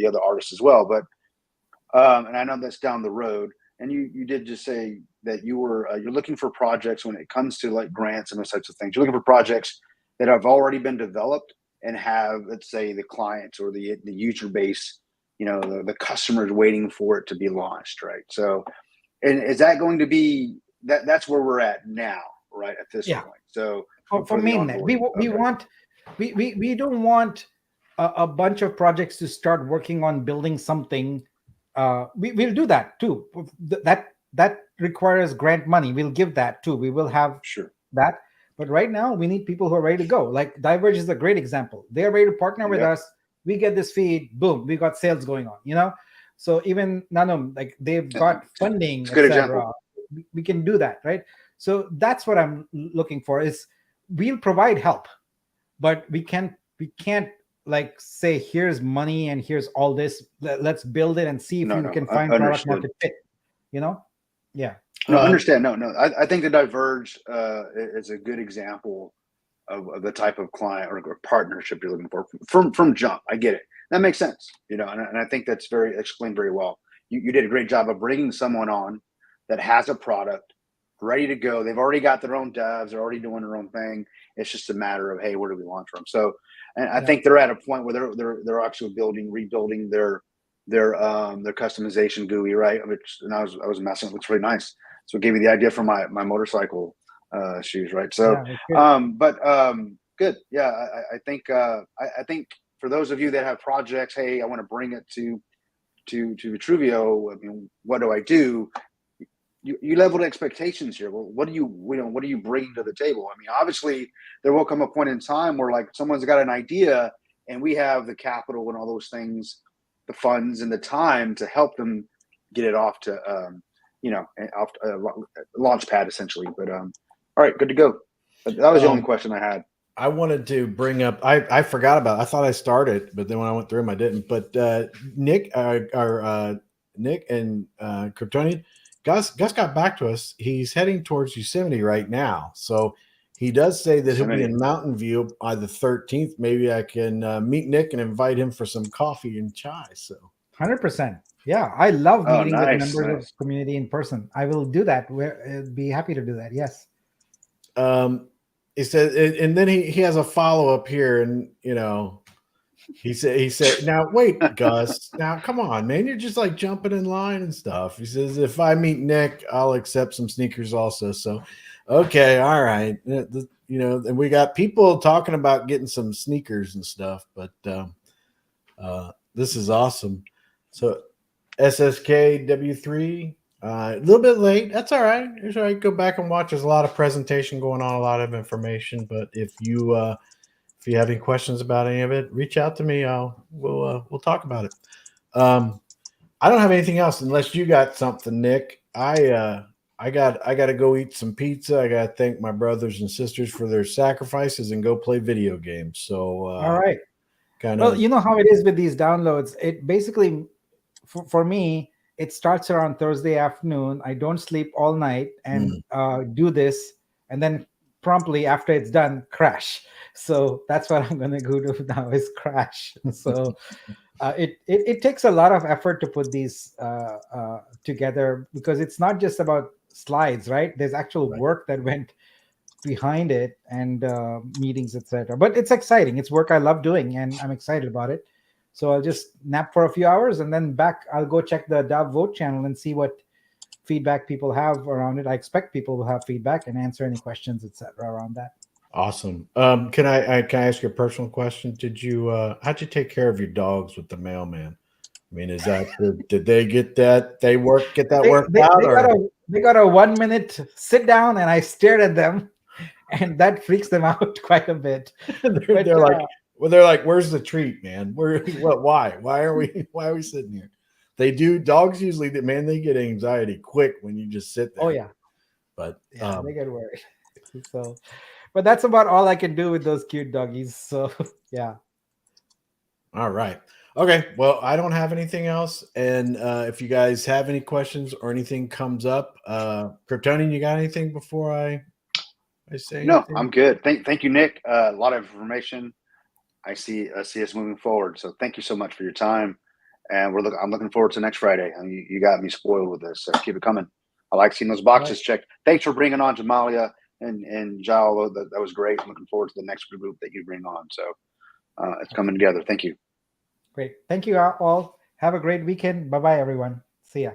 other artists as well. But and I know that's down the road. And you did just say that you're looking for projects when it comes to like grants and those types of things. You're looking for projects that have already been developed and have, let's say, the clients or the user base, the customers waiting for it to be launched, right? So, and is that going to be that's where we're at now, right? At this point. So. For mainnet, we don't want a bunch of projects to start working on building something. We'll do that too. That requires grant money. We'll give that too. We will have that. But right now, we need people who are ready to go. Like DiVerge is a great example. They are ready to partner with us. We get this feed. Boom, we got sales going on. So even Nanum, like they've got funding. It's a good example. We can do that, right? So that's what I'm looking for. Is we'll provide help, but we can't like say here's money and here's all this. Let's build it and see if you can find product market fit. Yeah. No, I understand. No. I think the DiVerge is a good example of the type of client or partnership you're looking for from jump. I get it. That makes sense. And I think that's explained very well. You did a great job of bringing someone on that has a product ready to go. They've already got their own devs. They're already doing their own thing. It's just a matter of, hey, where do we launch from? So, and I think they're at a point where they're actually rebuilding their customization GUI, right? And I was messing. It looks really nice. So it gave me the idea for my motorcycle shoes, right? So, good. Yeah, I think for those of you that have projects, hey, I want to bring it to Vitruveo. I mean, what do I do? You leveled expectations here. Well, what do you bring to the table? I mean, obviously, there will come a point in time where like someone's got an idea, and we have the capital and all those things, the funds and the time to help them get it off to off launch pad essentially. But all right, good to go. That was the only question I had. I wanted to bring up. I forgot about it. I thought I started, but then when I went through them, I didn't. But Nick and Kryptonian. Gus got back to us. He's heading towards Yosemite right now. So he does say that he'll be in Mountain View by the 13th. Maybe I can meet Nick and invite him for some coffee and chai. So 100%. Yeah, I love meeting with members of the community in person. I will do that. We'll be happy to do that. Yes. He said, and then he has a follow-up here, and he said, now wait, Gus, now come on, man, you're just like jumping in line and stuff. He says, if I meet Nick, I'll accept some sneakers also. So, okay, all right, and we got people talking about getting some sneakers and stuff, but this is awesome. So, SSK W3, a little bit late. That's all right. It's all right. Go back and watch. There's a lot of presentation going on, a lot of information. But if you have any questions about any of it, reach out to me. We'll talk about it. I don't have anything else unless you got something, Nick. I got to go eat some pizza. I got to thank my brothers and sisters for their sacrifices and go play video games. So all right. Well, you know how it is with these downloads. It basically, for me, it starts around Thursday afternoon. I don't sleep all night and do this, and then promptly after it's done, crash. So that's what I'm going to go do now is crash. So it takes a lot of effort to put these together because it's not just about slides, right? There's actual work that went behind it and meetings, etc. But it's exciting. It's work I love doing, and I'm excited about it. So I'll just nap for a few hours and then I'll go check the DAO vote channel and see what feedback people have around it. I expect people will have feedback and answer any questions, etc. around that. Awesome. Can I ask you a personal question? Did you how'd you take care of your dogs with the mailman? I mean, is that did they get that? Get that worked out? They got a 1 minute sit down, and I stared at them, and that freaks them out quite a bit. they're like, "Where's the treat, man? Why are we sitting here?" They do. Dogs usually, they get anxiety quick when you just sit there. Oh yeah, but yeah, they get worried. So, but that's about all I can do with those cute doggies. So yeah. All right. Okay. Well, I don't have anything else. And if you guys have any questions or anything comes up, Kryptonian, you got anything before I say No, anything? I'm good. Thank you, Nick. A lot of information. I see us moving forward. So thank you so much for your time. And I'm looking forward to next Friday. I mean, you got me spoiled with this. So keep it coming. I like seeing those boxes checked. Thanks for bringing on Jamalia and João. That was great. I'm looking forward to the next group that you bring on. So it's coming together. Thank you. Great. Thank you all. Have a great weekend. Bye-bye, everyone. See ya.